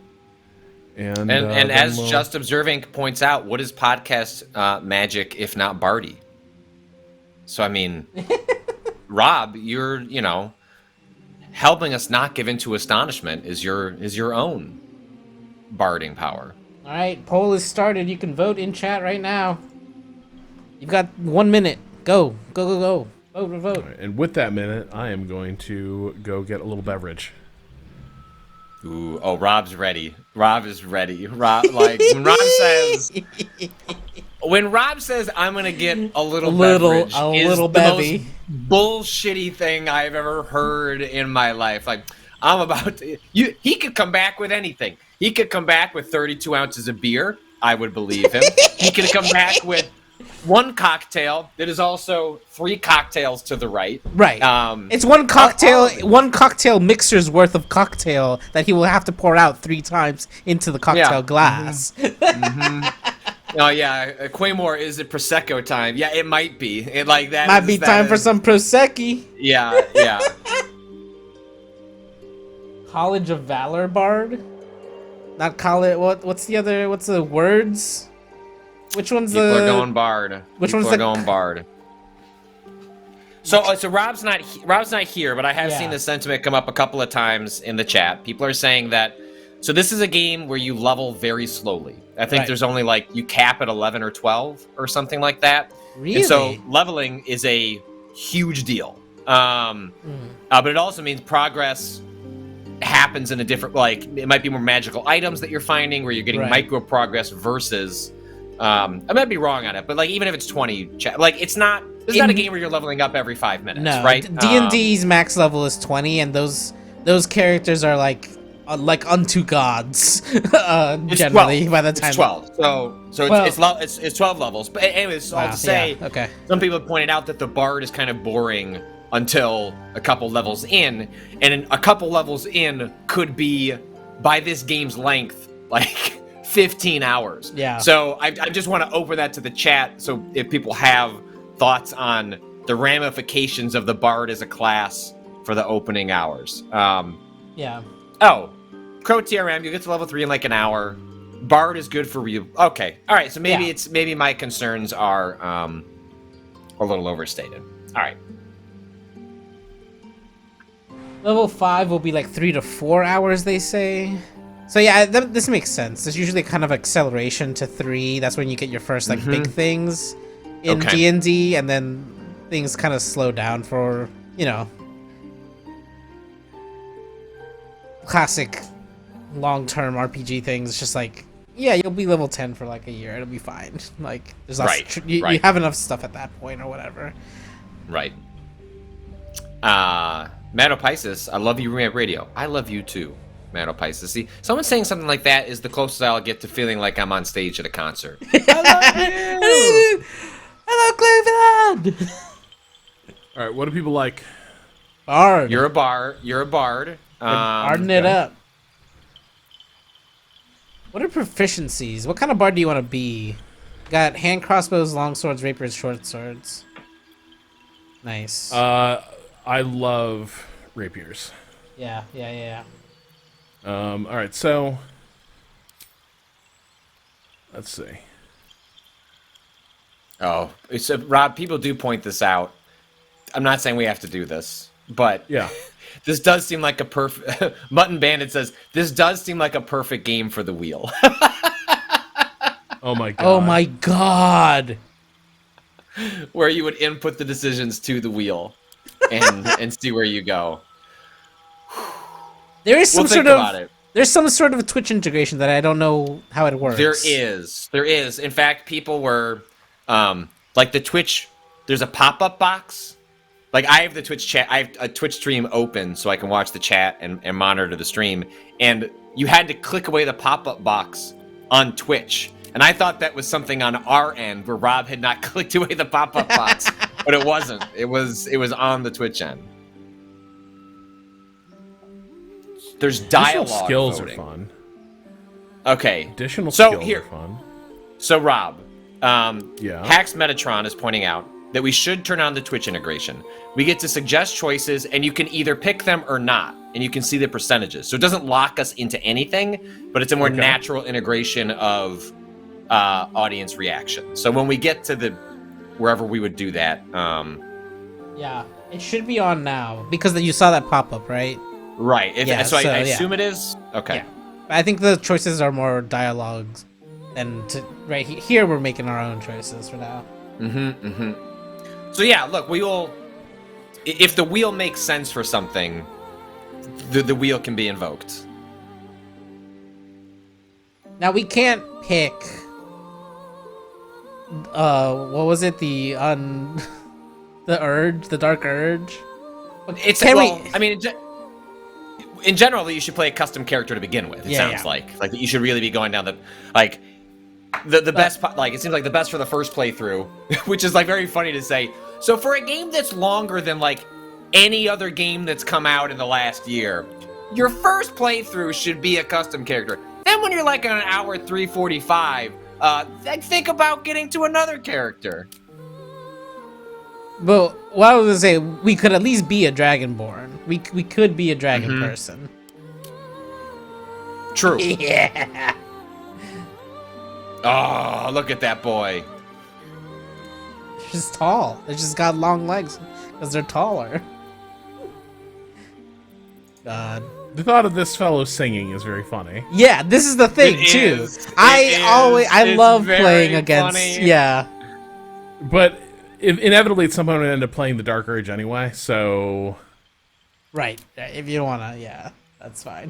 And as Just Observing points out, what is podcast magic if not bardy? So I mean, Rob, you're helping us not give into astonishment is your own barding power. All right, poll is started. You can vote in chat right now. You've got 1 minute. Go. Vote. Right, and with that minute, I am going to go get a little beverage. Ooh, oh, Rob's ready. Rob is ready. Rob, like when Rob says I'm gonna get a little beverage, is the bevy. most bullshitty thing I've ever heard in my life. Like I'm about to. He could come back with anything. He could come back with 32 ounces of beer. I would believe him. He could come back with 1 cocktail that is also 3 cocktails to the right. Right. It's one cocktail mixer's worth of cocktail that he will have to pour out 3 times into the cocktail glass. Oh yeah, Quaymore, is it Prosecco time? Yeah, it might be. It like that might be time for some Prosecchi. Yeah. College of Valor Bard? Not college. What's the words? Which one's People the? are going Bard. Which People one's are the? going Bard. So Rob's not here, but I have seen Yeah. this sentiment come up a couple of times in the chat. People are saying that. So this is a game where you level very slowly. I think Right. there's only like you cap at 11 or 12 or something like that. Really? And so leveling is a huge deal. But it also means progress happens in a different, like, it might be more magical items that you're finding where you're getting Right. micro progress versus, I might be wrong on it, but like even if it's 20, like it's not a game where you're leveling up every 5 minutes, No, right? D&D's max level is 20, and those characters are like unto gods. Generally, 12. by the time It's 12. So Well- it's 12 levels. But anyways, all Wow, to say, yeah, okay. some people have pointed out that the Bard is kind of boring until a couple levels in, and a couple levels in could be, by this game's length, like 15 hours. Yeah. So I just want to open that to the chat, so if people have thoughts on the ramifications of the Bard as a class for the opening hours. Yeah. Oh, Crow TRM, you get to level 3 in like an hour. Bard is good for you. Okay. All right. So maybe Yeah. maybe my concerns are a little overstated. All right. Level 5 will be like 3 to 4 hours, they say. So yeah, this makes sense. There's usually kind of acceleration to 3. That's when you get your first like big things in Okay. D&D, and then things kind of slow down for, you know, classic long-term RPG things. It's just like, yeah, you'll be level 10 for like a year. It'll be fine. Like, there's lots Right, you right. have enough stuff at that point or whatever. Right. Manopisis, I love you, Radio. I love you too, Manopisis. See, someone saying something like that is the closest I'll get to feeling like I'm on stage at a concert. Hello, Cleveland! All right, what do people like? Bard. You're a bard. Barding it up. What are proficiencies? What kind of bard do you want to be? Got hand crossbows, long swords, rapiers, short swords. Nice. I love rapiers. Yeah. All right, so let's see. Oh, it's Rob. People do point this out. I'm not saying we have to do this, but Yeah. this does seem like a perfect. Mutton Bandit says this does seem like a perfect game for the wheel. Oh my god. Oh my god. Where you would input the decisions to the wheel, and see where you go. There is some We'll sort think about of it. there's some sort of Twitch integration that I don't know how it works. There is. In fact, people were, like the Twitch. There's a pop-up box. Like I have the Twitch chat. I have a Twitch stream open so I can watch the chat and monitor the stream. And you had to click away the pop-up box on Twitch. And I thought that was something on our end where Rob had not clicked away the pop-up box, but it wasn't. It was on the Twitch end. There's dialogue Additional skills voting. are fun. Okay. Additional So skills here- are fun. So Rob, Yeah. Hax Metatron is pointing out that we should turn on the Twitch integration. We get to suggest choices, and you can either pick them or not, and you can see the percentages. So it doesn't lock us into anything, but it's a more Okay. natural integration of audience reaction. So when we get to the wherever we would do that, Yeah, it should be on now because you saw that pop up, right? right? Yeah, So I so, yeah. assume it is. Okay. Yeah. I think the choices are more dialogues, and right here we're making our own choices for now. So yeah, look, we will. If the wheel makes sense for something, the wheel can be invoked. Now we can't pick. What was it? The urge, the dark urge. It's Can well, we- I mean, in general, you should play a custom character to begin with. It Yeah, sounds yeah. like you should really be going down the best. Like it seems like the best for the first playthrough, which is like very funny to say. So for a game that's longer than like any other game that's come out in the last year, your first playthrough should be a custom character. Then when you're like on an hour 3:45, think about getting to another character. But what I was gonna say, we could at least be a dragonborn. We could be a dragon person. True. Yeah. Oh, look at that boy. They're just tall. They just got long legs because they're taller. God. The thought of this fellow singing is very funny. Yeah, this is the thing too. I love playing against. Funny. Yeah. But inevitably, at some point, I end up playing the Dark Urge anyway. So, Right. If you don't wanna, yeah, that's fine.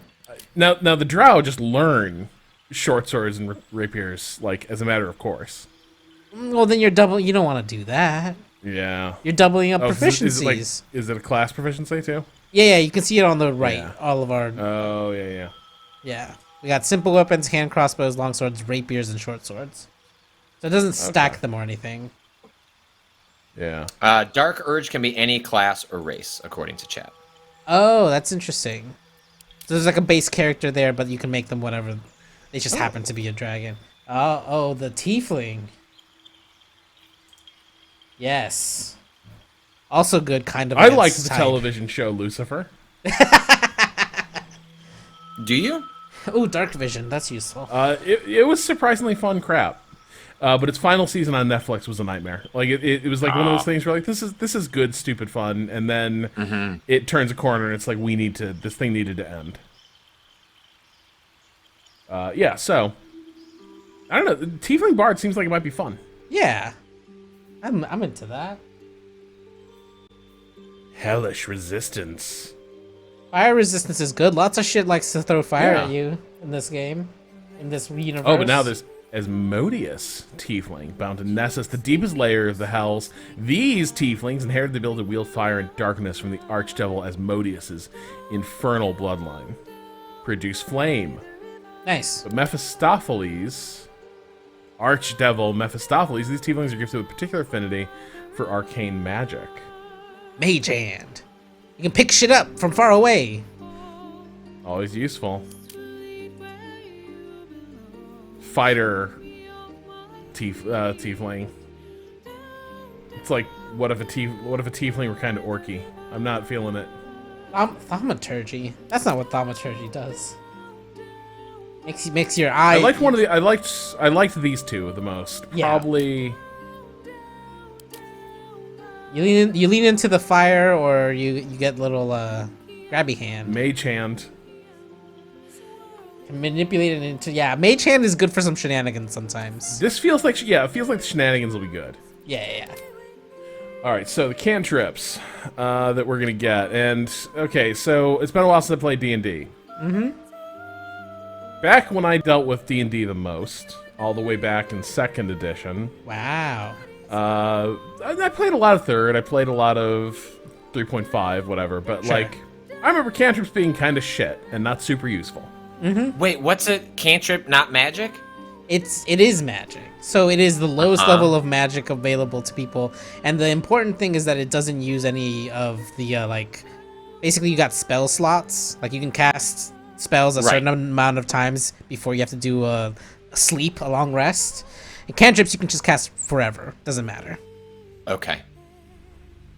now the Drow just learn short swords and rapiers like as a matter of course. Well, then you're double. You don't want to do that. Yeah. You're doubling up Is proficiencies. it a class proficiency too? Yeah, you can see it on the right. Yeah. All of our. Oh yeah. Yeah, we got simple weapons, hand crossbows, long swords, rapiers, and short swords. So it doesn't stack them or anything. Yeah. Dark Urge can be any class or race, according to chat. Oh, that's interesting. So there's like a base character there, but you can make them whatever. They just happen to be a dragon. Oh, the tiefling. Yes. Also good, kind of. I liked the against type. television show Lucifer. Do you? Oh, Dark Vision. That's useful. It was surprisingly fun crap. But its final season on Netflix was a nightmare. Like it was like one of those things where like this is good, stupid fun, and then it turns a corner and it's like this thing needed to end. Yeah, so I don't know. The Tiefling Bard seems like it might be fun. Yeah, I'm into that. Hellish resistance. Fire resistance is good. Lots of shit likes to throw fire Yeah. at you in this game, in this universe. Oh, but now there's Asmodeus Tiefling, bound to Nessus, the deepest layer of the hells. These Tieflings inherited the ability to wield fire and darkness from the Archdevil Asmodeus's infernal bloodline. Produce flame. Nice. But Mephistopheles, Archdevil Mephistopheles, these Tieflings are gifted with particular affinity for arcane magic. Mage hand. You can pick shit up from far away. Always useful. Fighter Tiefling. It's like, what if a Tiefling were kind of orky? I'm not feeling it. Thaumaturgy. That's not what thaumaturgy does. Makes your eye. I liked these two the most. Yeah. Probably. You lean into the fire, or you get little grabby hand. Mage hand. Can manipulate it into Mage hand is good for some shenanigans sometimes. This feels like it feels like the shenanigans will be good. Yeah. All right, so the cantrips that we're gonna get, and okay, so it's been a while since I played D&D. Back when I dealt with D&D the most, all the way back in 2nd edition. Wow. I played a lot of 3rd. I played a lot of 3.5, whatever. But Sure. like, I remember cantrips being kind of shit and not super useful. Wait, what's a cantrip? Not magic? It is magic. So it is the lowest level of magic available to people, and the important thing is that it doesn't use any of the basically you got spell slots. Like you can cast spells a certain amount of times before you have to do a sleep, a long rest. And cantrips you can just cast forever. Doesn't matter. Okay.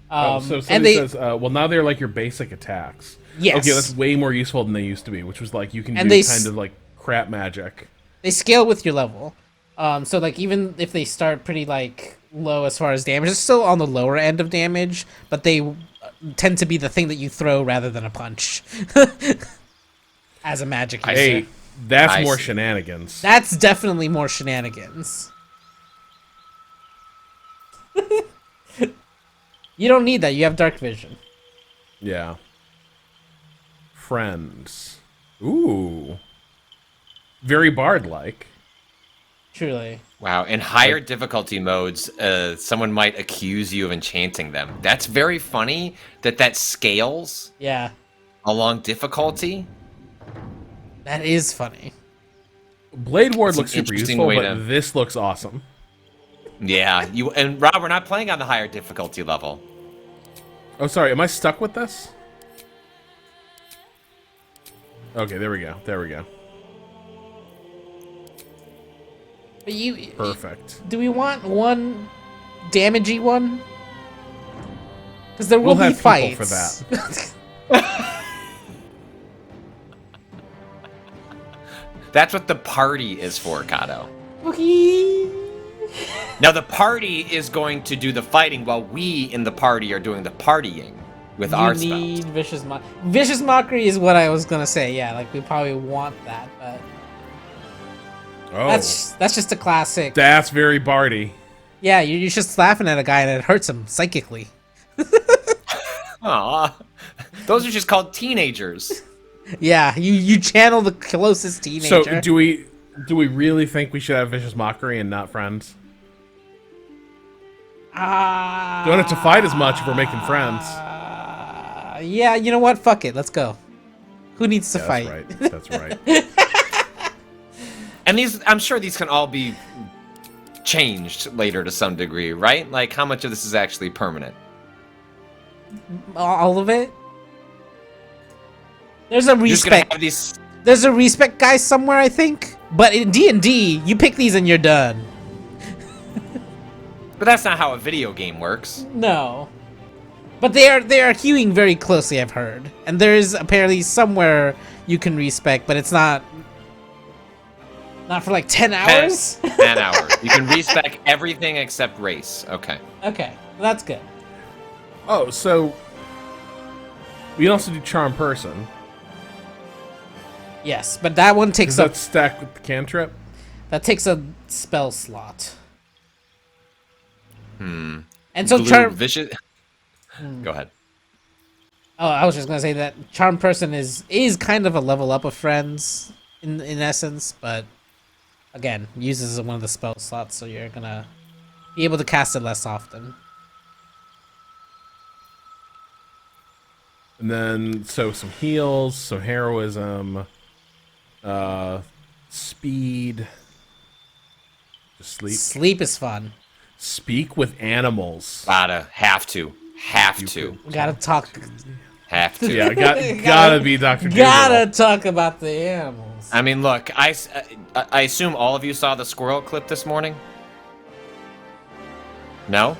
So somebody says, well, now they're like your basic attacks. Yes. Okay, that's way more useful than they used to be, which was like you can And do they kind of like crap magic. They scale with your level. So like even if they start pretty like low as far as damage, it's still on the lower end of damage, but they tend to be the thing that you throw rather than a punch. As a magic user. Hey, that's more shenanigans. That's definitely more shenanigans. You don't need that. You have dark vision. Yeah. Friends. Ooh. Very bard-like. Truly. Wow, in higher difficulty modes, someone might accuse you of enchanting them. That's very funny that scales along difficulty. That is funny. Blade Ward It's looks an super interesting useful, way but to- this looks awesome. Yeah, and Rob, we're not playing on the higher difficulty level. Oh, sorry, am I stuck with this? Okay, there we go. There we go. But Perfect. Do we want one damagey one? Because there will We'll be have fights. people for that. That's what the party is for, Kato. Okay. Now the party is going to do the fighting while we in the party are doing the partying with our You spells. need Vicious Mockery is what I was gonna say. Yeah, like we probably want that, but Oh, that's just a classic. that's very Barty. Yeah, you're just laughing at a guy and it hurts him psychically. Aw, those are just called teenagers. Yeah, you channel the closest teenager. So do we really think we should have Vicious Mockery and not Friends? Don't have to fight as much if we're making friends. Yeah, you know what? Fuck it. Let's go. Who needs to fight? That's right. That's right. And these, I'm sure these can all be changed later to some degree, right? Like, how much of this is actually permanent? All of it? There's a You're just gonna respect. have these. There's a respect guy somewhere, I think. But in D&D, you pick these and you're done. But that's not how a video game works. No. But they are queuing very closely, I've heard. And there is apparently somewhere you can respect, but it's not for like 10 hours? 10 hours. You can respec everything except race. Okay. Okay, that's good. Oh, so we can also do Charm Person. Yes, but that one takes Does that stack with the cantrip? That takes a spell slot. Hmm. And so Blue Charm... Vicious... Go ahead. Oh, I was just gonna say that Charm Person is kind of a level up of Friends in essence, but again, uses one of the spell slots, so you're gonna be able to cast it less often. And then, so some heals, some heroism, speed, just sleep. Sleep is fun. Speak with animals. Have to. We gotta talk. Have to. Yeah, gotta be Dr. Gotta talk about the animals. I mean, look, I assume all of you saw the squirrel clip this morning? No?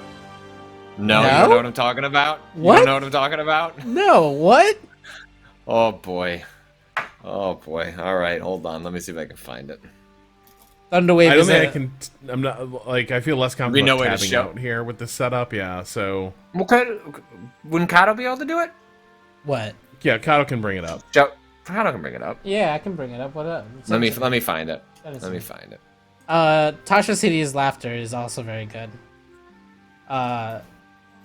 No? You don't know what I'm talking about? What? You don't know what I'm talking about? No, what? Oh, boy. Oh, boy. All right, hold on. Let me see if I can find it. Thunderwave I don't is think I can... I'm not... Like, I feel less comfortable way to tabbing show. out here with this setup, yeah, so... Okay. Wouldn't Kato be able to do it? What? Yeah, Kato can bring it up. Kato can bring it up. Yeah, I can bring it up. What up? Let me find it. Let me find it. Tasha's Hideous Laughter is also very good.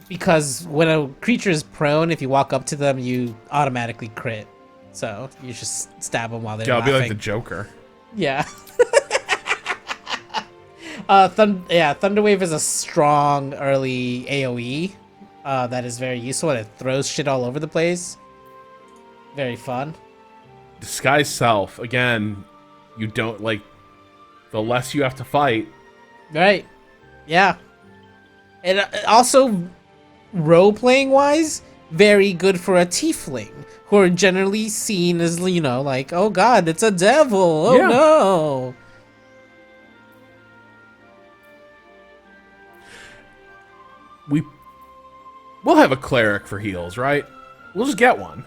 Because when a creature is prone, if you walk up to them, you automatically crit. So you just stab them while they're laughing. I'll be like the Joker. Yeah. Thunderwave is a strong early AoE that is very useful, and it throws shit all over the place. Very fun. Disguise Self, again, you don't, like, the less you have to fight. Right. Yeah. And also, role-playing wise, very good for a tiefling, who are generally seen as, you know, like, oh god, it's a devil, oh Yeah. no. We'll have a cleric for heals, right? We'll just get one.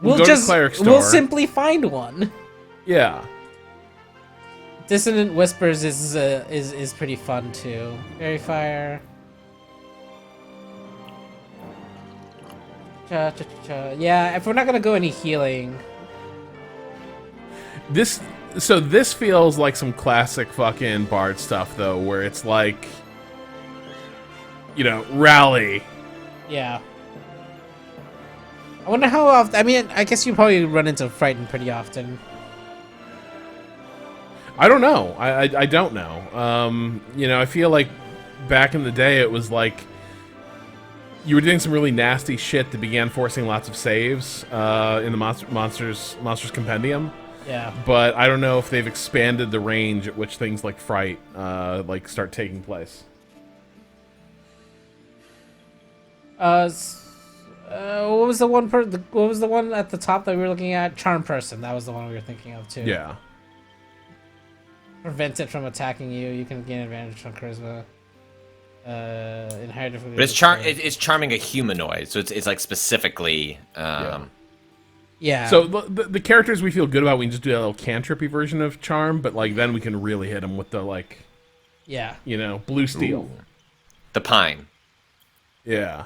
We'll go to the just, cleric store. we'll simply find one. Yeah. Dissonant Whispers is pretty fun too. Fairy Fire. Yeah, if we're not gonna go any healing. This feels like some classic fucking Bard stuff, though, where it's like, you know, rally. Yeah. I wonder how often. I mean, I guess you probably run into Frighten pretty often. I don't know. I don't know. You know, I feel like back in the day it was like you were doing some really nasty shit that began forcing lots of saves in the Monsters Compendium. Yeah. But I don't know if they've expanded the range at which things like Fright like start taking place. What was the one what was the one at the top that we were looking at? Charm Person. That was the one we were thinking of too. Yeah. Prevent it from attacking you. You can gain advantage from charisma. But it's charming a humanoid, so it's like specifically. Yeah. So the characters we feel good about, we can just do a little cantrippy version of charm, but like then we can really hit them with the like, yeah, you know, blue steel. Ooh. The pine. Yeah.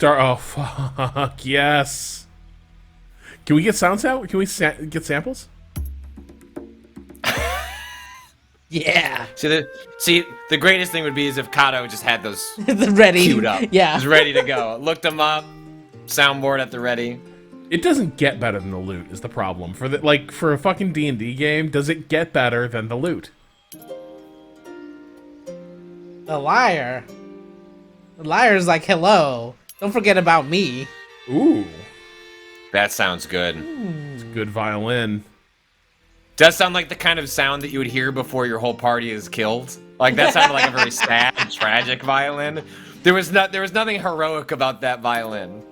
Oh fuck yes. Can we get sounds out? Can we get samples? Yeah. See, the greatest thing would be is if Kato just had those ready. queued up. Yeah. Just ready to go. Looked them up. Soundboard at the ready. It doesn't get better than the loot is the problem. For a fucking D&D game, does it get better than the loot? The liar. The liar's like, hello. Don't forget about me. Ooh. That sounds good. It's a good violin. Does sound like the kind of sound that you would hear before your whole party is killed. Like that sounded like a very sad, tragic violin. There was nothing heroic about that violin.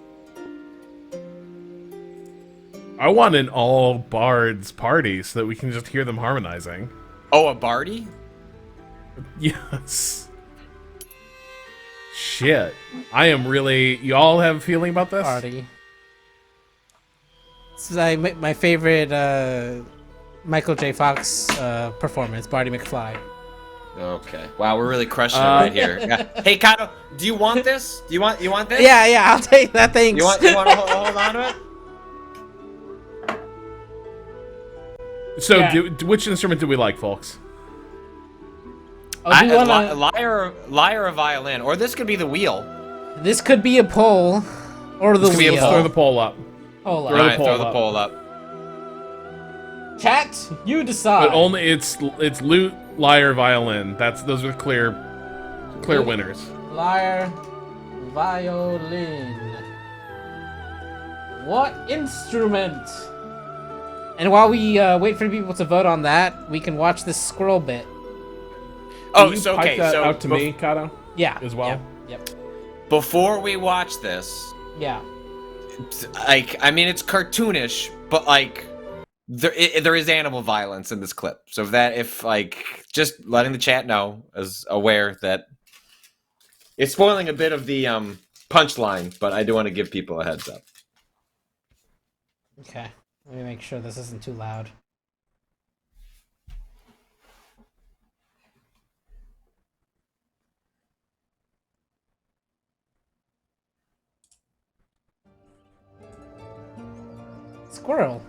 I want an all bards party so that we can just hear them harmonizing. Oh, a bardy? Yes. Shit. I am really... You all have a feeling about this? Party. This is like my favorite Michael J. Fox performance, Barty McFly. Okay. Wow, we're really crushing it right here. Yeah. Hey, Kato, do you want this? You want this? Yeah, I'll take that. Thanks. You want to hold on to it? So, Yeah. which instrument do we like, folks? Lyre or violin, or this could be the wheel. This could be a pole, or the This could be a wheel. pole. Throw the pole up. Hold on. Throw the Alright, pole throw the up. pole up. Chat, you decide. But only it's lute, lyre, violin. Those are clear winners. Lyre, violin. What instrument? And while we wait for people to vote on that, we can watch this squirrel bit. Oh, Can you so pipe okay, that so out to me, Kato, Yeah. as well. Yep. before we watch this, Yeah. like, I mean, it's cartoonish, but like, there is animal violence in this clip. So if just letting the chat know, as aware that it's spoiling a bit of the punchline, but I do want to give people a heads up. Okay. Let me make sure this isn't too loud. Squirrel.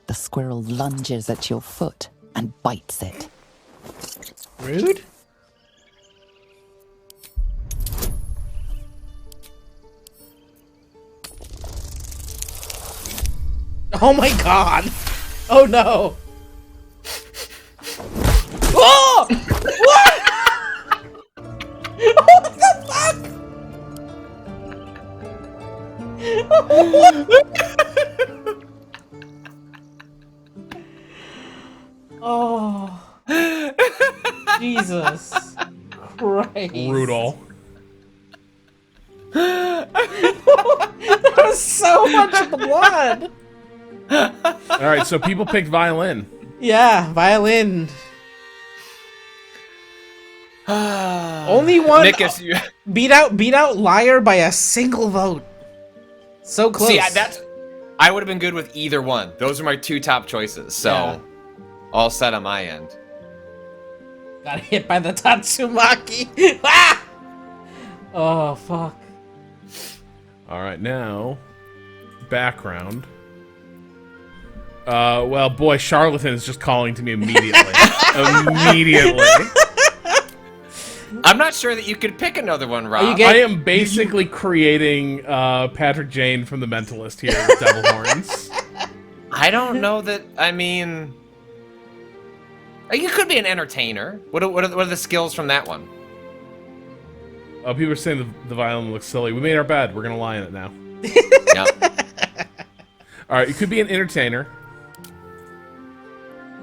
The squirrel lunges at your foot and bites it. Rude? Oh my god! Oh no! Oh! What? What the fuck? Oh. Jesus Christ. Brutal. There was so much blood! Alright, so people picked violin. Yeah, violin. Only one beat out Liar by a single vote. So close. See, I would have been good with either one. Those are my two top choices. So, Yeah. all set on my end. Got hit by the Tatsumaki. Ah! Oh fuck. Alright, now background. Well, boy, Charlatan is just calling to me immediately. Immediately. I'm not sure that you could pick another one, Rob. I am basically creating Patrick Jane from The Mentalist here with Devil Horns. I don't know that. I mean, you could be an entertainer. What are the skills from that one? People are saying the violin looks silly. We made our bed. We're gonna lie in it now. Yep. All right, you could be an entertainer.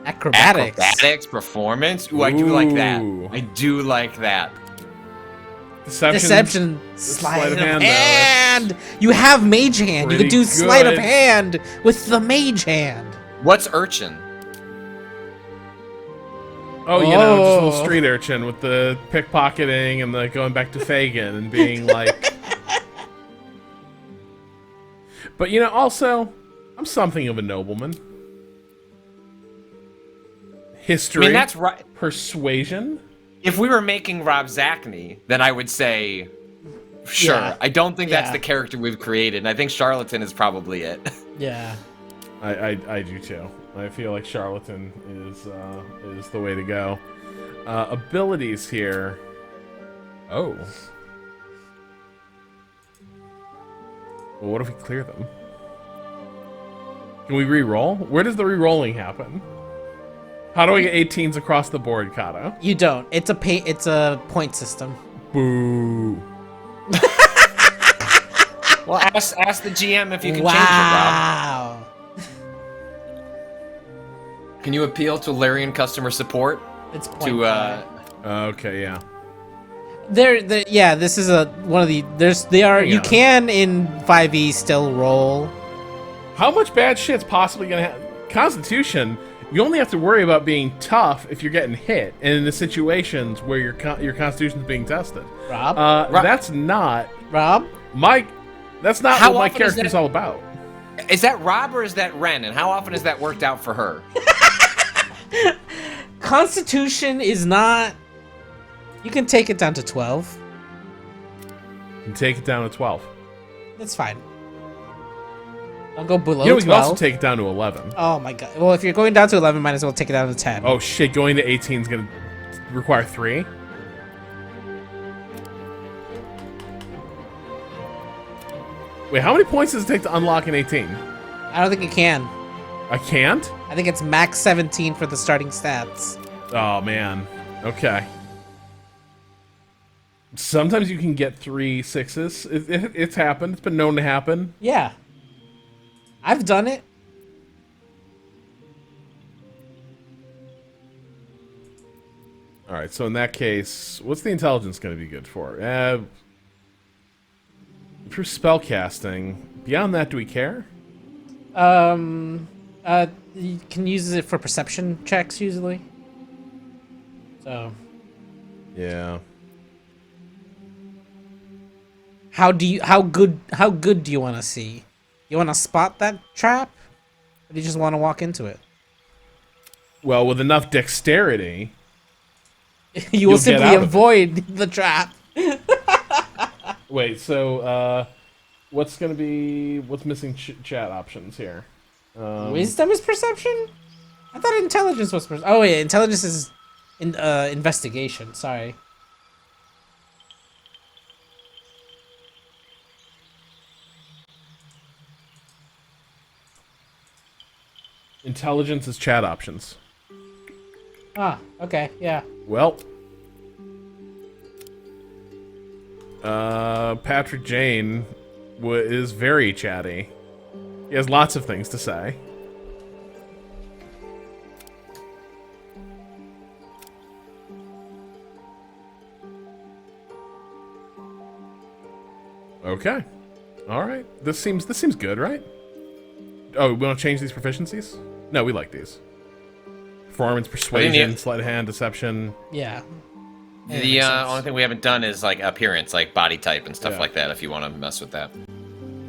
Acrobatics. Acrobatics, performance. Ooh, I do like that. Ooh. I do like that. Deception. Sleight of hand. You have mage hand. You could do sleight of hand with the mage hand. What's urchin? Oh, you know, just a little street urchin with the pickpocketing and the going back to Fagin and being like. But you know, also, I'm something of a nobleman. History. I mean, that's right. Persuasion. If we were making Rob Zacny, then I would say, sure. Yeah. I don't think that's the character we've created, and I think Charlatan is probably it. Yeah. I do too. I feel like Charlatan is the way to go. Abilities here. Oh. Well, what if we clear them? Can we re-roll? Where does the re-rolling happen? How do I get 18s across the board, Kato? You don't. It's a point system. Boo. Well, ask the GM if you can change it, Rob. Can you appeal to Larian customer support? It's point to okay, yeah. Yeah, this is one of the you can in 5e still roll. How much bad shit's possibly gonna happen? Constitution, you only have to worry about being tough if you're getting hit, and in the situations where your constitution's being tested. Rob? That's not Rob? That's not what my character's all about. Is that Rob or is that Ren? And how often has that worked out for her? Constitution is not. You can take it down to 12. You can take it down to 12. That's fine. I'll go below 12. You know, we can also take it down to 11. Oh my god. Well, if you're going down to 11, might as well take it down to 10. Oh shit, going to 18 is going to require 3? Wait, how many points does it take to unlock an 18? I don't think it can. I can't? I think it's max 17 for the starting stats. Oh, man. Okay. Sometimes you can get 3 6s. It's happened. It's been known to happen. Yeah. I've done it. All right, so in that case, what's the intelligence going to be good for? For spellcasting. Beyond that, do we care? You can use it for perception checks usually. So. Yeah. How good do you want to see? You want to spot that trap, or do you just want to walk into it? Well, with enough dexterity, you will simply avoid the trap. Wait, so what's missing chat options here? Wisdom is perception? I thought intelligence was perception. Oh yeah, intelligence is investigation. Sorry. Intelligence is chat options. Ah, okay, yeah. Well, Patrick Jane is very chatty. He has lots of things to say. Okay. All right. This seems good, right? Oh, we want to change these proficiencies? No, we like these. Performance, persuasion, sleight of hand, deception. Yeah. The only thing we haven't done is like appearance, like body type and stuff like that. If you want to mess with that.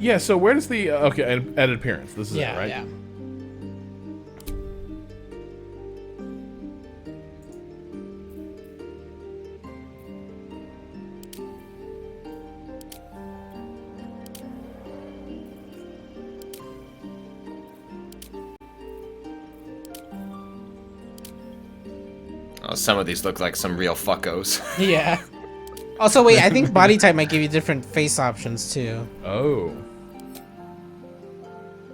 Yeah. So where does the edit appearance? This is it, right? Yeah. Oh, some of these look like some real fuckos. Yeah. Also, wait, I think body type might give you different face options too. Oh.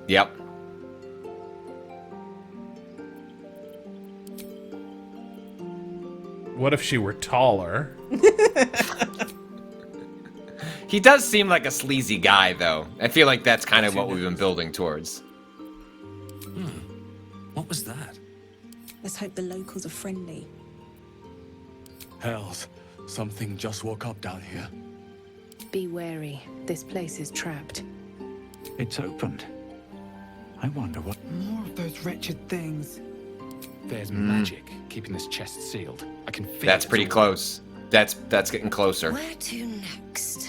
Yep. What if she were taller? He does seem like a sleazy guy, though. I feel like that's kind of what we've been building towards. What was that? Let's hope the locals are friendly. Health, Something just woke up down here. Be wary. This place is trapped. It's opened. I wonder what... More of those wretched things. There's magic keeping this chest sealed. I can feel That's pretty close. That's getting closer. Where to next?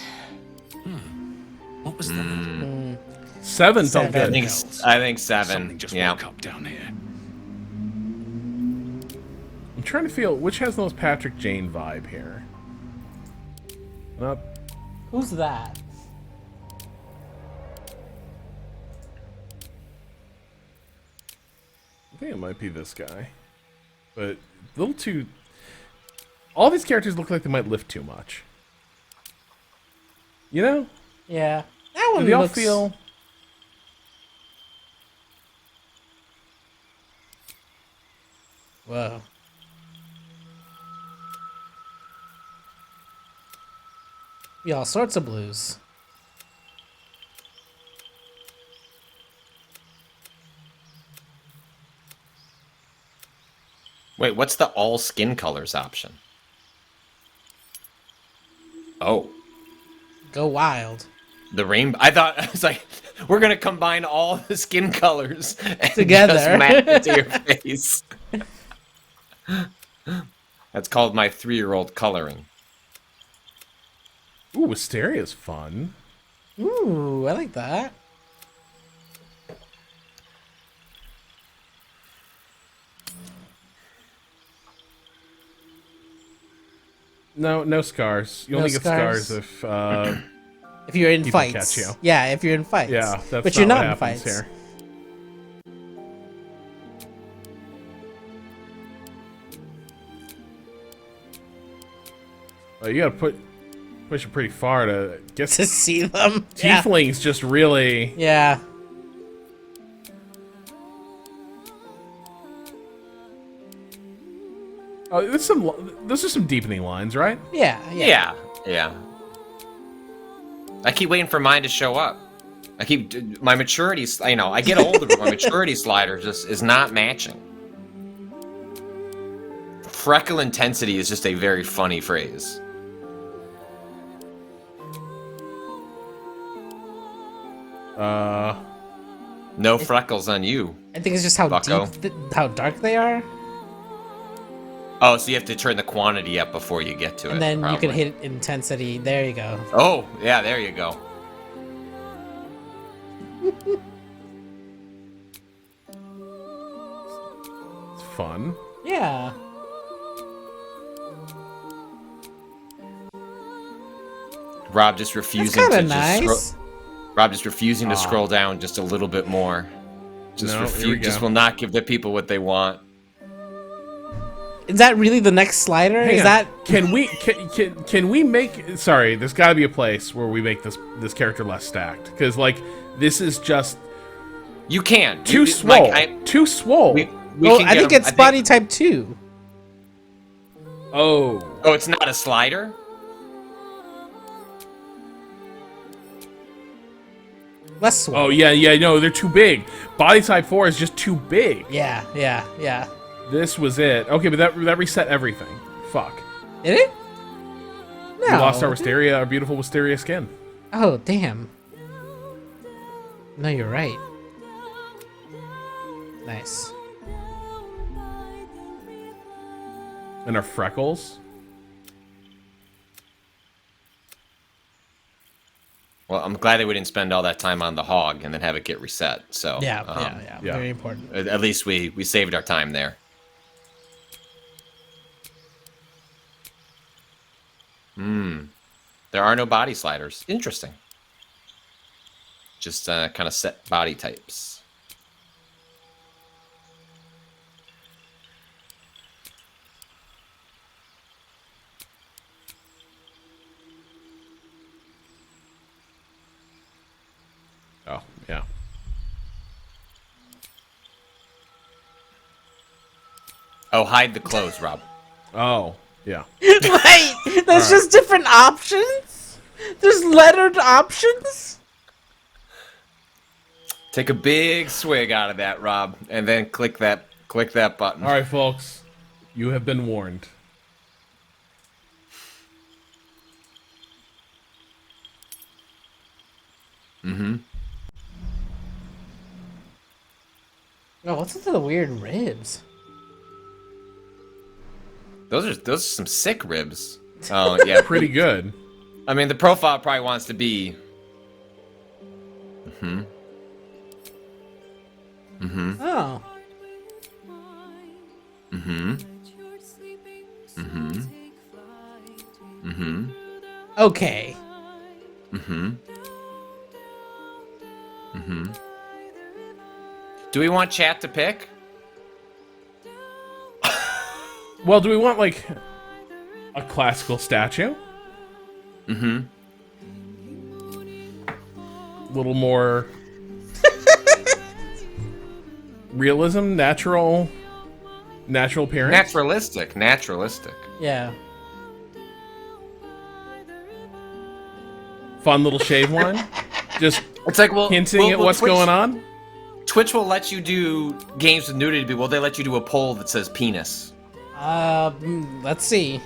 What was that? 7 felt Seven. good. I think 7. Something just Yeah. woke up down here. I'm trying to feel which has the most Patrick Jane vibe here. Who's that? I think it might be this guy. But a little too... All these characters look like they might lift too much. You know? Yeah. That one Do they all looks... feel... Whoa. Be all sorts of blues. Wait, what's the all skin colors option? Oh. Go wild. The rainbow. I thought, I was like, we're going to combine all the skin colors and Together. just match it to your face. That's called my 3-year-old coloring. Ooh, Wisteria's fun. Ooh, I like that. No scars. You only get scars if if you're in people fights. catch you. Yeah, if you're in fights. Yeah, that's but you're not not what in happens fights. here. You gotta push it pretty far to get To see them. Tieflings just really. Yeah. Oh, those are some deepening lines, right? Yeah. Yeah. I keep waiting for mine to show up. My maturity, I get older, but my maturity slider just is not matching. Freckle intensity is just a very funny phrase. No freckles on you. I think it's just how Bucko. how dark they are, Oh, so you have to turn the quantity up before you get to it. and then you probably. can hit intensity. There you go. Oh, yeah, there you go. It's fun. Yeah. Rob just refusing That's to kinda nice. Rob just refusing to scroll down just a little bit more. Just No, here we go. just will not give the people what they want. Is that really the next slider? Hang Is on. that Can we make? Sorry, there's got to be a place where we make this character less stacked because this is just You can too You- swole. Mike, Too swole. we Oh, can I get think him- it's body type 2. Oh, Oh, it's not a slider. Less swole. oh yeah. No, they're too big. Body type 4 is just too big. Yeah. This was it. Okay, but that reset everything. Fuck. Did it? No. We lost our Wisteria, our beautiful Wisteria skin. Oh, damn. No, you're right. Nice. And our freckles. Well, I'm glad that we didn't spend all that time on the hog and then have it get reset. So Yeah. yeah. Very important. At least we saved our time there. There are no body sliders. Interesting. Just kind of set body types. Oh, yeah. Oh, hide the clothes, Rob. Oh, yeah. Wait, there's just different options? There's lettered options? Take a big swig out of that, Rob, and then click that button. All right, folks. You have been warned. Mm-hmm. Oh, what's with the weird ribs? Those are some sick ribs. Oh yeah, Pretty good. I mean, the profile probably wants to be. Mm-hmm. Mm-hmm. Oh. Mm-hmm. Mm-hmm. Mm-hmm. Okay. Mm-hmm. Mm-hmm. Do we want chat to pick? Well, do we want, like, a classical statue? Mm-hmm. A little more... realism? Natural appearance? Naturalistic. Yeah. Fun little shave line? Just it's like, well, hinting at what's going on? Twitch will let you do games with nudity, but will they let you do a poll that says penis? Let's see.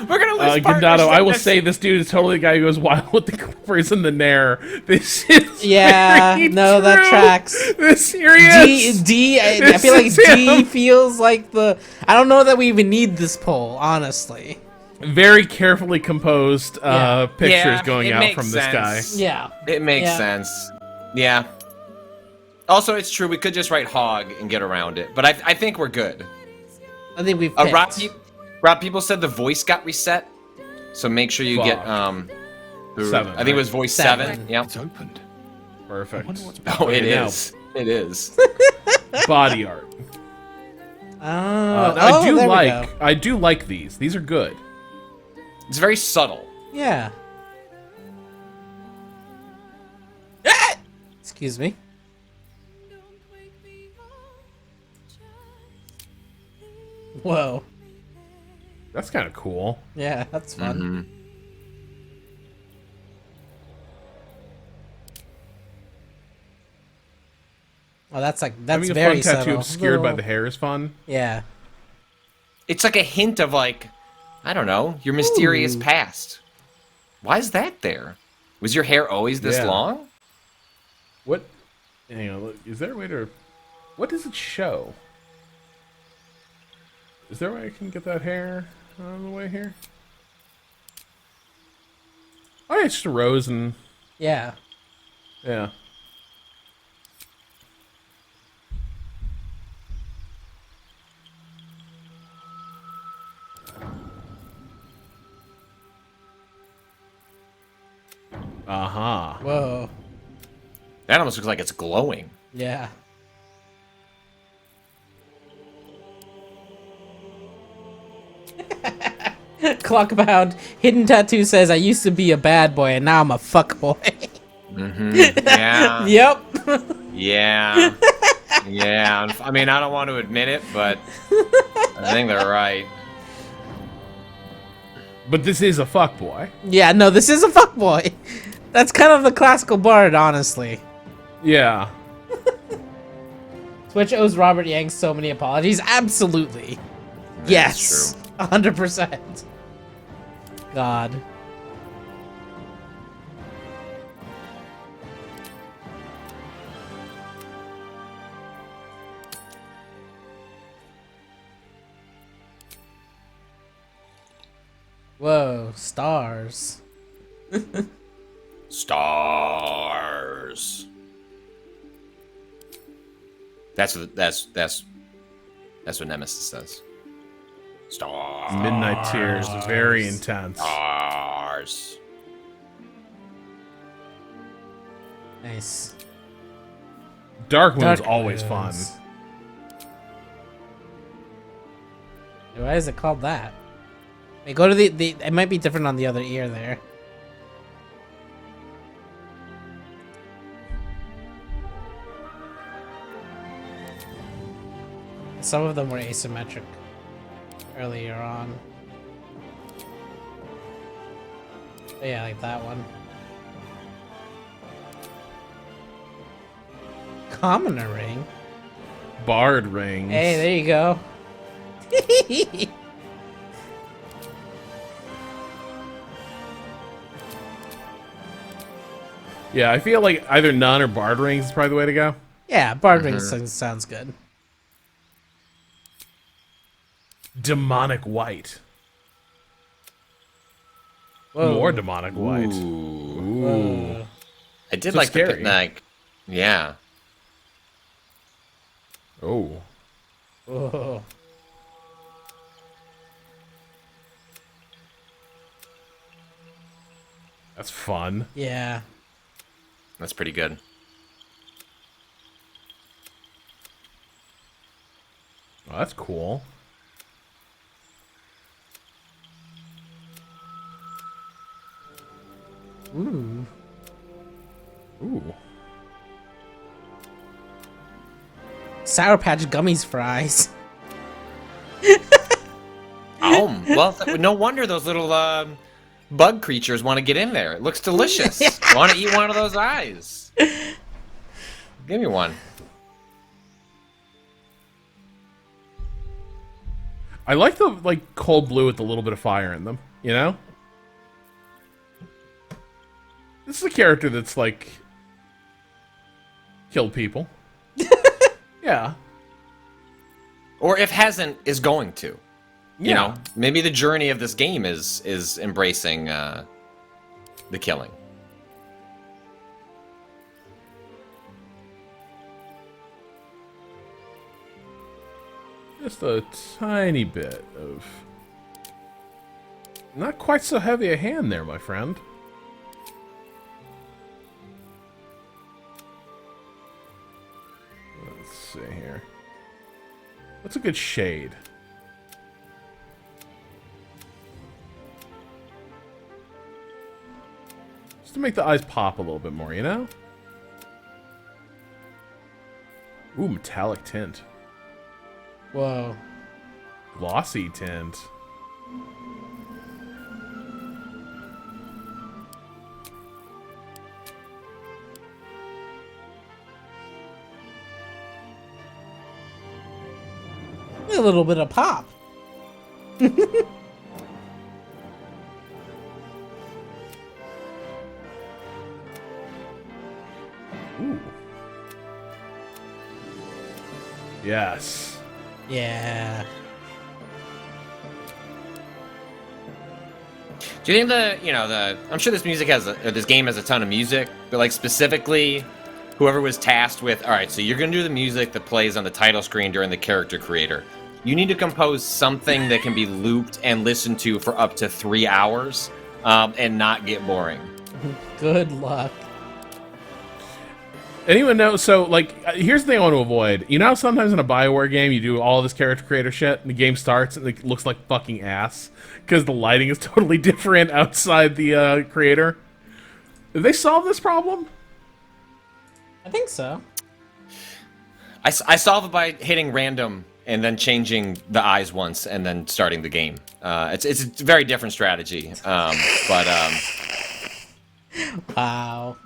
We're gonna lose Gandado, I will say this dude is totally the guy who goes wild with the clippers in the nair. This is no, true. that tracks. This serious. I feel like D feels like the. I don't know that we even need this poll, honestly. Very carefully composed pictures going out from this guy. Yeah, it makes sense. Yeah. Also, it's true. We could just write hog and get around it, but I think we're good. I think we've. Rob, people said the voice got reset, so make sure you get 7. I think it was voice 7. Yeah, it's opened. Perfect. Oh, it is. It is. Body art. I do like these. These are good. It's very subtle. Yeah. Excuse me. Whoa. That's kind of cool. Yeah, that's fun. Mm-hmm. Oh, that's Having very a fun tattoo subtle. obscured by the hair is fun. Yeah. It's like a hint of, like, I don't know, your mysterious past. Why is that there? Was your hair always this long? What? Hang on, is there a way to... What does it show? Is there a way I can get that hair out of the way here? Oh, yeah, it's just a rose and... Yeah. Yeah. Uh-huh. Whoa. That almost looks like it's glowing. Yeah. Clockbound hidden tattoo says I used to be a bad boy and now I'm a fuck boy. Yeah. Yep. Yeah. Yeah. I mean, I don't want to admit it, but I think they're right. But this is a fuck boy. Yeah, no, this is a fuck boy. That's kind of the classical bard, honestly. Yeah. Twitch owes Robert Yang so many apologies. Absolutely. Yes. 100%. God. Whoa, stars. Stars. That's what Nemesis says. Stars. Midnight Tears, very intense. Stars. Nice. Darkmoon's always fun. Why is it called that? Wait, go to the it might be different on the other ear there. Some of them were asymmetric earlier on. But yeah, like that one. Commoner ring? Bard rings. Hey, there you go. Yeah, I feel like either none or bartering is probably the way to go. Yeah, bartering sounds good. Demonic white. Whoa. More demonic white. Ooh. I did So like scary. the like, yeah. Oh. Whoa. That's fun. Yeah. That's pretty good. Oh, that's cool. Ooh. Ooh. Sour Patch Gummies fries. Oh, well, no wonder those little bug creatures want to get in there. It looks delicious. Want to eat one of those eyes? Give me one. I like the cold blue with a little bit of fire in them, you know? This is a character that's killed people. Yeah. Or if hasn't, is going to. You Yeah. know, maybe the journey of this game is embracing the killing. Just a tiny bit of... Not quite so heavy a hand there, my friend. Let's see here. What's a good shade? Just to make the eyes pop a little bit more, you know? Ooh, metallic tint. Whoa. Glossy tint. A little bit of pop. Ooh. Yes. Yeah. Do you think I'm sure this music this game has a ton of music, but like specifically, whoever was tasked with, all right, so you're gonna do the music that plays on the title screen during the character creator. You need to compose something that can be looped and listened to for up to 3 hours, and not get boring. Good luck. Anyone know? So, here's the thing I want to avoid. You know how sometimes in a BioWare game you do all this character creator shit, and the game starts and it looks like fucking ass because the lighting is totally different outside the creator? Did they solve this problem? I think so. I solve it by hitting random and then changing the eyes once and then starting the game. It's a very different strategy, but Wow.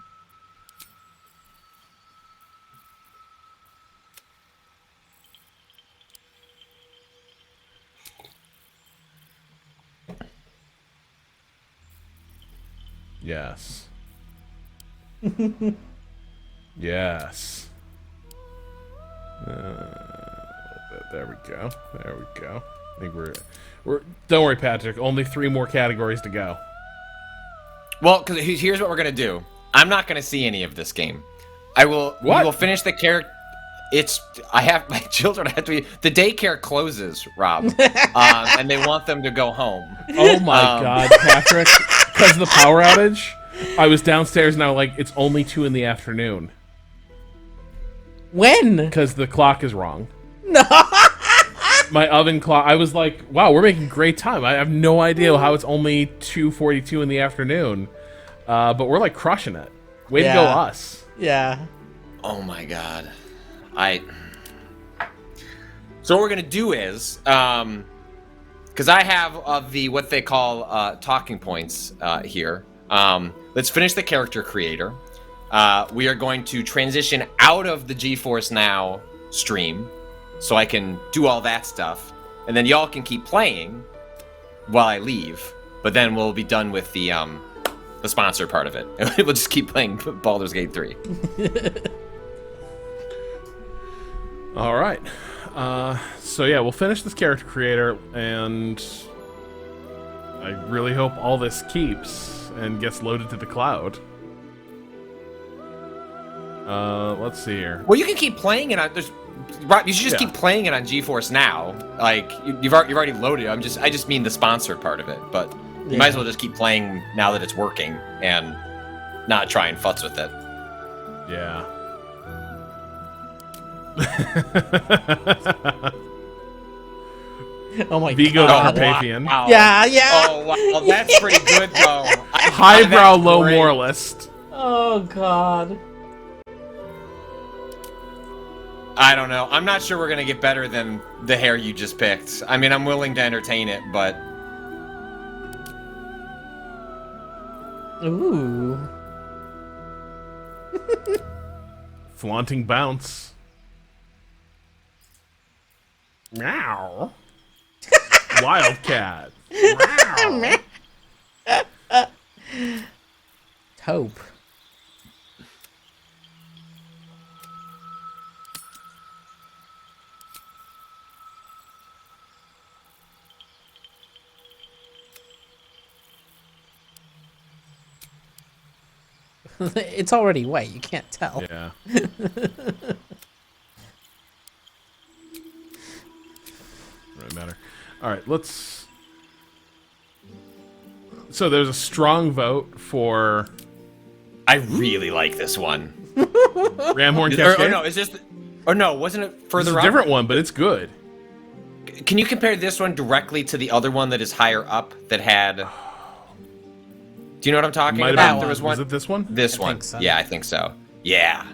Yes. Yes. There we go. There we go. I think we're. Don't worry, Patrick. Only 3 more categories to go. Well, because here's what we're gonna do. I'm not gonna see any of this game. We will finish the character. My children have to be. The daycare closes, Rob, and they want them to go home. Oh my God, Patrick! Because of the power outage, I was downstairs now. It's only 2 in the afternoon. When? Because the clock is wrong. No. My oven clock. I was like, wow, we're making great time. I have no idea how it's only 2:42 in the afternoon, but we're crushing it. Way to go, us! Yeah. Oh my God. So what we're gonna do is, because I have what they call talking points here. Let's finish the character creator. We are going to transition out of the GeForce Now stream, so I can do all that stuff, and then y'all can keep playing while I leave. But then we'll be done with the the sponsor part of it. We'll just keep playing Baldur's Gate 3. All right. So yeah, we'll finish this character creator, and I really hope all this keeps and gets loaded to the cloud. Let's see here. Well, you can keep playing it on. You should just keep playing it on GeForce Now. Like you've already loaded it. I just mean the sponsor part of it. But you might as well just keep playing now that it's working and not try and futz with it. Yeah. Oh my Vigo god. Carpathian. Wow. Yeah, yeah. Oh, wow. That's pretty good, though. Highbrow, low moralist. Oh god. I don't know. I'm not sure we're going to get better than the hair you just picked. I mean, I'm willing to entertain it, but... Ooh. Flaunting bounce. Meow. Wildcat. Meow. Taupe. It's already white. You can't tell. Yeah. Really matter. All right, let's. So there's a strong vote for. I really like this one. Ramhorn Cascade. Or no, is this? Or no, wasn't it further It's a up? different one, but it's good. Can you compare this one directly to the other one that is higher up that had? Do you know what I'm talking Might have about? been- There was one. Was it this one? This I one. think so. Yeah, I think so. Yeah.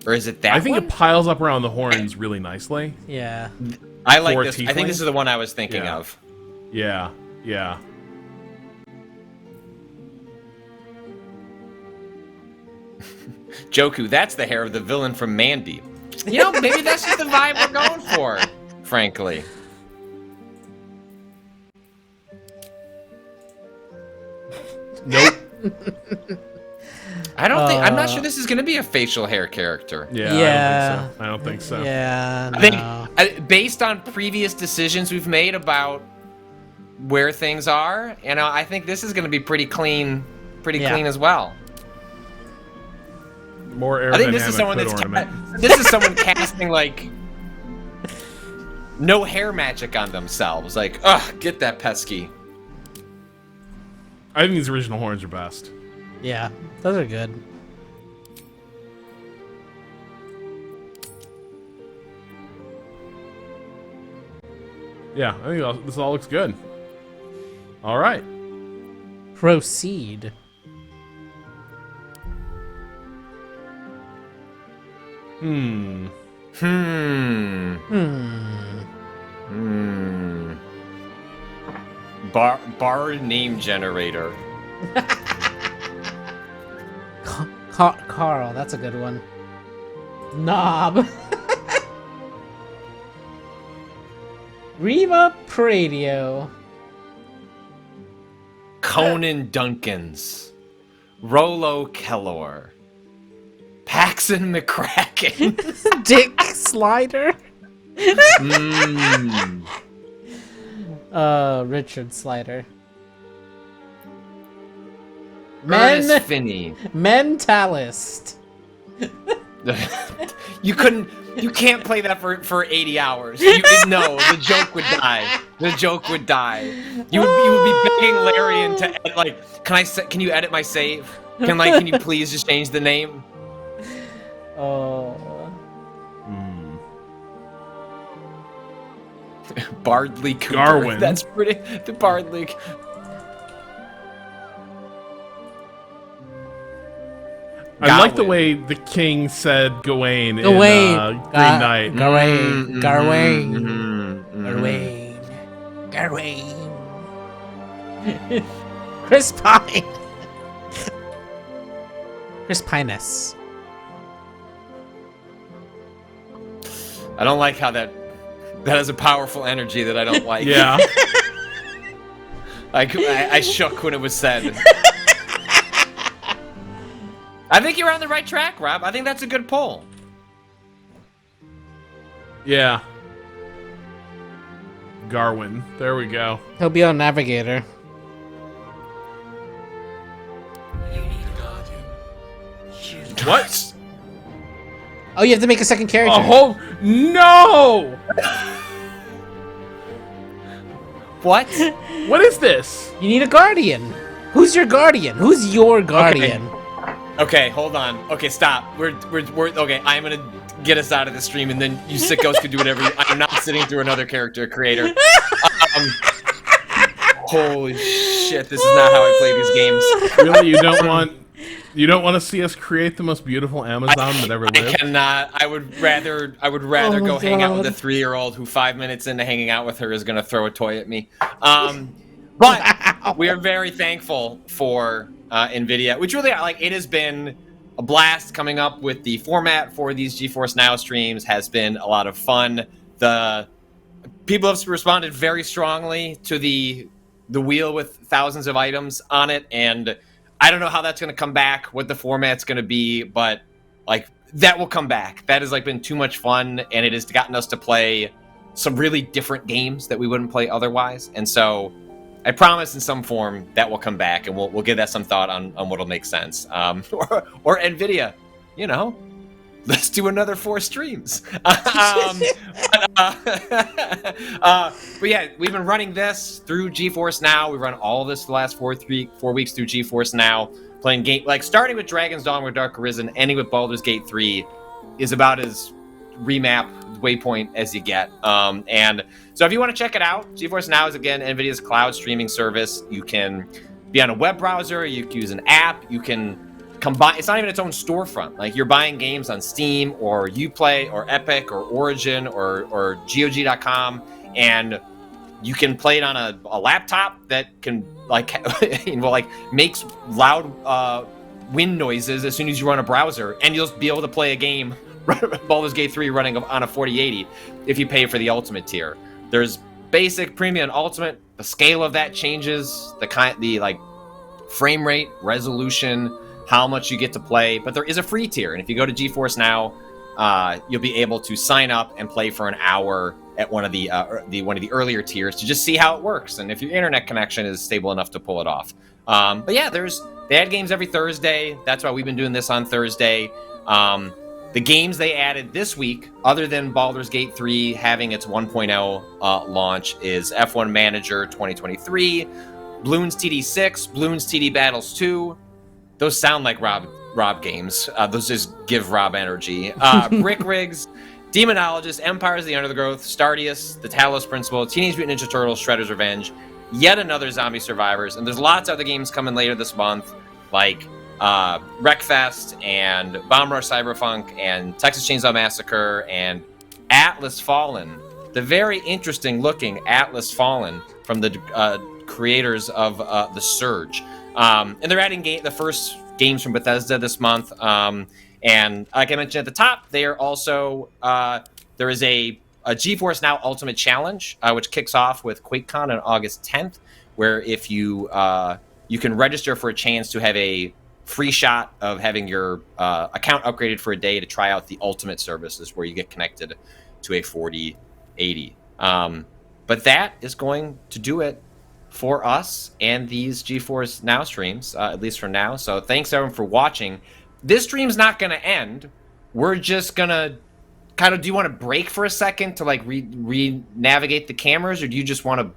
Or is it that I think one? it piles up around the horns really nicely. Yeah. I like for a this. I think this tiefling? is the one I was thinking Yeah. of. Yeah, yeah. Joku, that's the hair of the villain from Mandy. You know, maybe that's just the vibe we're going for, frankly. Nope. I don't think. I'm not sure this is going to be a facial hair character. Yeah, Yeah. I don't think so. Yeah. I think, no. based on previous decisions we've made about where things are, I think this is going to be pretty clean, clean as well. More aerodynamic I think this is someone foot that's ornament. this is someone casting like no hair magic on themselves. Like, ugh, get that pesky. I think these original horns are best. Yeah. Those are good. Yeah, I think this all looks good. All right. Proceed. Hmm. Bar name generator. Carl, that's a good one. Knob. Reva Pradio. Conan Duncans. Rolo Kellor. Paxton McCracken. Dick Slider. Richard Slider. Ernest Finney. Mentalist. You can't play that for 80 hours. No, the joke would die. The joke would die. You would be begging Larian to edit, like, can you edit my save? Can you please just change the name? Oh. Bardley Cooper. Garwin. That's pretty. The Bardley. I like the Gawain. way the king said Gawain in Gawain. Green Knight. Gawain. Gawain. Mm-hmm. Gawain. Gawain. Chris Pine. Chris Pinus. I don't like how that has a powerful energy that I don't like. Yeah. Like, I shook when it was said. I think you're on the right track, Rob. I think that's a good poll. Yeah. Garwin. There we go. He'll be on Navigator. What? Oh, you have to make a second character. Oh, no! What? What is this? You need a guardian. Who's your guardian? Who's your guardian? Okay, hold on. Okay, stop. We're okay. I'm gonna get us out of the stream, and then you sickos can do whatever. I'm not sitting through another character creator. Holy shit! This is not how I play these games. Really, you don't want to see us create the most beautiful Amazon that ever lived? I cannot. I would rather go hang out with a 3-year-old who 5 minutes into hanging out with her is gonna throw a toy at me. But we are very thankful for NVIDIA, which really, like, it has been a blast coming up with the format for these GeForce Now streams. Has been a lot of fun. The people have responded very strongly to the wheel with thousands of items on it, and I don't know how that's going to come back, what the format's going to be, but like that will come back. That has like been too much fun, and it has gotten us to play some really different games that we wouldn't play otherwise. And so I promise in some form that will come back, and we'll give that some thought on what'll make sense. Or NVIDIA, you know, let's do another 4 streams. But yeah, we've been running this through GeForce Now. We run all this the last 4 weeks through GeForce Now, playing game, like starting with Dragon's Dawn with Dark Arisen, ending with Baldur's Gate 3 is about as remap waypoint as you get. And so if you want to check it out, GeForce Now is, again, NVIDIA's cloud streaming service. You can be on a web browser, you can use an app, you can combine. It's not even its own storefront. Like, you're buying games on Steam or Uplay or Epic or Origin or GOG.com, and you can play it on a laptop that can makes loud wind noises as soon as you run a browser, and you'll be able to play a game, Baldur's Gate 3, running on a 4080 if you pay for the Ultimate tier. There's Basic, Premium, and Ultimate. The scale of that changes, the frame rate, resolution, how much you get to play, but there is a free tier, and if you go to GeForce Now, you'll be able to sign up and play for an hour at one of the earlier tiers to just see how it works, and if your internet connection is stable enough to pull it off. But yeah, they add games every Thursday. That's why we've been doing this on Thursday. The games they added this week, other than Baldur's Gate 3 having its 1.0 launch, is F1 Manager 2023, Bloons TD 6, Bloons TD Battles 2. Those sound like Rob games. Those just give Rob energy. Brick Rigs, Demonologist, Empires of the Undergrowth, Stardius, The Talos Principle, Teenage Mutant Ninja Turtles, Shredder's Revenge, yet another Zombie Survivors, and there's lots of other games coming later this month, like Wreckfest and Bomb Rush Cyberpunk and Texas Chainsaw Massacre and Atlas Fallen, the very interesting looking Atlas Fallen from the creators of The Surge. And they're adding the first games from Bethesda this month. And like I mentioned at the top, they are also there is a GeForce Now Ultimate Challenge, which kicks off with QuakeCon on August 10th, where if you can register for a chance to have a free shot of having your account upgraded for a day to try out the Ultimate services, where you get connected to a 4080. But that is going to do it for us and these GeForce Now streams, at least for now. So thanks everyone for watching. This stream's not going to end. We're just going to kind of, do you want to break for a second to like re-navigate the cameras, or do you just want to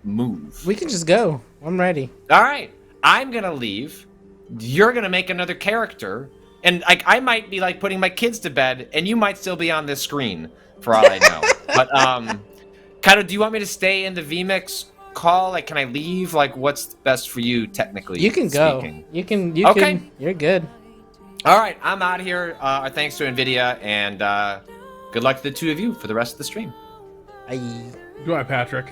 move? We can just go. I'm ready. All right. I'm going to leave. You're going to make another character, and like I might be like putting my kids to bed, and you might still be on this screen for all I know. But kind of, do you want me to stay in the VMix call? Like, can I leave? Like, what's best for you technically? You can speaking? go. You can. You're good. All right, I'm out of here. Thanks to NVIDIA, and good luck to the two of you for the rest of the stream. Bye. Goodbye, Patrick.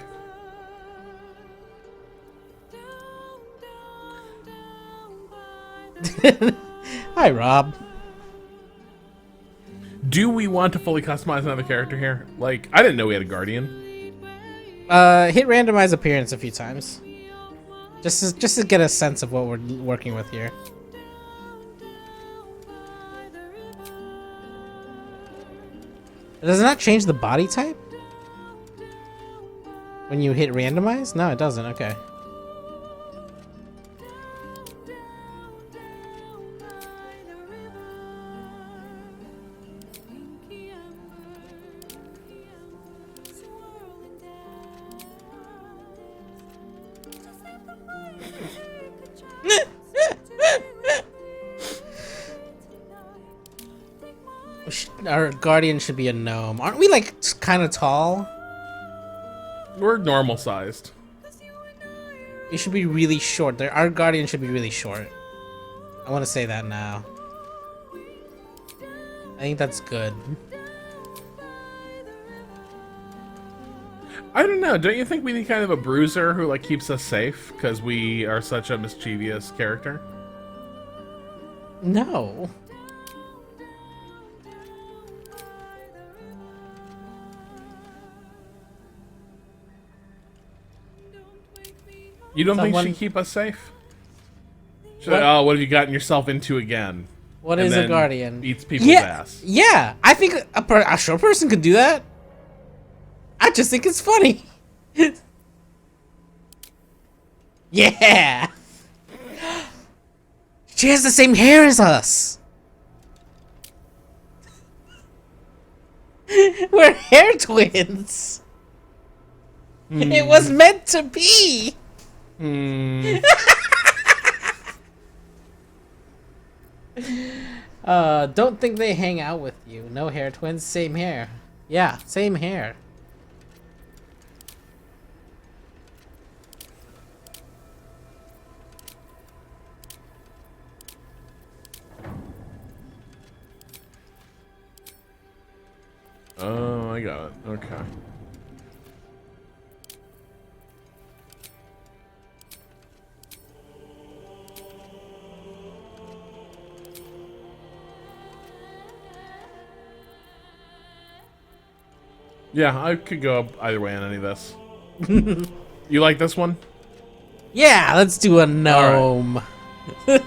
Hi, Rob. Do we want to fully customize another character here? Like, I didn't know we had a guardian. Hit randomize appearance a few times. Just to get a sense of what we're working with here. Does it not change the body type when you hit randomize? No, it doesn't. Okay. Our guardian should be a gnome. Aren't we like kind of tall? We're normal sized. We should be really short. Our guardian should be really short. I want to say that now. I think that's good. I don't know. Don't you think we need kind of a bruiser who like keeps us safe because we are such a mischievous character? No. You don't think she'd keep us safe? Oh, what have you gotten yourself into again? What is a guardian? Eats people's ass. Yeah, I think a short person could do that. I just think it's funny. Yeah. She has the same hair as us. We're hair twins. It was meant to be. Don't think they hang out with you. No hair twins, same hair. Yeah, same hair. Oh, I got it. Okay. Yeah, I could go either way on any of this. You like this one? Yeah, let's do a gnome. Right.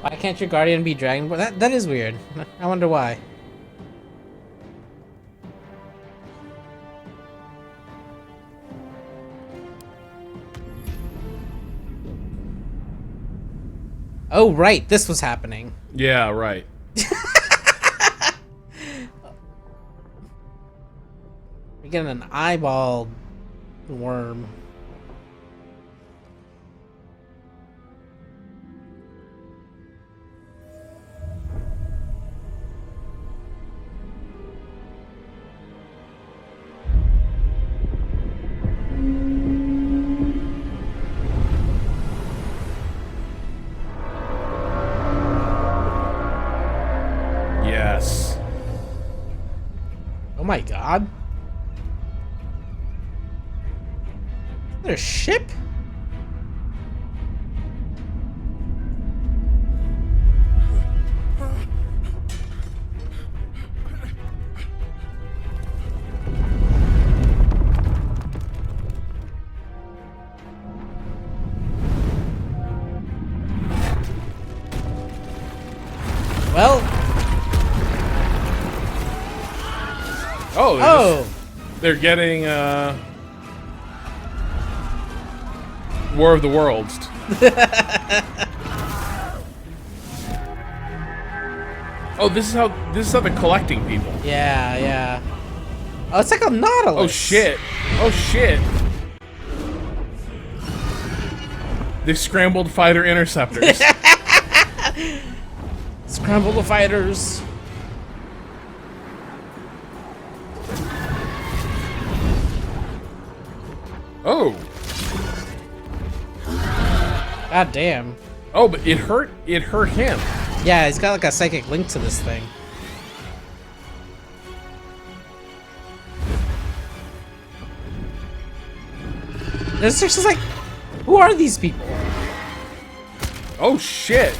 Why can't your guardian be dragonborn? That is weird. I wonder why. Oh, right. This was happening. Yeah, right. We're getting an eyeball worm. Yes. Oh my god. There's a ship? Well. Oh. They're getting War of the Worlds. Oh, this is how they're collecting people. Yeah, yeah. Oh, it's like a Nautilus. Oh shit. Oh shit. They scrambled fighter interceptors. Scramble the fighters. Oh. God damn. Oh, but it hurt him. Yeah, he's got like a psychic link to this thing. There's just like, who are these people? Oh shit.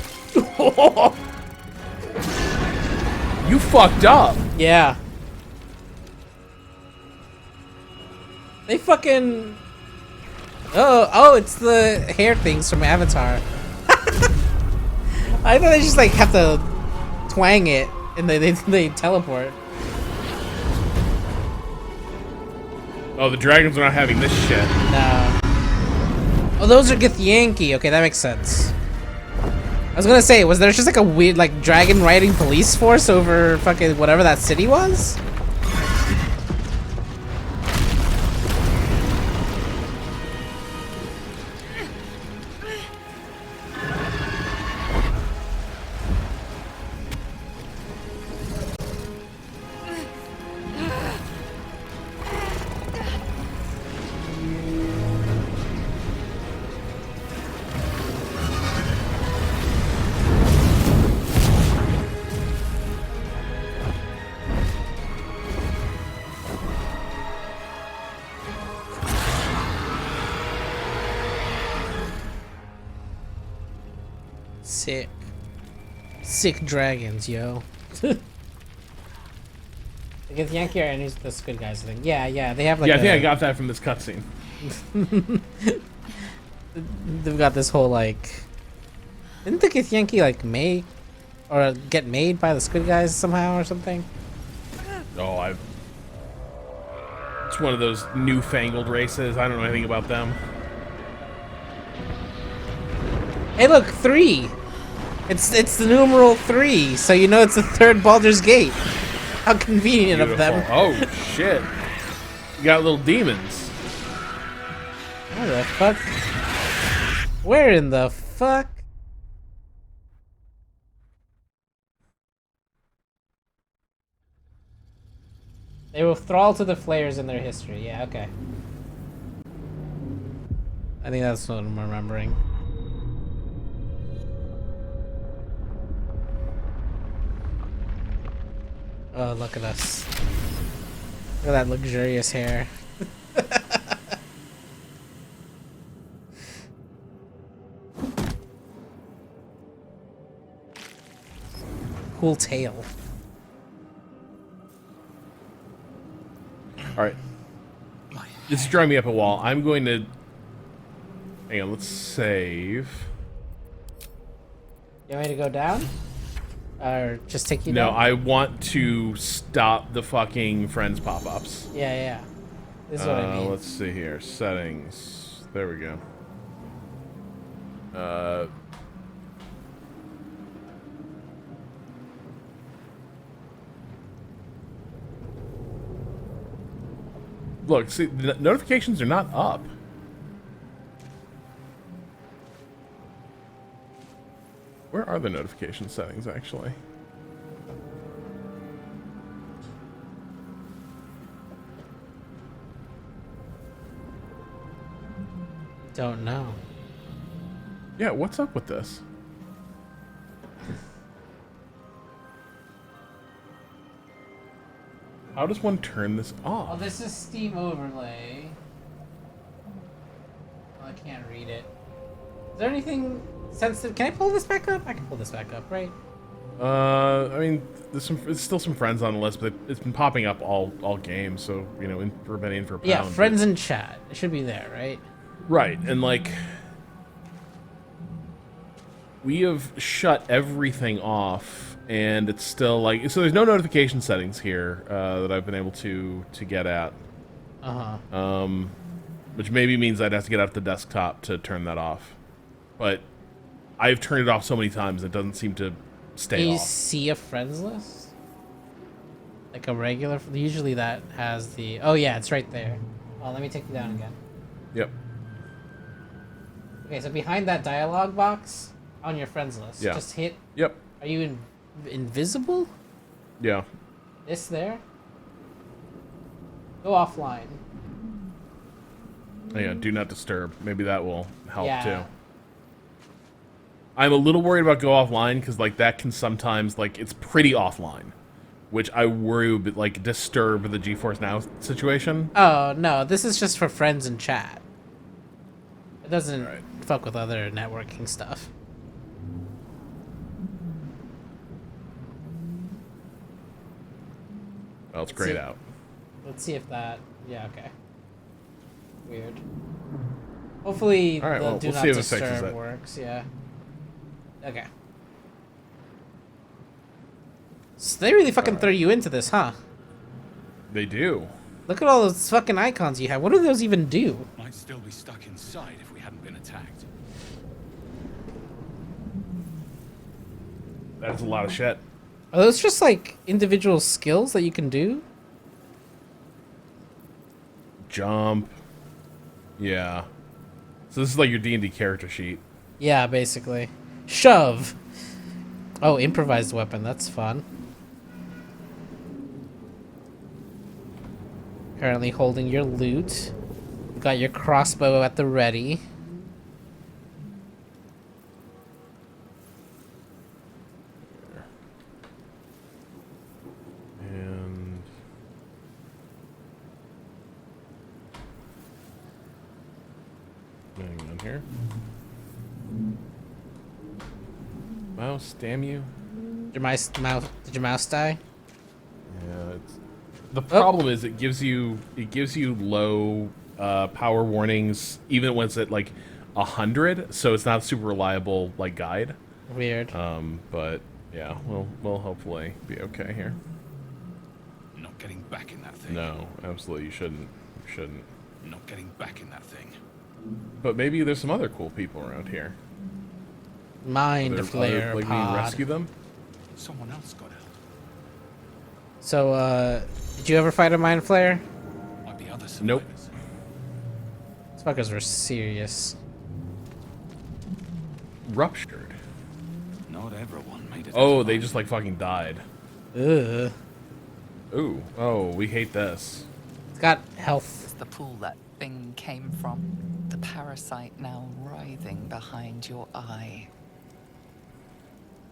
You fucked up. Yeah. They fucking... Oh, it's the hair things from Avatar. I thought they just like have to twang it and they teleport. Oh, the dragons are not having this shit. No. Oh, those are Githyanki. Okay, that makes sense. I was gonna say, was there just like a weird like dragon riding police force over fucking whatever that city was? Sick. Sick dragons, yo. The Githyanki are any of the Squid Guys thing. Yeah, they have like I think I got that from this cutscene. They've got this whole like... Didn't the Githyanki like make... Or get made by the Squid Guys somehow or something? Oh, it's one of those newfangled races. I don't know anything about them. Hey, look, 3. It's the numeral 3, so you know it's the third Baldur's Gate. How convenient Beautiful. of them. Oh shit! You got little demons. Where the fuck? Where in the fuck? They will thrall to the flayers in their history. Yeah, okay. I think that's what I'm remembering. Oh, look at us. Look at that luxurious hair. Cool tail. Alright. This is drawing me up a wall. I'm going to... Hang on, let's save. You want me to go down? Or just take you No, down? I want to stop the fucking friends pop-ups. Yeah. This is what I mean. Let's see here. Settings. There we go. Look, see, the notifications are not up. Where are the notification settings, actually? Don't know. Yeah, what's up with this? How does one turn this off? Oh, this is Steam Overlay. Oh, I can't read it. Is there anything sensitive? Can I pull this back up? I can pull this back up, right? I mean, there's still some friends on the list, but it's been popping up all games, so, you know, we're been in for a pound. Yeah, friends in chat. It should be there, right? Right, and like... We have shut everything off, and it's still like... So there's no notification settings here that I've been able to get at. Uh-huh. Which maybe means I'd have to get out the desktop to turn that off. But I've turned it off so many times, it doesn't seem to stay Can you off. see a friends list? Like a regular... Usually that has the... Oh, yeah, it's right there. Oh, let me take you down again. Yep. Okay, so behind that dialogue box on your friends list, Yeah. just hit... Yep. Are you invisible? Yeah. This there? Go offline. Yeah, do not disturb. Maybe that will help Yeah. too. I'm a little worried about go offline because like that can sometimes like it's pretty offline, which I worry would like disturb the GeForce Now situation. Oh, no, this is just for friends and chat. It doesn't fuck with other networking stuff. Well, it's grayed out. Let's see if that... Yeah, okay. Weird. Hopefully All right, the well, do we'll not see if it fixes disturb it. works. Yeah. Okay. So they really fucking throw you into this, huh? They do. Look at all those fucking icons you have. What do those even do? Might still be stuck inside if we hadn't been attacked. That's a lot of shit. Are those just like individual skills that you can do? Jump. Yeah. So this is like your D&D character sheet. Yeah, basically. Shove. Oh, improvised weapon. That's fun. Currently holding your loot. You got your crossbow at the ready. And hang on here. Mouse, damn you. Did your mouse die? Yeah, the problem is it gives you low power warnings even when it's at like 100, so it's not a super reliable like guide. Weird. But yeah, we'll hopefully be okay here. Not getting back in that thing. No, absolutely you shouldn't. You shouldn't. Not getting back in that thing. But maybe there's some other cool people around here. Mind There's Flayer other, like, pod. we rescue them. Someone else got out. So, did you ever fight a Mind Flayer? Might be others. Nope. These fuckers were serious. Ruptured. Not everyone made it. Oh, they just like fucking died. Ugh. Ooh. Oh, we hate this. It's got health. It's the pool that thing came from. The parasite now writhing behind your eye.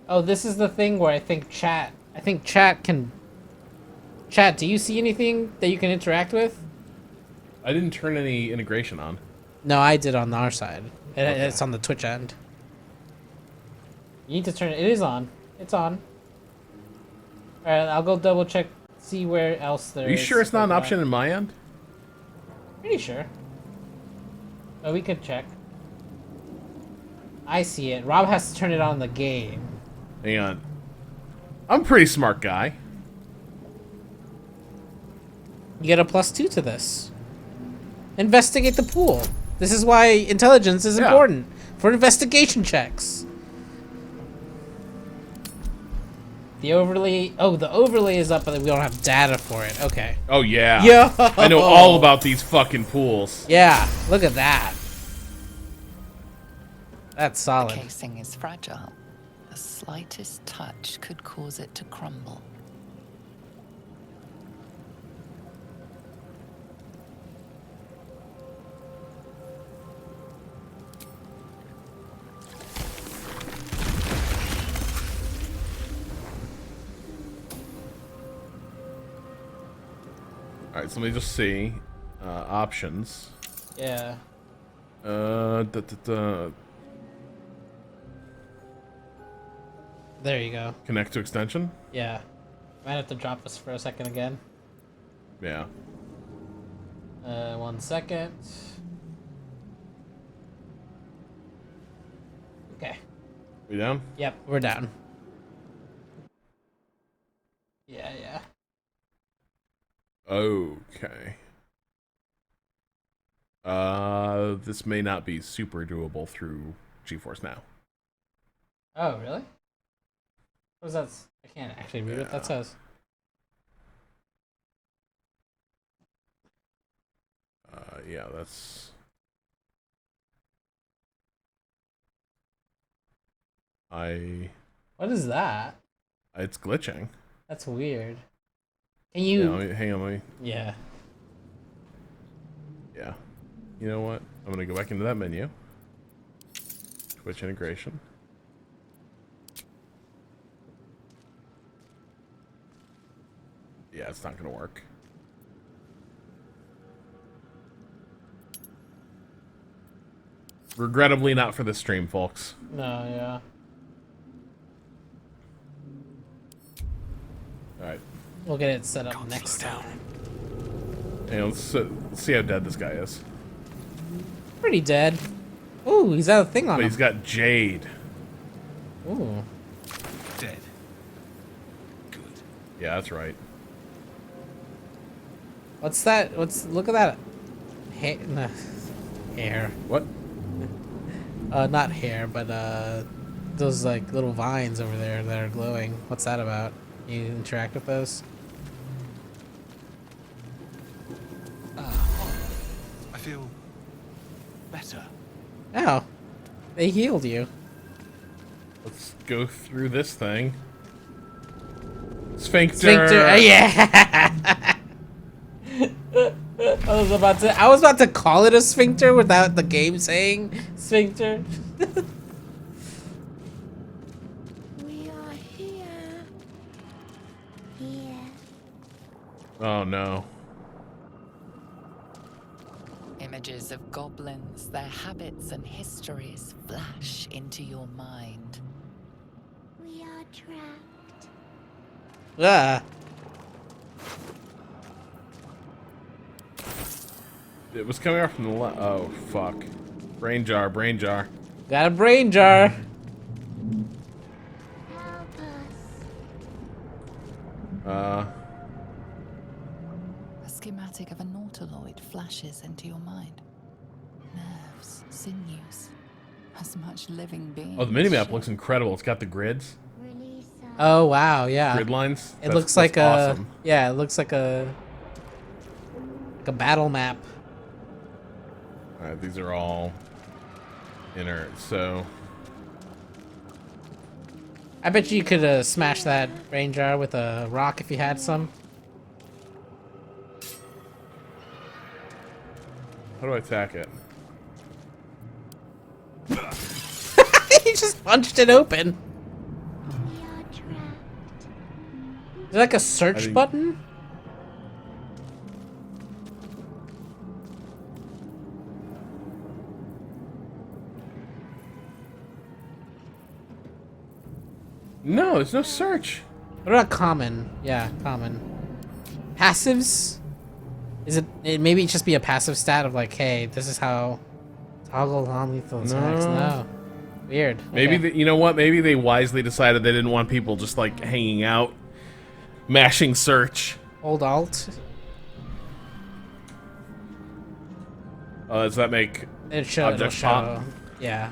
Oh, this is the thing where I think chat can... Chat, do you see anything that you can interact with? I didn't turn any integration on. No, I did on our side. It's on the Twitch end. You need to turn it. It is on. It's on. Alright, I'll go double check, see where else there is. Are you sure it's not an option in my end? Pretty sure. Oh, we could check. I see it. Rob has to turn it on in the game. Hang on. I'm a pretty smart guy. You get a +2 to this. Investigate the pool. This is why intelligence is important. For investigation checks. The overlay... Oh, the overlay is up, but we don't have data for it. Okay. Oh, yeah. Yo! I know all about these fucking pools. Yeah, look at that. That's solid. The casing is fragile. The slightest touch could cause it to crumble. Alright, so let me just see. Options. Yeah. There you go. Connect to extension? Yeah. Might have to drop this for a second again. Yeah. 1 second. Okay. We down? Yep, we're down. Yeah, yeah. Okay. This may not be super doable through GeForce Now. Oh, really? What does that? I can't actually read what that says. Yeah, that's... What is that? It's glitching. That's weird. Can you... Yeah, hang on, let me... Yeah. Yeah. You know what? I'm gonna go back into that menu. Twitch integration. Yeah, it's not gonna work. Regrettably not for this stream, folks. No, yeah. Alright. We'll get it set up next time. Hey, let's see how dead this guy is. pretty dead. Ooh, he's got a thing on But him. he's got jade. Ooh. Dead. Yeah, that's right. What's that? Look at that. Hair. What? Not hair, but those like little vines over there that are glowing. What's that about? You interact with those? I feel better. Oh, they healed you. Let's go through this thing. Sphincter. Sphincter. Yeah. I was about to call it a sphincter without the game saying sphincter. We are here. Here. Oh no. Images of goblins, their habits and histories flash into your mind. We are trapped. Ah. It was coming out from the left. Oh, fuck. Brain jar, brain jar. Got a brain jar. Help us. Uh. A schematic of a nautiloid flashes into your mind. Nerves, sinews, as much living being. Oh, the minimap looks incredible. It's got the grids. Oh wow, yeah. Grid lines. It looks like awesome. yeah, it looks like a battle map. Alright, these are all inert, so I bet you could smash that brain jar with a rock if you had some. how do I attack it? He just punched it open. Is there like a search button? No, there's no search. What about common? Yeah, common. Passives? Is it maybe it just be a passive stat of like, hey, this is how toggle non-lethal attacks? No. Weird. Maybe Okay. you know what? Maybe they wisely decided they didn't want people just like hanging out, mashing search. Hold alt. Does that make It'll objects show. pop? Yeah.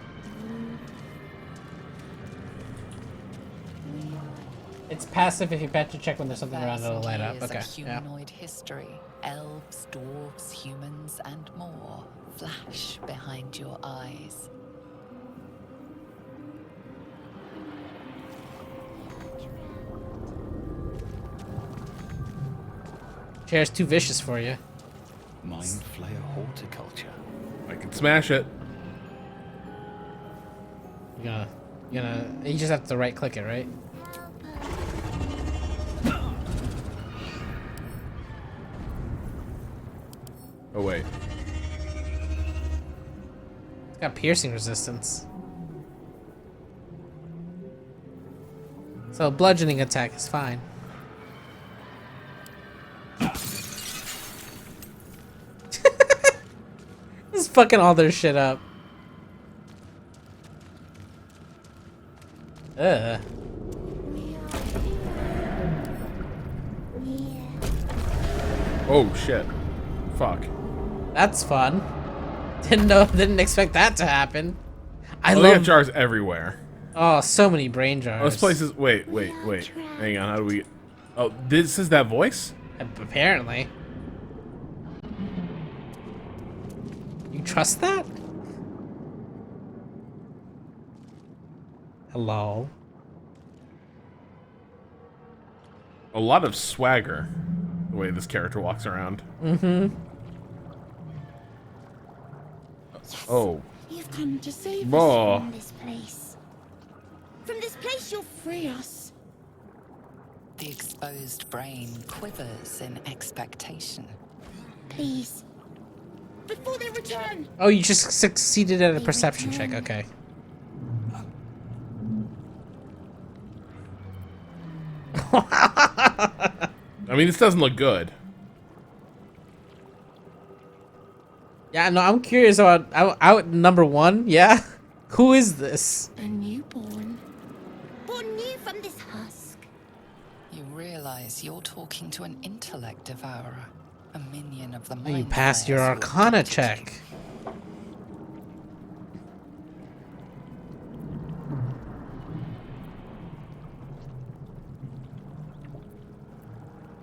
It's passive if you patch to check when there's something around, it'll light up. Years Okay. of Yeah. humanoid history, elves, dwarves, humans, and more flash behind your eyes. Chair's too vicious for you. Mind flayer horticulture. I can smash it. You just have to right click it, right? Oh wait. It's got piercing resistance. So bludgeoning attack is fine. Just fucking all their shit up. Ugh. Oh shit. Fuck. That's fun. Didn't expect that to happen. I They love got jars everywhere. Oh, so many brain jars. Oh, this place is. Wait. Hang on. How do we? Oh, this is that voice? Apparently. You trust that? Hello. A lot of swagger. The way this character walks around. Mm-hmm. Oh. You've come to save Whoa. us from this place. From this place, you'll free us. The exposed brain quivers in expectation. Please. Before they return. Oh, you just succeeded at a perception check. Okay. I mean, this doesn't look good. Yeah, no, I'm curious about out number 1. Yeah, who is this? A newborn. Born new from this husk. You realize you're talking to an intellect devourer, a minion of the Oh, mind. you passed your Arcana check.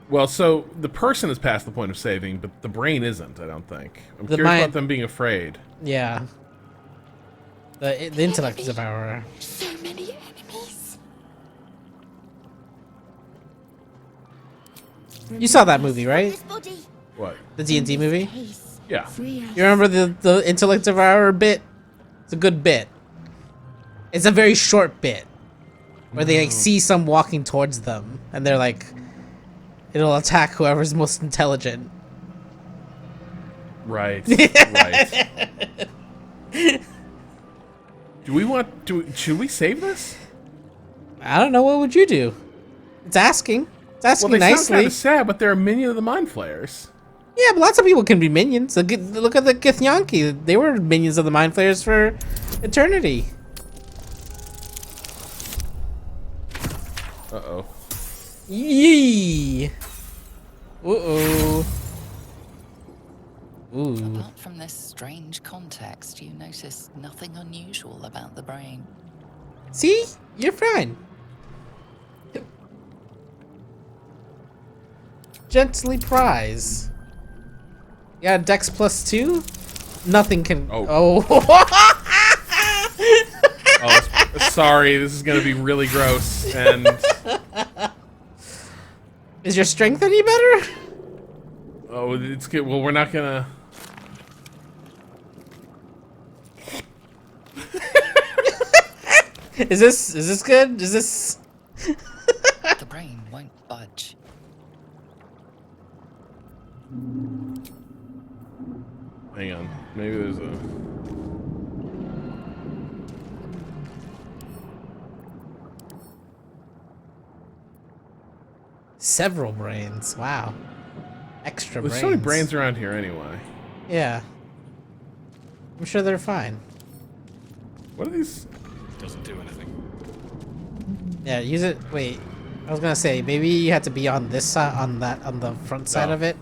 Well, so the person is past the point of saving, but the brain isn't, I don't think. I'm The curious mind- about them being afraid. Yeah. The intellect devourer. So many enemies. You saw that movie, right? This body. What? The D&D movie? Yeah. You remember the intellect devourer bit? It's a good bit. It's a very short bit. Where they like see some walking towards them and they're like, it'll attack whoever's most intelligent. Right. Right. Should we save this? I don't know, what would you do? It's asking. It's asking Well, they sound nicely. kind of sad, but they're a minion of the Mind Flayers. Yeah, but lots of people can be minions. Look at the Githyanki. They were minions of the Mind Flayers for eternity. Uh-oh. Yee. Uh-oh. Ooh. Apart from this strange context, you notice nothing unusual about the brain. See? You're fine. Gently prize. Yeah, Dex +2? Nothing can... Oh. Oh, sorry, this is gonna be really gross, and... Is your strength any better? Oh, it's good. Well, we're not gonna... Is this good? Is this... The brain won't budge. Hang on. Maybe there's a... Several brains. Wow. Extra There's brains. so many brains around here anyway. Yeah. I'm sure they're fine. What are these? Doesn't do anything. Yeah, use it. Wait. I was gonna say, maybe you have to be on this side, on the front side No. of it.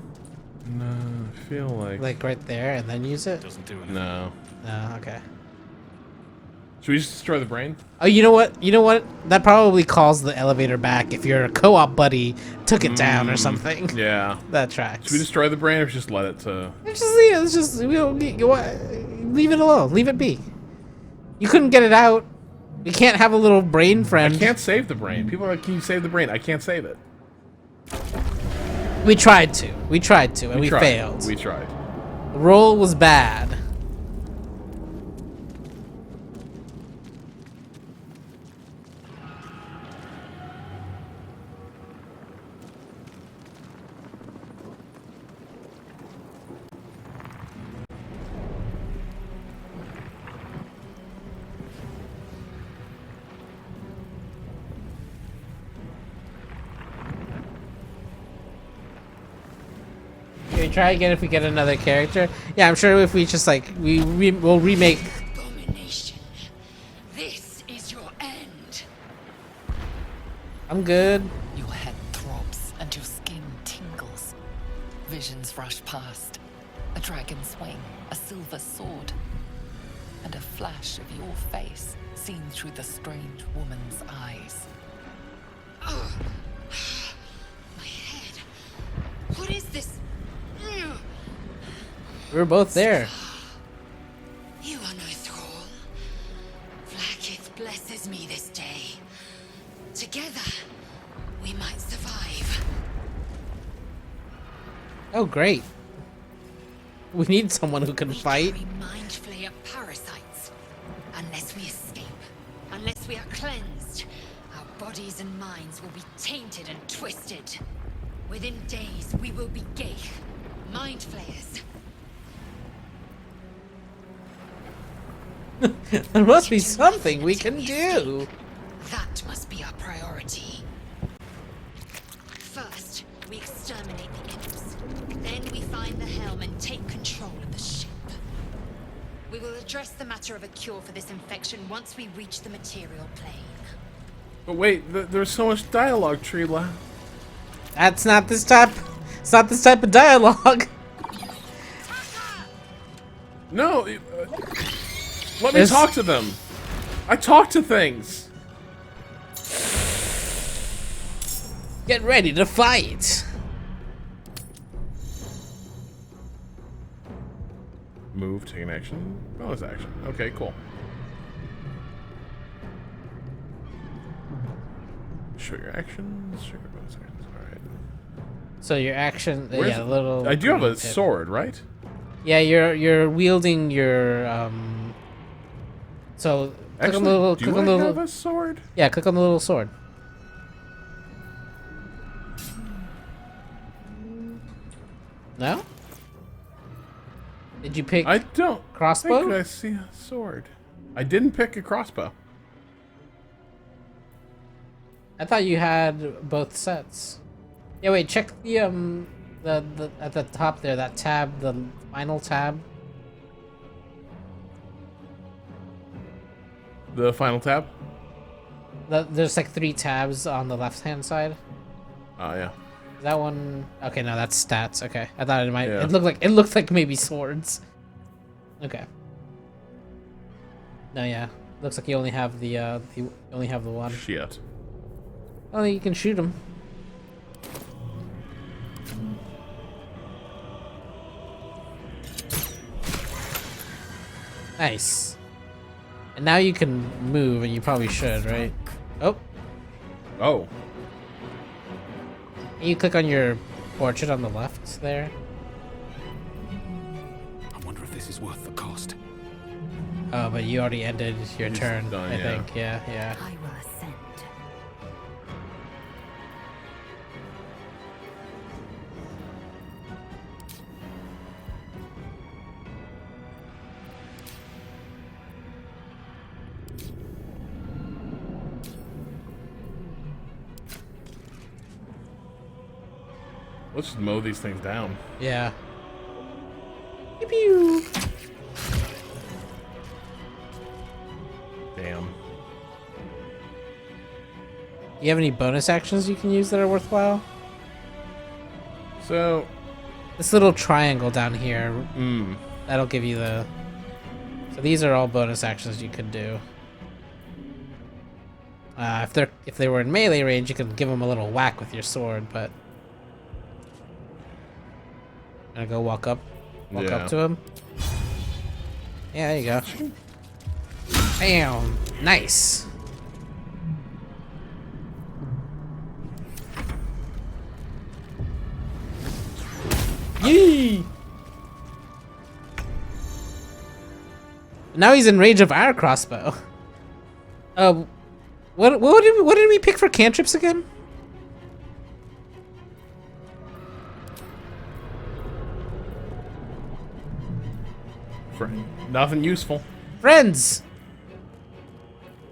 No, I feel like... Like right there, and then use it? Doesn't do anything. No. No, okay. Should we just destroy the brain? Oh, you know what? You know what? That probably calls the elevator back if your co-op buddy took it down or something. Yeah. That tracks. Should we destroy the brain or just let it It's just we don't need, leave it alone. Leave it be. You couldn't get it out. You can't have a little brain friend. I can't save the brain. People are like, can you save the brain? I can't save it. We tried to. And we tried. failed. We tried. The roll was bad. Can we try again if we get another character? Yeah, I'm sure if we just like we'll remake. Abomination. This is your end. I'm good. Your head throbs and your skin tingles. Visions rush past. A dragon's wing, a silver sword, and a flash of your face seen through the strange woman's eyes. Ugh. My head. What is this? We were both there. You are no thrall. Vlaakith blesses me this day. Together, we might survive. Oh, great. We need someone who can fight. Mind flayer parasites. Unless we escape, unless we are cleansed, our bodies and minds will be tainted and twisted. Within days, we will be Gaith, mind flayers. There must be something we can do. That must be our priority. First, we exterminate the imps. Then we find the helm and take control of the ship. We will address the matter of a cure for this infection once we reach the material plane. But wait, there's so much dialogue, Trila. That's not this type. It's not this type of dialogue. No, let me talk to them. I talk to things. Get ready to fight. Move, take an action, bonus action. Okay, cool. Show your actions, show your bonus actions. Alright. So your action, Where's yeah, little. I do have a tip. sword, right? Yeah, you're wielding your So click Actually, on the little. do Click I on the have little. a sword? Yeah, click on the little sword. No? Did you pick? I don't crossbow. think I see a sword. I didn't pick a crossbow. I thought you had both sets. Yeah, wait. Check the at the top there, that tab, the final tab. The final tab? There's like 3 tabs on the left-hand side. Oh yeah. Is that one? Okay, no, that's stats. Okay, I thought it might. Yeah. It looked like maybe swords. Okay. No, yeah. Looks like you only have the you only have the one. Shit. Oh, you can shoot him. Nice. And now you can move, and you probably should, right? Oh. Oh. You click on your portrait on the left there. I wonder if this is worth the cost. Oh, but you already ended your turn, done, I yeah. think. Yeah, yeah. I will ascend. Let's just mow these things down. Yeah. Pew pew. Damn. You have any bonus actions you can use that are worthwhile? So this little triangle down here, Mm. that'll give you the. So these are all bonus actions you could do. If they were in melee range, you could give them a little whack with your sword, but. I'm gonna go walk up to him. Yeah, there you go. Bam! Nice. Yee! Now he's in range of our crossbow. What did we pick for cantrips again? Nothing useful. Friends.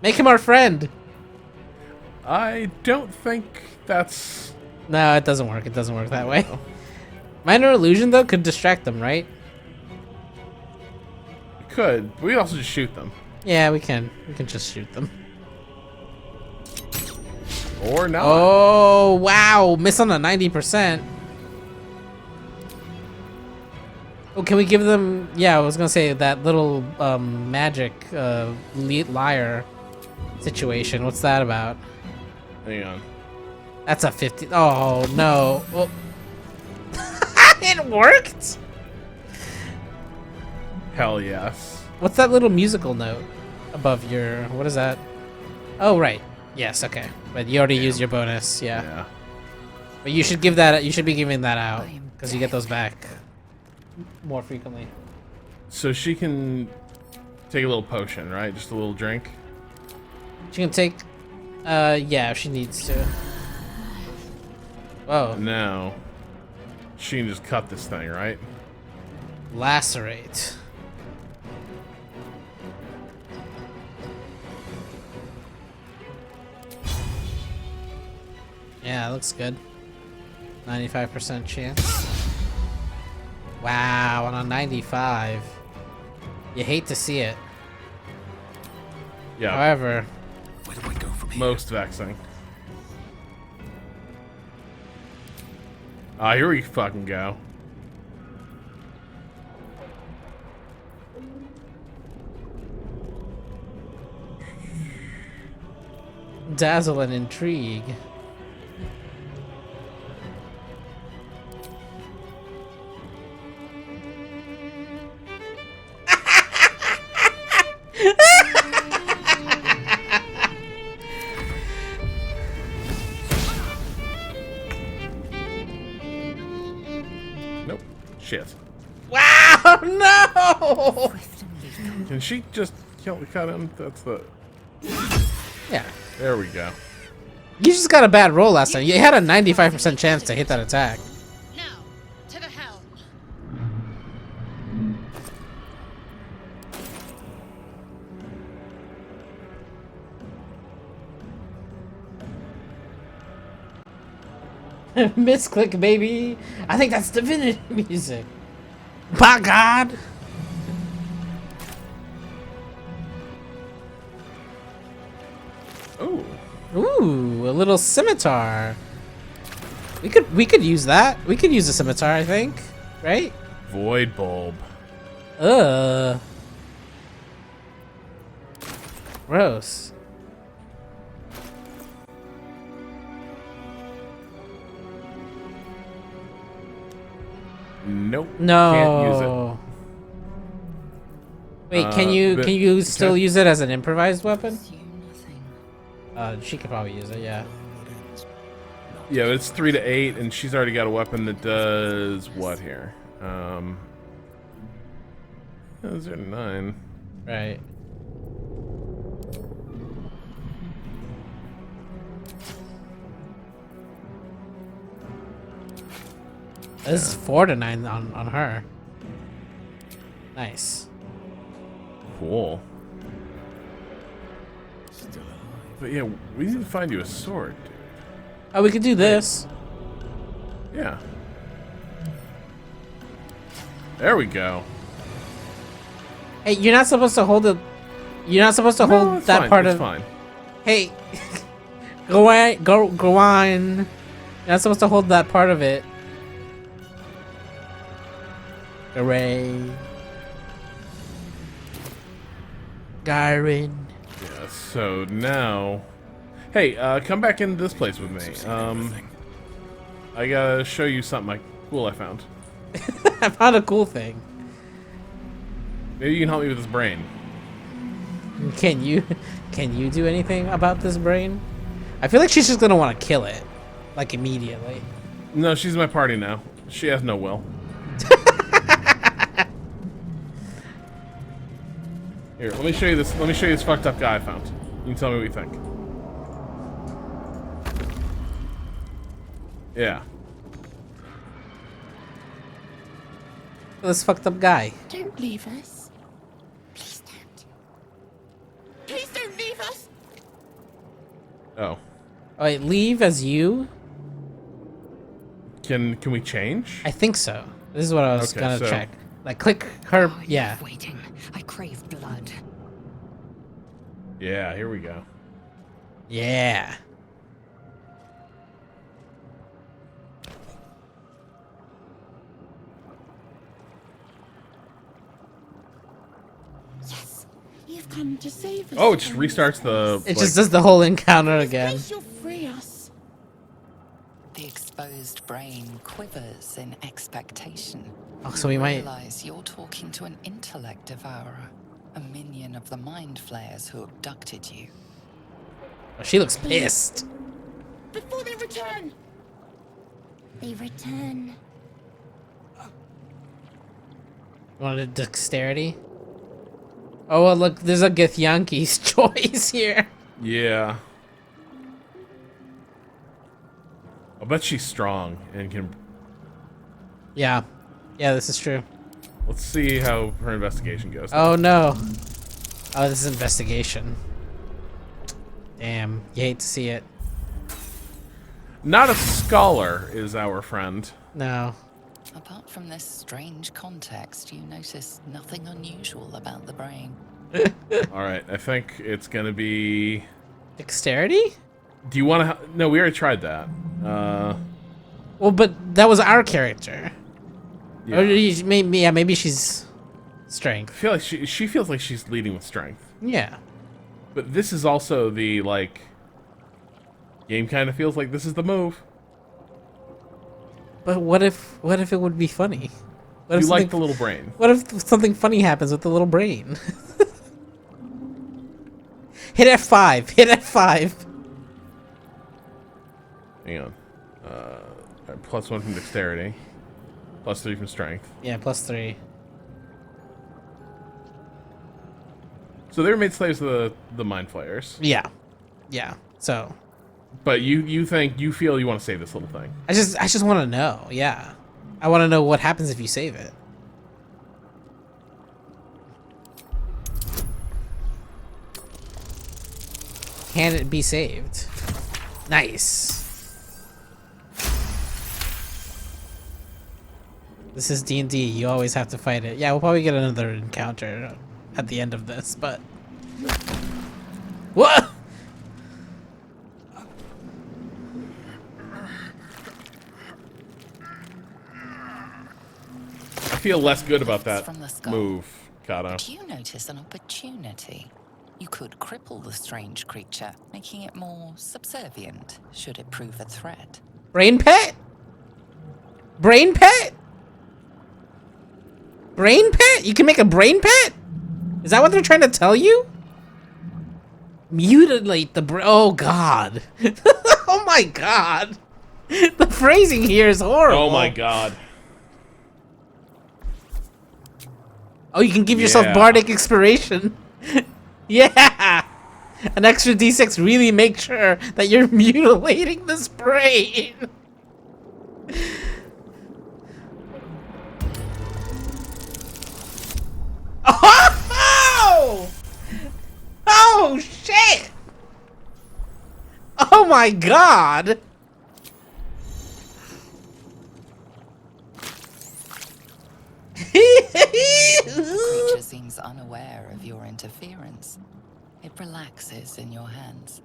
Make him our friend. I don't think that's. No, it doesn't work. It doesn't work that way. Minor illusion though could distract them, right? We could. We could also just shoot them. Yeah, we can. We can just shoot them. Or not. Oh wow! Miss on a 90%. Oh, can we give them? Yeah, I was gonna say that little magic liar situation. What's that about? Hang on. That's a 50. Oh no! Well, it worked. Hell yes. What's that little musical note above your? What is that? Oh right. Yes. Okay. But you already used your bonus. Yeah. Yeah. But you should give that. You should be giving that out because you get those back more frequently. So she can take a little potion, right? Just a little drink. She can take. Yeah, if she needs to. Whoa. Now she can just cut this thing, right? Lacerate. Yeah, it looks good. 95% chance. Wow, on a 95. You hate to see it. Yeah. However, Where do I go from here? Most vexing. Ah, here we fucking go. dazzle and intrigue. Nope. Shit. Wow, no! Can she just cut him? That's the... Yeah. There we go. You just got a bad roll last time. You had a 95% chance to hit that attack. Now, to the helm. Misclick, baby. I think that's Divinity music. By God. Ooh. Ooh, a little scimitar. We could use that. We could use a scimitar, I think. Right? Void bulb. Gross. Nope. No. Can't use it. Wait, can you still use it as an improvised weapon? She could probably use it, yeah. Yeah, but it's 3 to 8, and she's already got a weapon that does what here? 0 to 9. Right. This is 4 to 9 on her. Nice. Cool. But yeah, we need to find you a sword, dude. Oh, we could do this. Yeah. There we go. Hey, you're not supposed to hold it. You're not supposed to hold that fine, part it's of. fine. Hey, go on. You're not supposed to hold that part of it. Hooray. Gyrin. Yeah, so now... Hey, come back into this place with me. I gotta show you something cool I found. I found a cool thing. Maybe you can help me with this brain. Can you do anything about this brain? I feel like she's just gonna want to kill it, like immediately. No, she's in my party now. She has no will. Here, let me show you this. Let me show you this fucked up guy I found. You can tell me what you think. Yeah. This fucked up guy. Don't leave us. Please don't. Please don't leave us. Oh. Oh, wait, leave as you? Can we change? I think so. This is what I was Okay, gonna so- check. Like, click her. Yeah. Waiting. I crave blood. Yeah, here we go. Yeah. Yes, you've come to save us. Oh, it just restarts the... It just does the whole encounter again. Please, you'll free us. The exposed brain quivers in expectation. Oh, so we might. Realize you're talking to an intellect devourer, a minion of the mind flayers who abducted you. Oh, she looks pissed. Before they return. They return. Wanted dexterity. Oh well, look, there's a Githyanki's choice here. Yeah. I bet she's strong and can... Yeah. Yeah, this is true. Let's see how her investigation goes. Oh no. Oh, this is investigation. Damn, you hate to see it. Not a scholar is our friend. No. Apart from this strange context, you notice nothing unusual about the brain. All right, I think it's gonna be Dexterity? Do you want to? No, we already tried that. Well, but that was our character. Yeah. Or maybe she's strength. I feel like she feels like she's leading with strength. Yeah. But this is also the like game kind of feels like this is the move. But what if it would be funny? What if You like the little brain. What if something funny happens with the little brain? Hit F5. Hit F5. Hang on. +1 from dexterity. +3 from strength. Yeah, +3. So they were made slaves of the mind flayers. Yeah. Yeah. So. But you feel you want to save this little thing. I just want to know. Yeah. I want to know what happens if you save it. Can it be saved? Nice. This is D&D. You always have to fight it. Yeah, we'll probably get another encounter at the end of this, but... What? I feel less good about that move, Kato. Do you notice an opportunity? You could cripple the strange creature, making it more subservient, should it prove a threat. Brain pet? Brain pet? Brain pet? You can make a brain pet? Is that what they're trying to tell you? Mutilate the brain. Oh, God. Oh, my God. The phrasing here is horrible. Oh, my God. Oh, you can give yourself bardic inspiration. Yeah. An extra d6. Really make sure that you're mutilating this brain. Oh! Oh, shit! Oh my God! The creature seems unaware of your interference. It relaxes in your hands.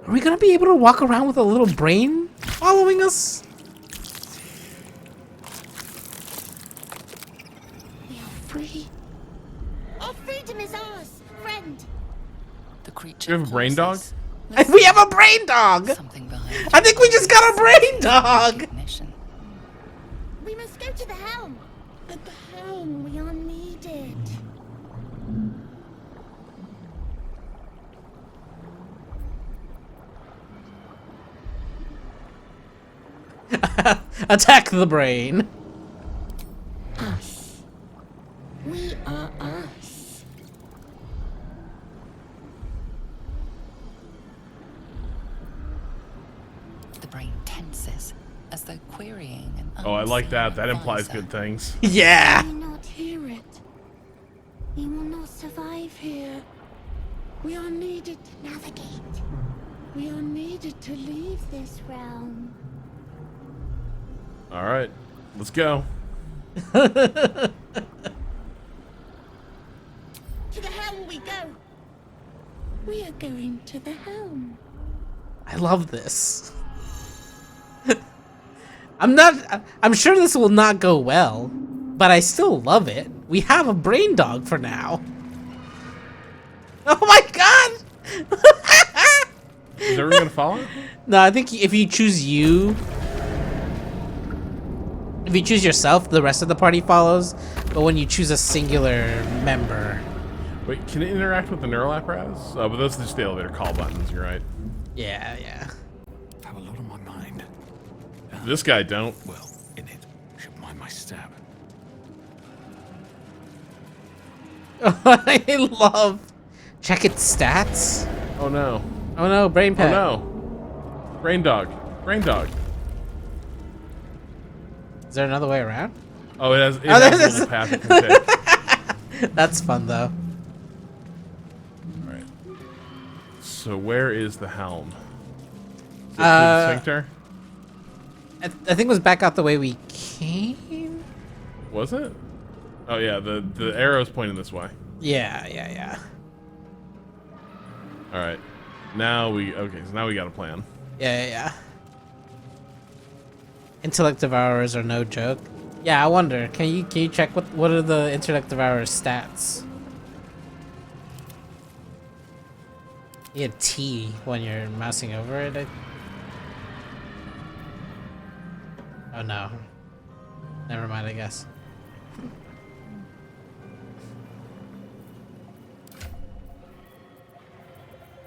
Are we gonna be able to walk around with a little brain following us? We are free. Our freedom is ours, friend. The creature. You have a brain dog? We have a brain dog! I think we just got a brain dog! We must go to the helm. At the helm, we are needed. Attack the brain. Us. We are us. The brain tenses, as though querying an Oh, I like that. That implies good things. Yeah. We not hear it. We will not survive here. We are needed to navigate. We are needed to leave this realm. All right, let's go. To the helm we go. We are going to the helm. I love this. I'm sure this will not go well, but I still love it. We have a brain dog for now. Oh my God! Is everyone gonna follow? No, I think if you choose yourself, the rest of the party follows. But when you choose a singular member, Wait, can it interact with the neural apparatus? Oh, but those are just the elevator call buttons. You're right. yeah. I have a lot on my mind. This guy don't. Well, in it, should mind my step. I love. Check its stats. Oh no. Oh no, brain pet. Oh no. Brain dog. Brain dog. Is there another way around? Oh, it has. It Oh, has a there's- little path it can take. That's fun though. All right. So where is the helm? Is it through the sphincter? I think it was back out the way we came. Was it? Oh yeah, the arrow's pointing this way. Yeah. All right. So now we got a plan. Yeah. Intellect devourers are no joke. Yeah, I wonder. Can you check what are the intellect devourers stats? You hit T when you're mousing over it. Oh no. Never mind, I guess.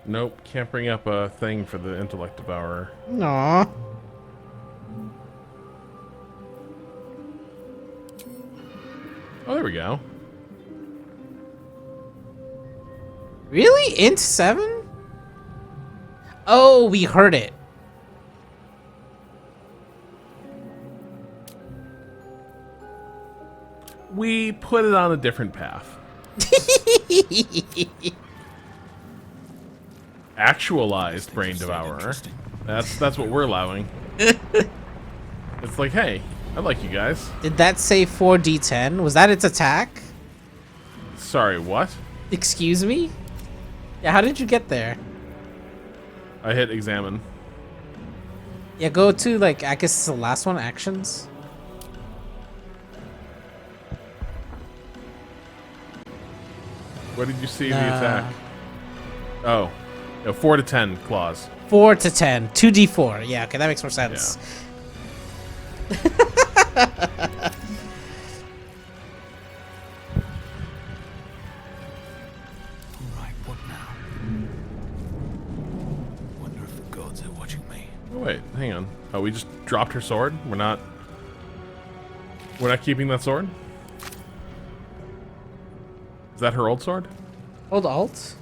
Nope, can't bring up a thing for the intellect devourer. No. Oh, there we go. Really? Int 7? Oh, we heard it. We put it on a different path. Actualized brain devourer. That's what we're allowing. It's like, hey, I like you guys. Did that say 4d10? Was that its attack? Sorry, what? Excuse me? Yeah, how did you get there? I hit examine. Yeah, go to, like, I guess it's the last one, actions. What did you see the attack? Oh. No, 4 to 10 claws. 4 to 10. 2d4. Yeah, okay, that makes more sense. Yeah. Right, what now? Wonder if the gods are watching me. Oh, wait, hang on. Oh, we just dropped her sword? We're not keeping that sword? Is that her old sword? Hold Alt.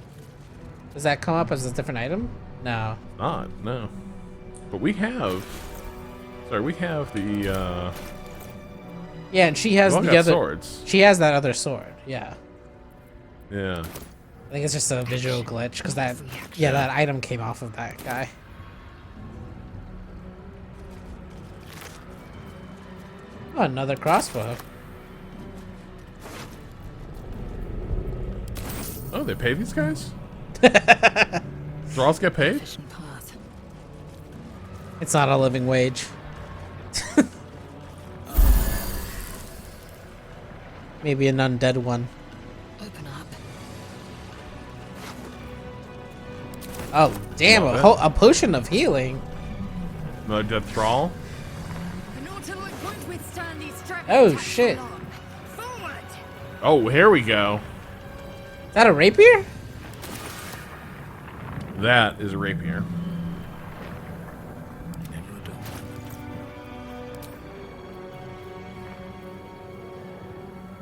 Does that come up as a different item? No. No. But we have... Sorry, we have the, Yeah, and she has the other... swords. She has that other sword, yeah. Yeah. I think it's just a visual glitch, because that... Yeah, that item came off of that guy. Oh, another crossbow. Oh, they pay these guys? Thralls get paid? It's not a living wage. Maybe an undead one. Open up. Oh, damn, a potion of healing. Another dead thrall? Oh, shit. Oh, here we go. Is that a rapier? That is a rapier.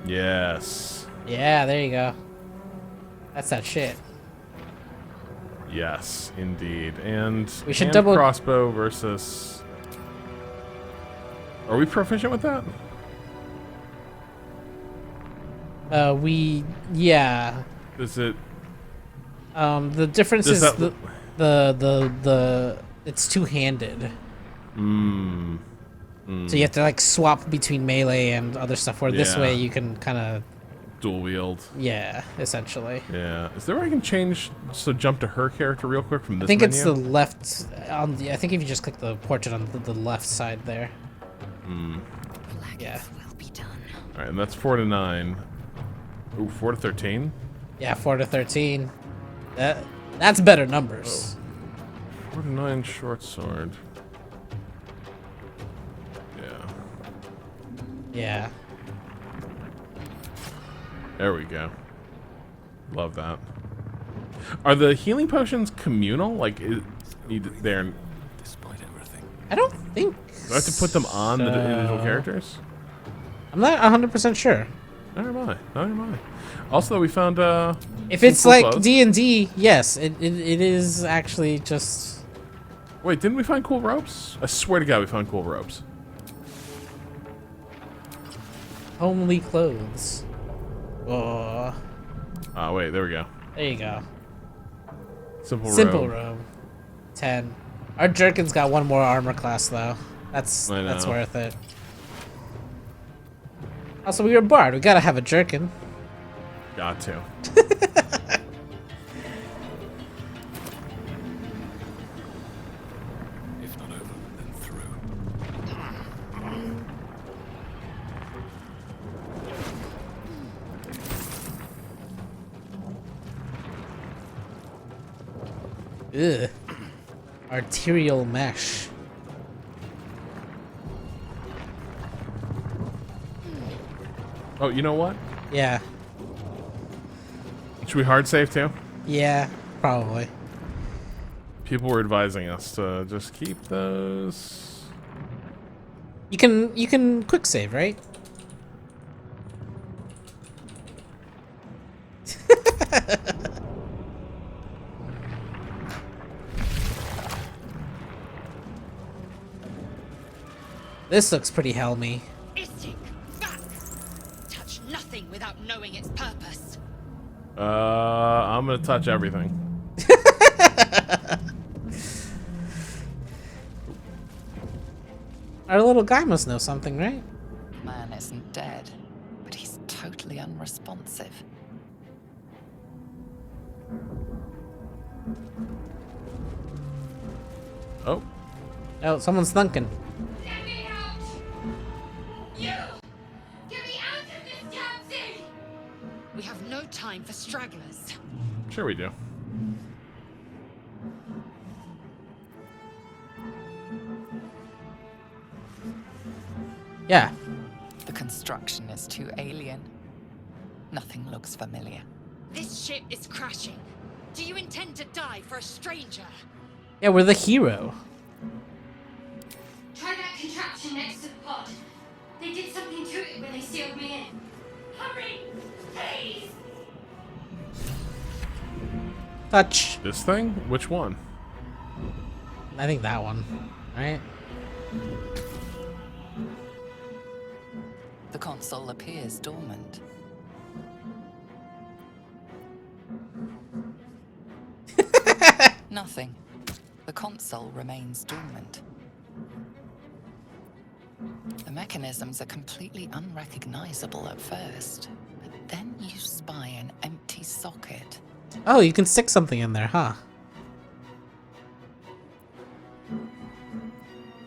Yes. Yeah, there you go. That's that shit. Yes, indeed. And we should hand double crossbow versus. Are we proficient with that? Yeah. Is it? The difference is the it's two-handed. So you have to like swap between melee and other stuff. Where this way you can kind of dual wield. Yeah, essentially. Yeah. Is there a way I can change? So jump to her character real quick from this. I think menu? it's the left. I think if you just click the portrait on the left side there. Yeah. All right, and that's 4 to 9. Ooh, 4 to 13. Yeah, 4 to 13. That's better numbers. 4 to 9 short sword. Yeah. Yeah. There we go. Love that. Are the healing potions communal? Like, they're... Despite everything. I don't think Do I have to put them on the individual characters? I'm not 100% sure. Never mind. Also, we found, if it's like D&D, yes, it is actually just... Wait, didn't we find cool ropes? I swear to God we found cool ropes. Homely clothes. Oh. Oh, wait, there we go. There you go. Simple robe. robe. 10. Our Jerkin's got one more armor class, though. That's worth it. Also, we were barred. We gotta have a jerkin. Got to. If not over, then through. Ugh. Arterial mesh. Oh, you know what? Yeah. Should we hard save too? Yeah, probably. People were advising us to just keep those. You can quick save, right? This looks pretty helmy. Istik, back! Touch nothing without knowing its purpose. I'm gonna touch everything. Our little guy must know something, right? Man isn't dead, but he's totally unresponsive. Oh. Oh, someone's thunking. Let me out! You! Get me out of this damn thing! We have no time for stragglers. Sure we do. Yeah. The construction is too alien. Nothing looks familiar. This ship is crashing. Do you intend to die for a stranger? Yeah, we're the hero. Try that contraption next to the pod. They did something to it when they sealed me in. Hurry! Please! Touch. This thing? Which one? I think that one, right? The console appears dormant. Nothing. The console remains dormant. The mechanisms are completely unrecognizable at first, but then you spy an empty socket. Oh, you can stick something in there, huh?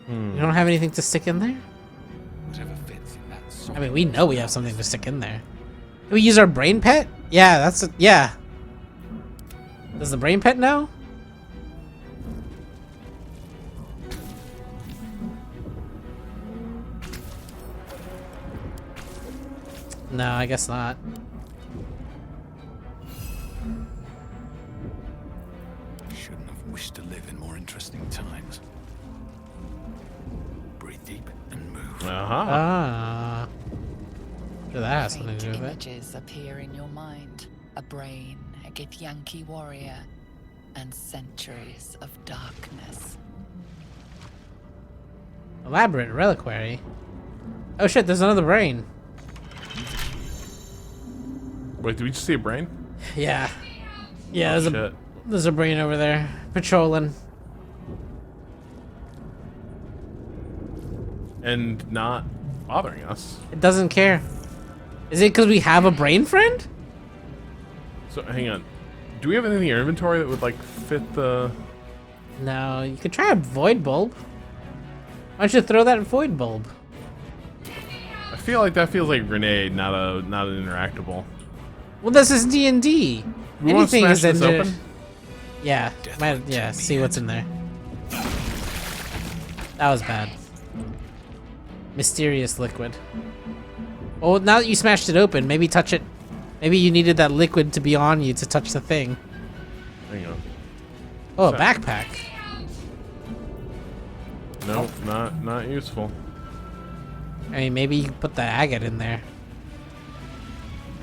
You don't have anything to stick in there? Whatever fits in that socket. I mean, we know we have something to stick in there. Do we use our brain pet? Yeah, that's a, yeah. Does the brain pet know? No, I guess not. Shouldn't have wished to live in more interesting times. Breathe deep and move. Ah. Sure, that has something Faint to do with it. images appear in your mind. A brain, a Githyanki warrior, and centuries of darkness. Elaborate reliquary. Oh shit, there's another brain. Wait, did we just see a brain? Yeah. Yeah, Oh, there's a brain over there patrolling. And not bothering us. It doesn't care. Is it because we have a brain friend? So hang on. Do we have anything in your inventory that would like fit the? No, you could try a void bulb. Why don't you throw that void bulb? I feel like that feels like a grenade, not an interactable. Well, this is D&D. We want to smash this open? Yeah, yeah. See what's in there. That was bad. Mysterious liquid. Well, now that you smashed it open, maybe touch it. Maybe you needed that liquid to be on you to touch the thing. Hang on. Oh, a backpack. Nope, not useful. I mean, maybe you can put the agate in there.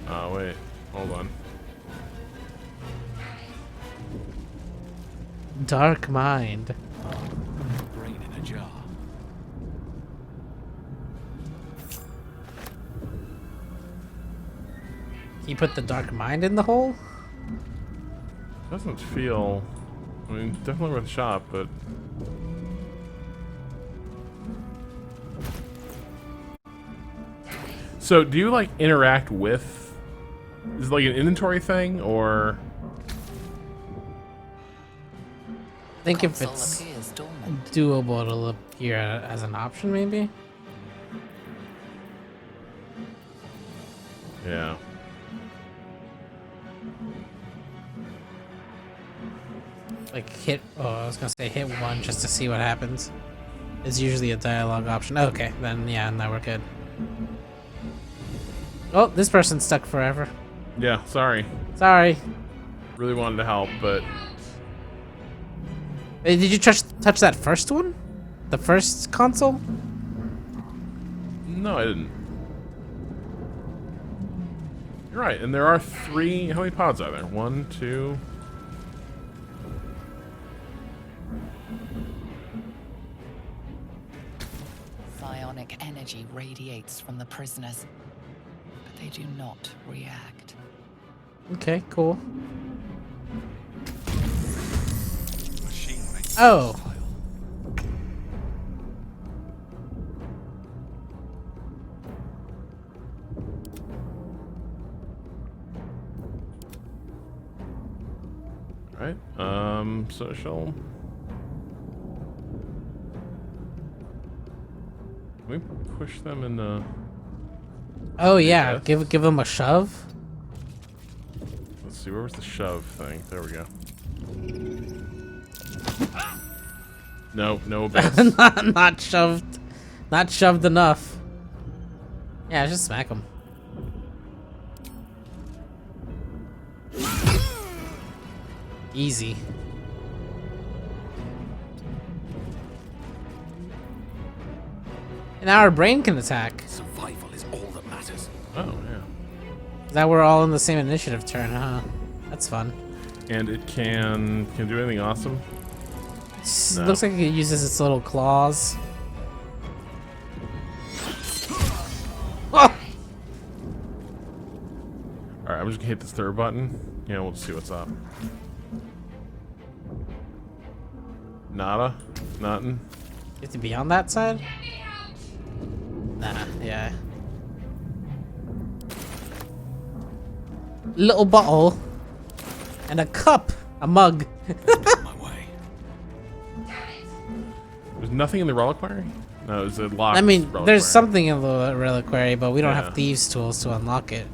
Oh wait, hold on. Dark mind. Brain in a jar. You put the dark mind in the hole? Doesn't feel. I mean, definitely worth a shot, but So, do you like interact with? Is it like an inventory thing, or? I think if it's doable, it'll appear as an option, maybe. Yeah. Like hit. Oh, I was gonna say hit 1 just to see what happens. It's usually a dialogue option. Okay, then yeah, now we're good. Oh, this person's stuck forever. Yeah. Sorry. Sorry. Really wanted to help, but. Hey, did you touch that first one? The first console? No, I didn't. You're right, and there are 3. How many pods are there? 1, 2. Psionic energy radiates from the prisoners, but they do not react. Okay, cool. Oh. Right. Social. Can we push them in the? Oh yeah, give them a shove. Let's see. Where was the shove thing? There we go. No, no abyss. not shoved. Not shoved enough. Yeah, just smack them. Easy. And now our brain can attack. Survival is all that matters. Oh yeah. That we're all in the same initiative turn, huh? That's fun. And it can do anything awesome? No. Looks like it uses its little claws. Oh! Alright, I'm just gonna hit this third button. Yeah, we'll see what's up. Nada? Nothing? You have to be on that side? Nah, yeah. Little bottle. And a cup. A mug. There's nothing in the reliquary? No, it's a locked I mean, reliquary. there's something in the reliquary, but we don't Yeah. have thieves' tools to unlock it.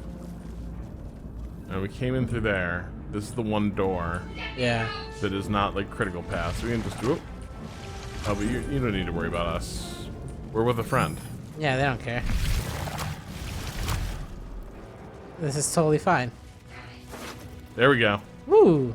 And we came in through there. This is the one door. Yeah. That is not like critical path. So we can just whoop. Oh, but you don't need to worry about us. We're with a friend. Yeah, they don't care. This is totally fine. There we go. Woo!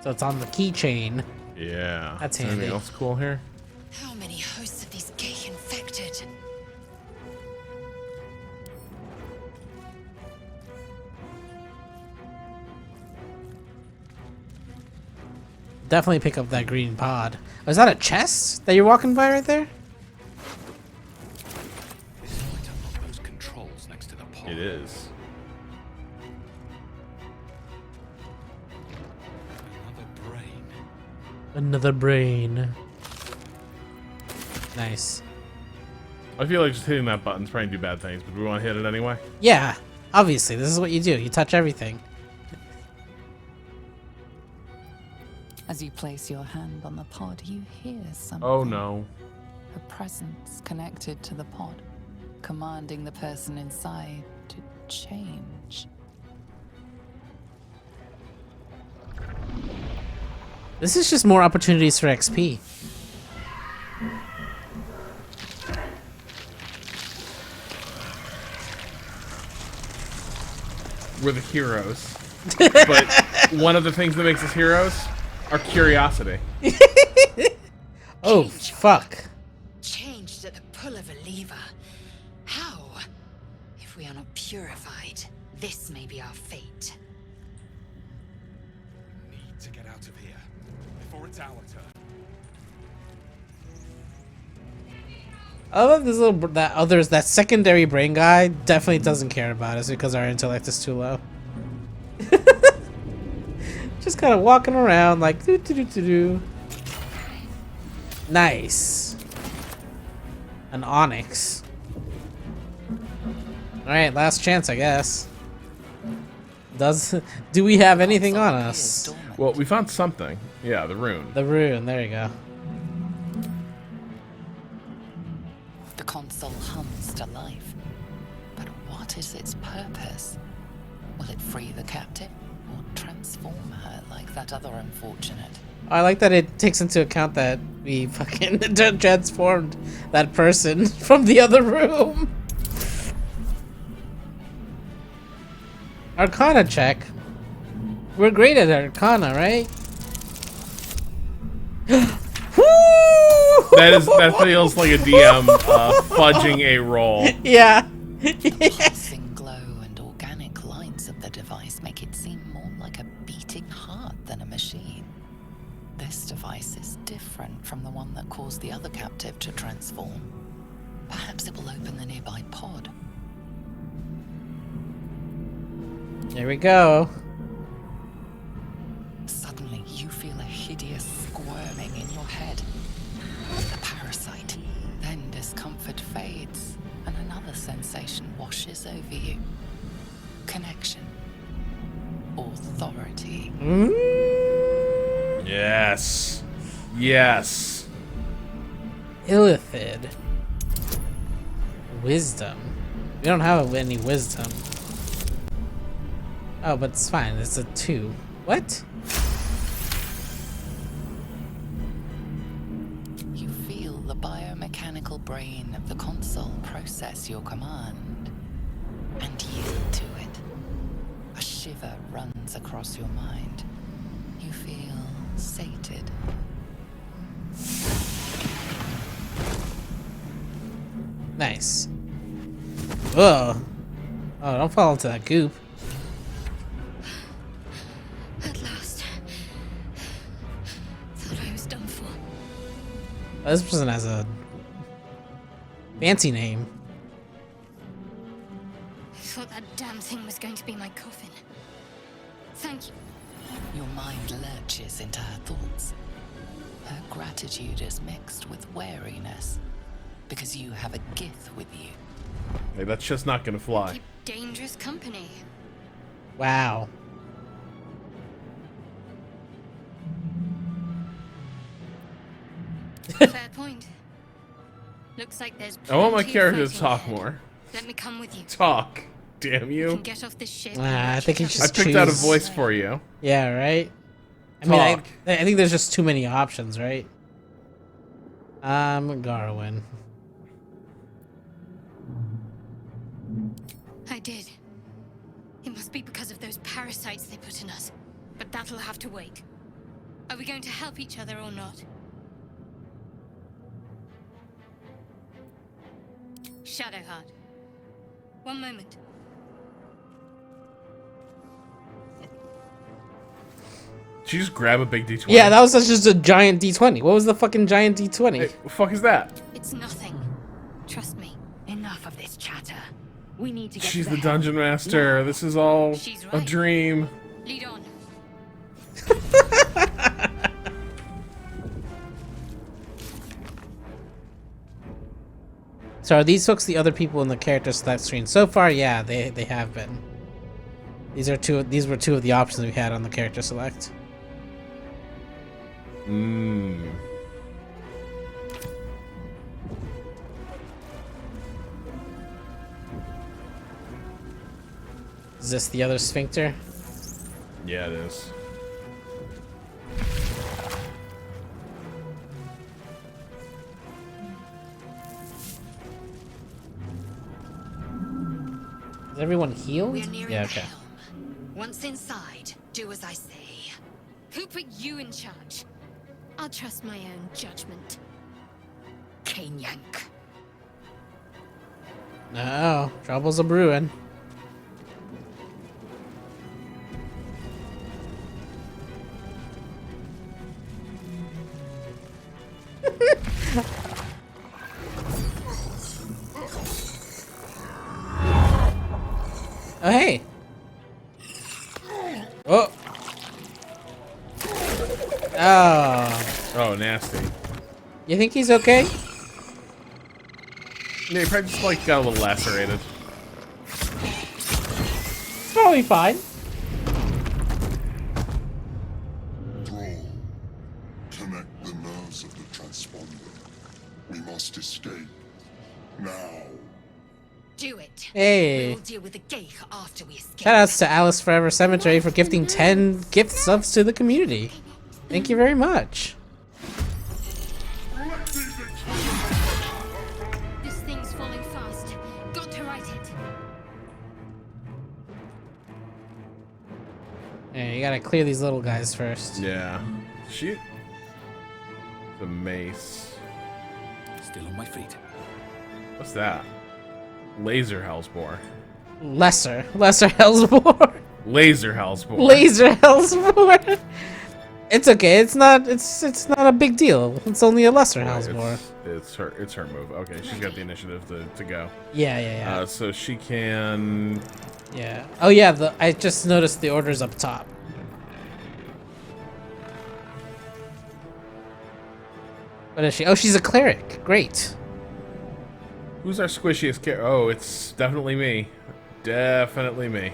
So it's on the keychain. Yeah. That's Is anything handy. else cool here? How many hosts of these gay infected? Definitely pick up that green pod. Oh, is that a chest that you're walking by right there? Those controls next to the pod. It is. Another brain. Nice. I feel like just hitting that button's probably do bad things, but we want to hit it anyway. Yeah, obviously, this is what you do. You touch everything. As you place your hand on the pod, you hear something. Oh no. A presence connected to the pod, commanding the person inside to change. This is just more opportunities for XP. We're the heroes. But one of the things that makes us heroes, our curiosity. Oh, fuck. Changed at the pull of a lever. How? If we are not purified, this may be our fate. Need to get out of here before it's our turn. I love this little that secondary brain guy definitely doesn't care about us because our intellect is too low. just kind of walking around like doo doo doo doo doo. Nice. An onyx. All right, last chance, I guess. Do we have anything on us? Well, we found something. Yeah, the rune. The rune. There you go. The console hums to life. But what is its purpose? Will it free the captive or transform her like that other unfortunate? I like that it takes into account that we fucking transformed that person from the other room. Arcana check. We're great at Arcana, right? That feels like a DM fudging a roll. Yeah. The pulsing glow and organic lines of the device make it seem more like a beating heart than a machine. This device is different from the one that caused the other captive to transform. Perhaps it will open the nearby pod. There we go. Suddenly, you feel a hideous squirming in your head. The parasite. Then discomfort fades, and another sensation washes over you. Connection. Authority. Yes. Yes. Illithid. Wisdom. We don't have any wisdom. Oh, but it's fine. It's a 2. What? You feel the biomechanical brain of the console process your command and yield to it. A shiver runs across your mind. You feel sated. Nice. Whoa. Oh, don't fall into that goop. At last. Thought I was done for. Oh, this person has a fancy name. I thought that damn thing was going to be my coffin. Thank you. Your mind lurches into her thoughts. Her gratitude is mixed with wariness, because you have a gith with you. Hey, that's just not gonna fly. Keep dangerous company. Wow. Fair point. Looks like there's I want my plenty of character to fighting talk ahead. more. Let me come with you. Talk. Damn We you. can get off this ship. I think you should I picked out a choose- voice for you. Yeah, right? I mean, Talk. I think there's just too many options, right? Garwin. I did. It must be because of those parasites they put in us. But that'll have to wait. Are we going to help each other or not? Shadowheart. One moment. Did you just grab a big D20? Yeah, that was just a giant D20. What was the fucking giant D20? Hey, what the fuck is that? It's nothing. Trust me. Enough of this chatter. We need to get She's to the the dungeon master. This is all She's a right. dream. Lead on. So are these folks the other people in the character select screen? So far, yeah, they have been. These were two of the options we had on the character select. Is this the other sphincter? Yeah, it is. Is everyone healed? We're nearing Yeah, the okay. helm. Once inside, do as I say. Who put you in charge? I'll trust my own judgment. Cane yank. No, trouble's a brewing. Oh, hey. Oh. Oh. Oh, nasty. You think he's okay? Yeah, he probably just like got a little lacerated. It's probably fine. Thrall, connect the nerves of the transponder. We must escape. Now. Do it. Hey. We'll deal with the gate after we escape. Shoutouts to Alice Forever Cemetery for gifting 10 gift subs to the community. Thank you very much. This thing's falling fast. Got to right it. Yeah, you gotta clear these little guys first. Yeah. Shoot. The mace. Still on my feet. What's that? Laser Hellspore. Lesser Hellsborn. Laser Hellspore. Laser Hellsborn. It's okay. It's not a big deal. It's only a lesser Hellsborn. It's her move. Okay, she's got the initiative to go. Yeah. So she can. Yeah. Oh yeah. I just noticed the orders up top. What is she? Oh, she's a cleric. Great. Who's our squishiest character? Oh, it's definitely me. Definitely me.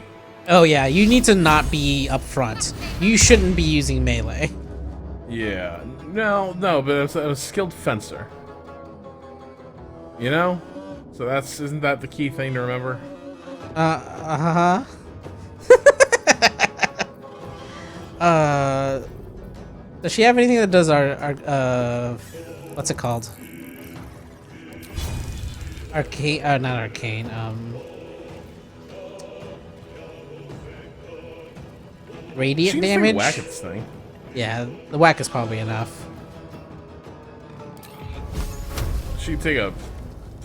Oh yeah, you need to not be up front. You shouldn't be using melee. Yeah. No, but I was a skilled fencer. You know? So isn't that the key thing to remember? Does she have anything that does our what's it called? Arcane, not arcane, radiant damage? Whack at this thing. Yeah, the whack is probably enough. She can take a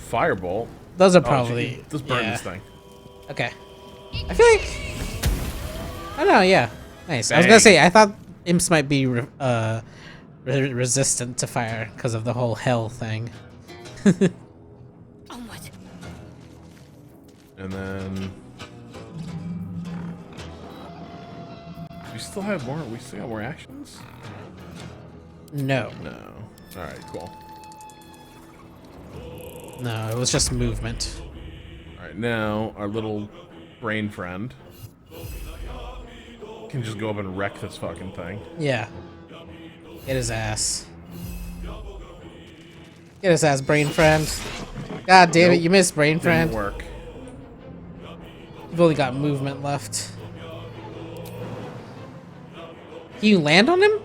firebolt. Those are probably... Let's burn this thing. Okay. I feel like... I don't know, yeah. Nice. Bang. I was gonna say, I thought imps might be resistant to fire because of the whole hell thing. And then... We still got more actions? No. No. Alright, cool. No, it was just movement. Alright, now our little brain friend can just go up and wreck this fucking thing. Yeah. Get his ass. Get his ass, brain friend. God damn it, you missed, brain friend. Didn't work. You've only got movement left. Can you land on him?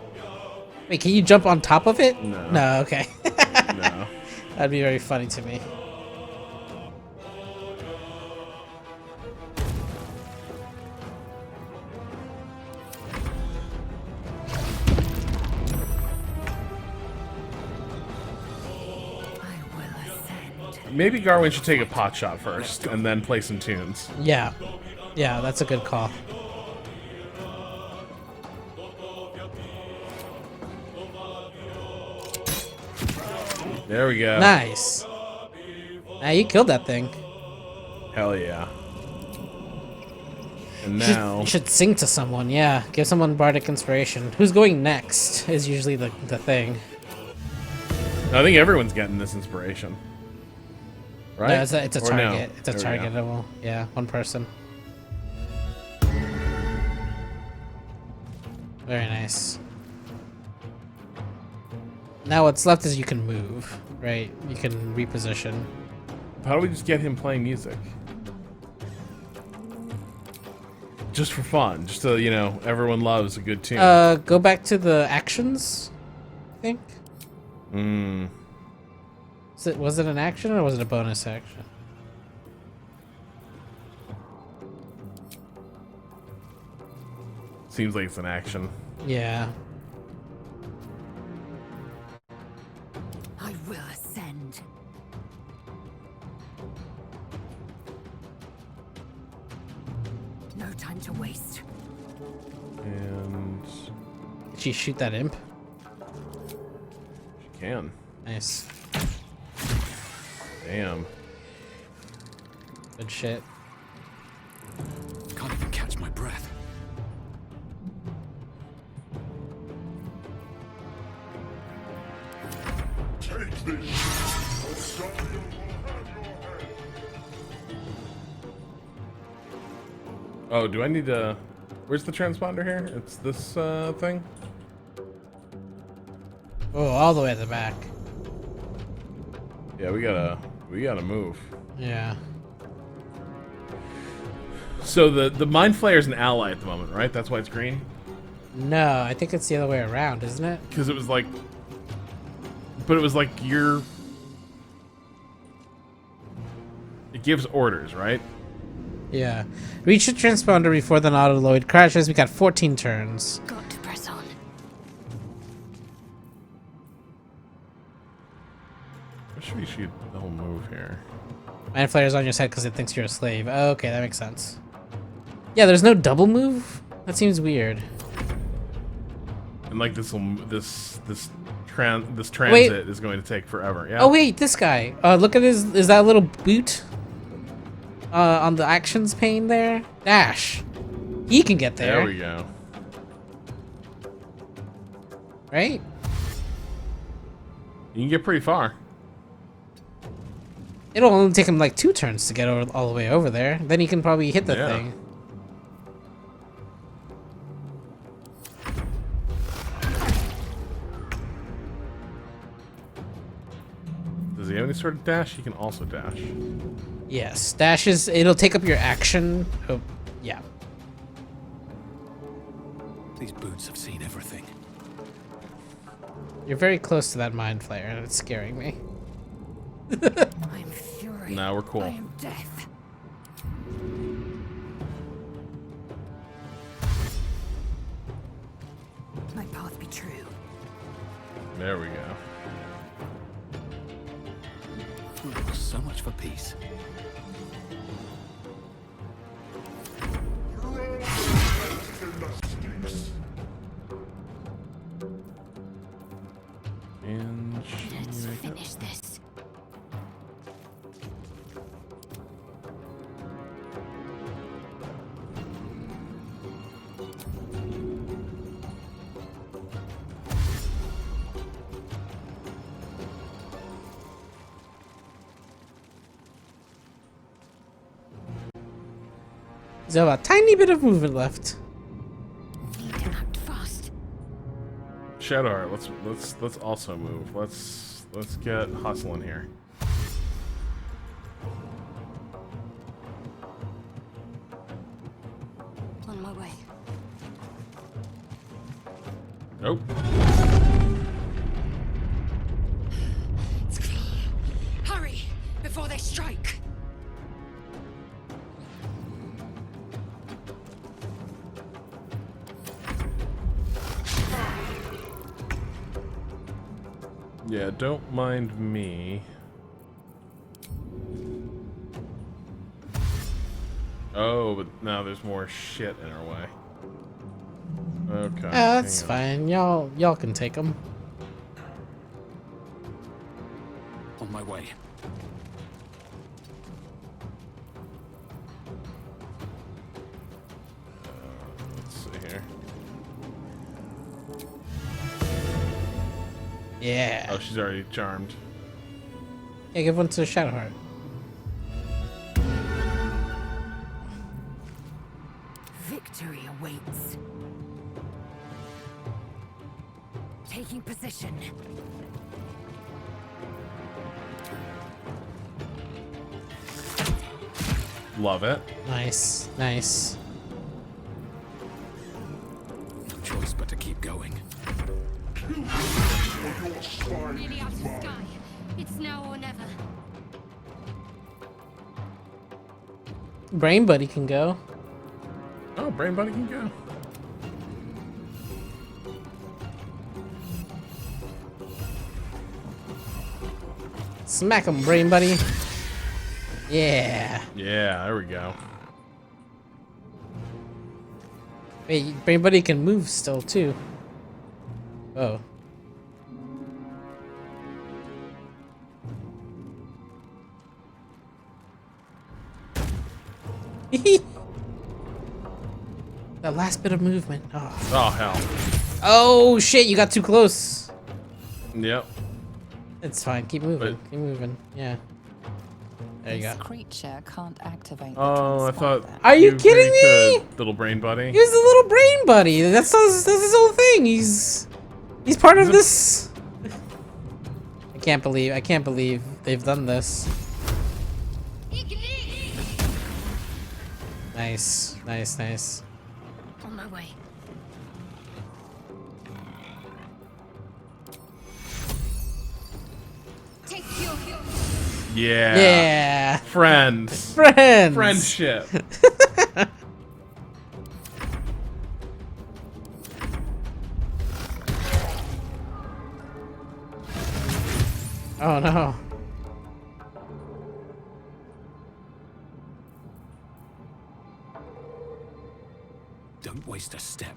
Wait, can you jump on top of it? No. No, okay. No. That'd be very funny to me. Maybe Garwin should take a pot shot first and then play some tunes. Yeah. Yeah, that's a good call. There we go. Nice. You killed that thing. Hell yeah. And now... You should sing to someone, yeah. Give someone bardic inspiration. Who's going next is usually the thing. I think everyone's getting this inspiration. Right? No, it's a Or no? target. It's a There we go. targetable. Yeah, one person. Very nice. Now what's left is you can move, right? You can reposition. How do we just get him playing music? Just for fun. Just so, you know, everyone loves a good tune. Go back to the actions, I think. Was it an action or was it a bonus action? Seems like it's an action. Yeah. I will ascend. No time to waste. And... Did she shoot that imp? She can. Nice. Damn. Good shit. Can't even catch my breath. Oh, do I need to... Where's the transponder here? It's this thing? Oh, all the way at the back. Yeah, we gotta move. Yeah. So the Mind Flayer is an ally at the moment, right? That's why it's green? No, I think it's the other way around, isn't it? Because it was like... But it was like your... It gives orders, right? Yeah. Reach the transponder before the autoload crashes. We got 14 turns. Got to press on. Or should we shoot the whole move here? Mind Flayer's on your side because it thinks you're a slave. Oh, okay, that makes sense. Yeah, there's no double move? That seems weird. And like this transit is going to take forever. Yeah. Oh wait, this guy. Look at his. Is that a little boot? On the actions pane there. Dash. He can get there. There we go. Right. You can get pretty far. It'll only take him like 2 turns to get all the way over there. Then he can probably hit the thing. Does he have any sort of dash? He can also dash. Yes, dash is. It'll take up your action. Oh, yeah. These boots have seen everything. You're very close to that Mind Flayer, and it's scaring me. I'm fury. Now we're cool. I am death. My path be true. There we go. So much for peace. And let's finish this. There's a tiny bit of movement left. Need to act fast. Shadowheart, let's also move. Let's get hustling here. On my way. Nope. Hurry before they strike. Yeah, don't mind me. Oh, but now there's more shit in our way. Okay. That's fine. Y'all can take them. On my way. Let's see here. Yeah. Oh, she's already charmed. Yeah, give one to Shadowheart. Victory awaits. Taking position. Love it. Nice, nice. No choice but to keep going. Really out of the sky. It's now or never. Brain Buddy can go. Oh, Brain Buddy can go. Smack him, Brain Buddy. Yeah. Yeah, there we go. Wait, Brain Buddy can move still too. Oh. That last bit of movement. Oh. Oh, hell. Oh shit, you got too close. Yep. It's fine. Keep moving. Keep moving. Yeah. There you This go. creature can't activate the Oh, I thought. Are you kidding maybe me? could, little brain buddy. He's the little brain buddy. That's his whole thing. He's part of this. I can't believe they've done this. Nice, nice, nice. On my way. Take you. Yeah. Yeah. Friends. Friends. Friendship. Oh no. Don't waste a step.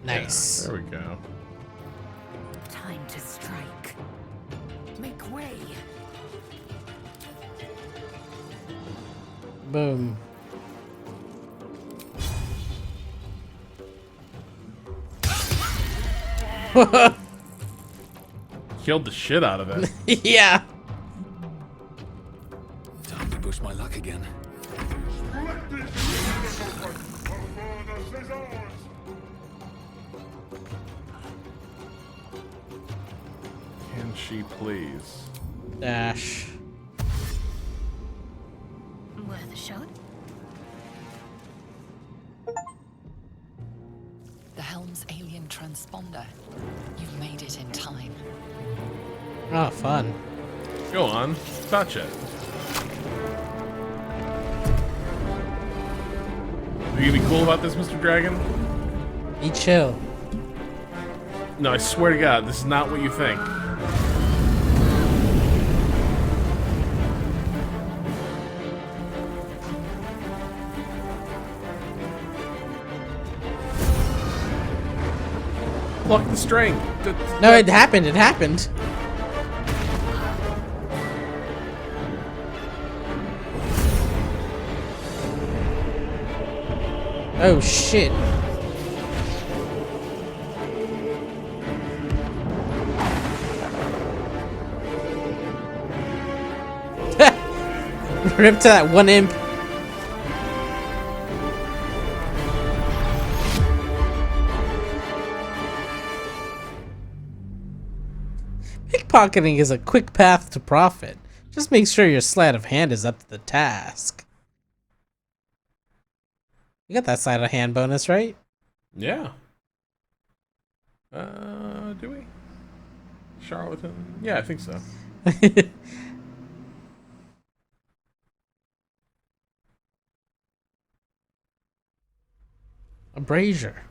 Nice. There we go. Time to strike. Make way. Boom. Killed the shit out of it. Yeah. Time to push my luck again. Can she please? Dash. Worth a shot? The Helm's alien transponder. You've made it in time. Oh, fun. Go on. Touch it. Are you gonna be cool about this, Mr. Dragon? Be chill. No, I swear to God, this is not what you think. Pluck the string. No, it happened. It happened. Oh shit. Rip to that one imp. Pickpocketing is a quick path to profit. Just make sure your sleight of hand is up to the task. You got that sleight of hand bonus, right? Yeah. Do we? Charlatan? Yeah, I think so. A brazier.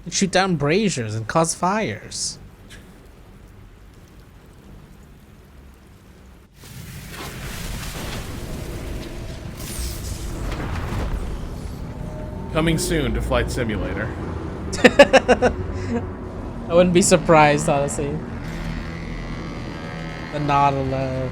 You shoot down braziers and cause fires. Coming soon to Flight Simulator. I wouldn't be surprised, honestly. The nod alone.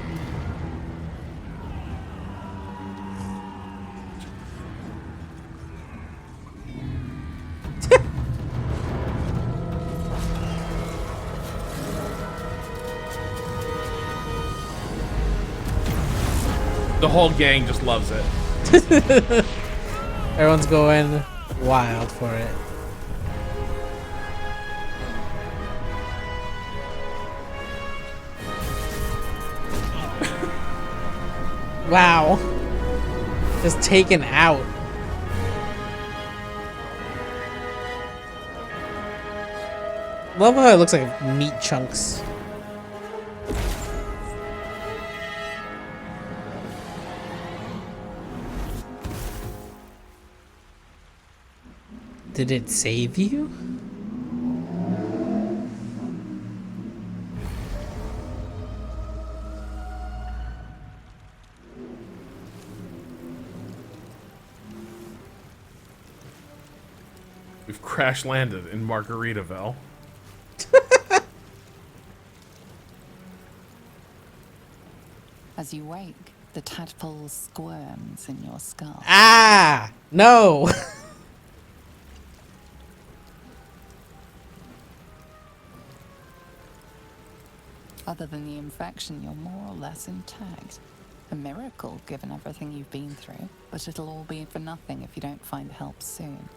The whole gang just loves it. Everyone's going wild for it. Wow. Just taken out. Love how it looks like meat chunks. Did it save you? We've crash landed in Margaritaville. As you wake, the tadpole squirms in your skull. Ah! No! Other than the infection, you're more or less intact. A miracle, given everything you've been through, but it'll all be for nothing if you don't find help soon.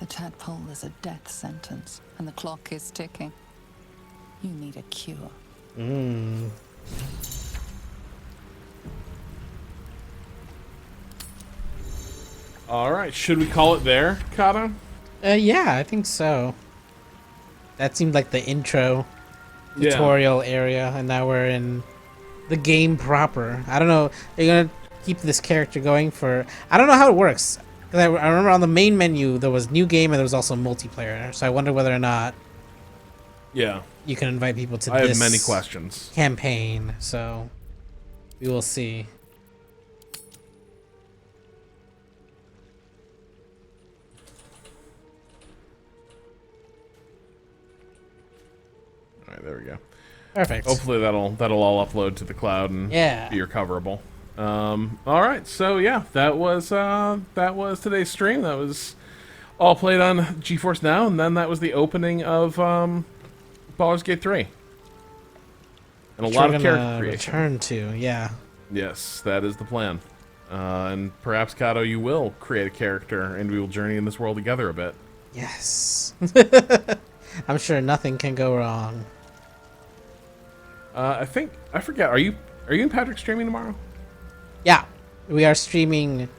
The tadpole is a death sentence, and the clock is ticking. You need a cure. All right, should we call it there, Kato? Yeah, I think so. That seemed like the intro tutorial area, and now we're in the game proper. I don't know. Are you gonna keep this character going for? I don't know how it works. 'Cause I remember on the main menu there was new game and there was also multiplayer. So I wonder whether or not you can invite people to I this have many questions. campaign. So we will see. All right, there we go. Perfect. Hopefully that'll all upload to the cloud and be recoverable. All right, so yeah, that was today's stream. That was all played on GeForce Now, and then that was the opening of Baldur's Gate 3, and a lot of character creation. Return to, yeah. Yes, that is the plan. And perhaps, Kato, you will create a character, and we will journey in this world together a bit. Yes. I'm sure nothing can go wrong. I forget. Are you and Patrick streaming tomorrow? Yeah, we are streaming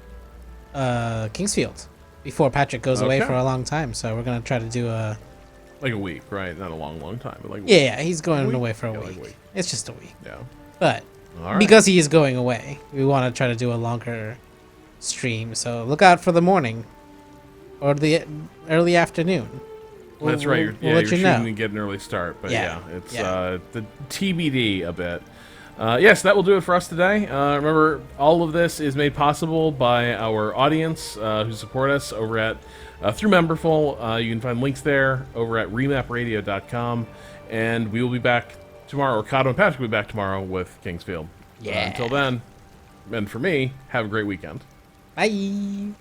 Kingsfield before Patrick goes away for a long time. So we're gonna try to do a week, right? Not a long time, but like a week. Yeah, he's going away for a week. Like a week. It's just a week. Yeah, but right. Because he is going away, we want to try to do a longer stream. So look out for the morning or the early afternoon. That's right. You're shooting to get an early start, but it's the TBD a bit. Yes, that will do it for us today. Remember, all of this is made possible by our audience who support us over at through Memberful. You can find links there over at remapradio.com, and we will be back tomorrow. Or Kato and Patrick will be back tomorrow with Kingsfield. Yeah. Until then, and for me, have a great weekend. Bye.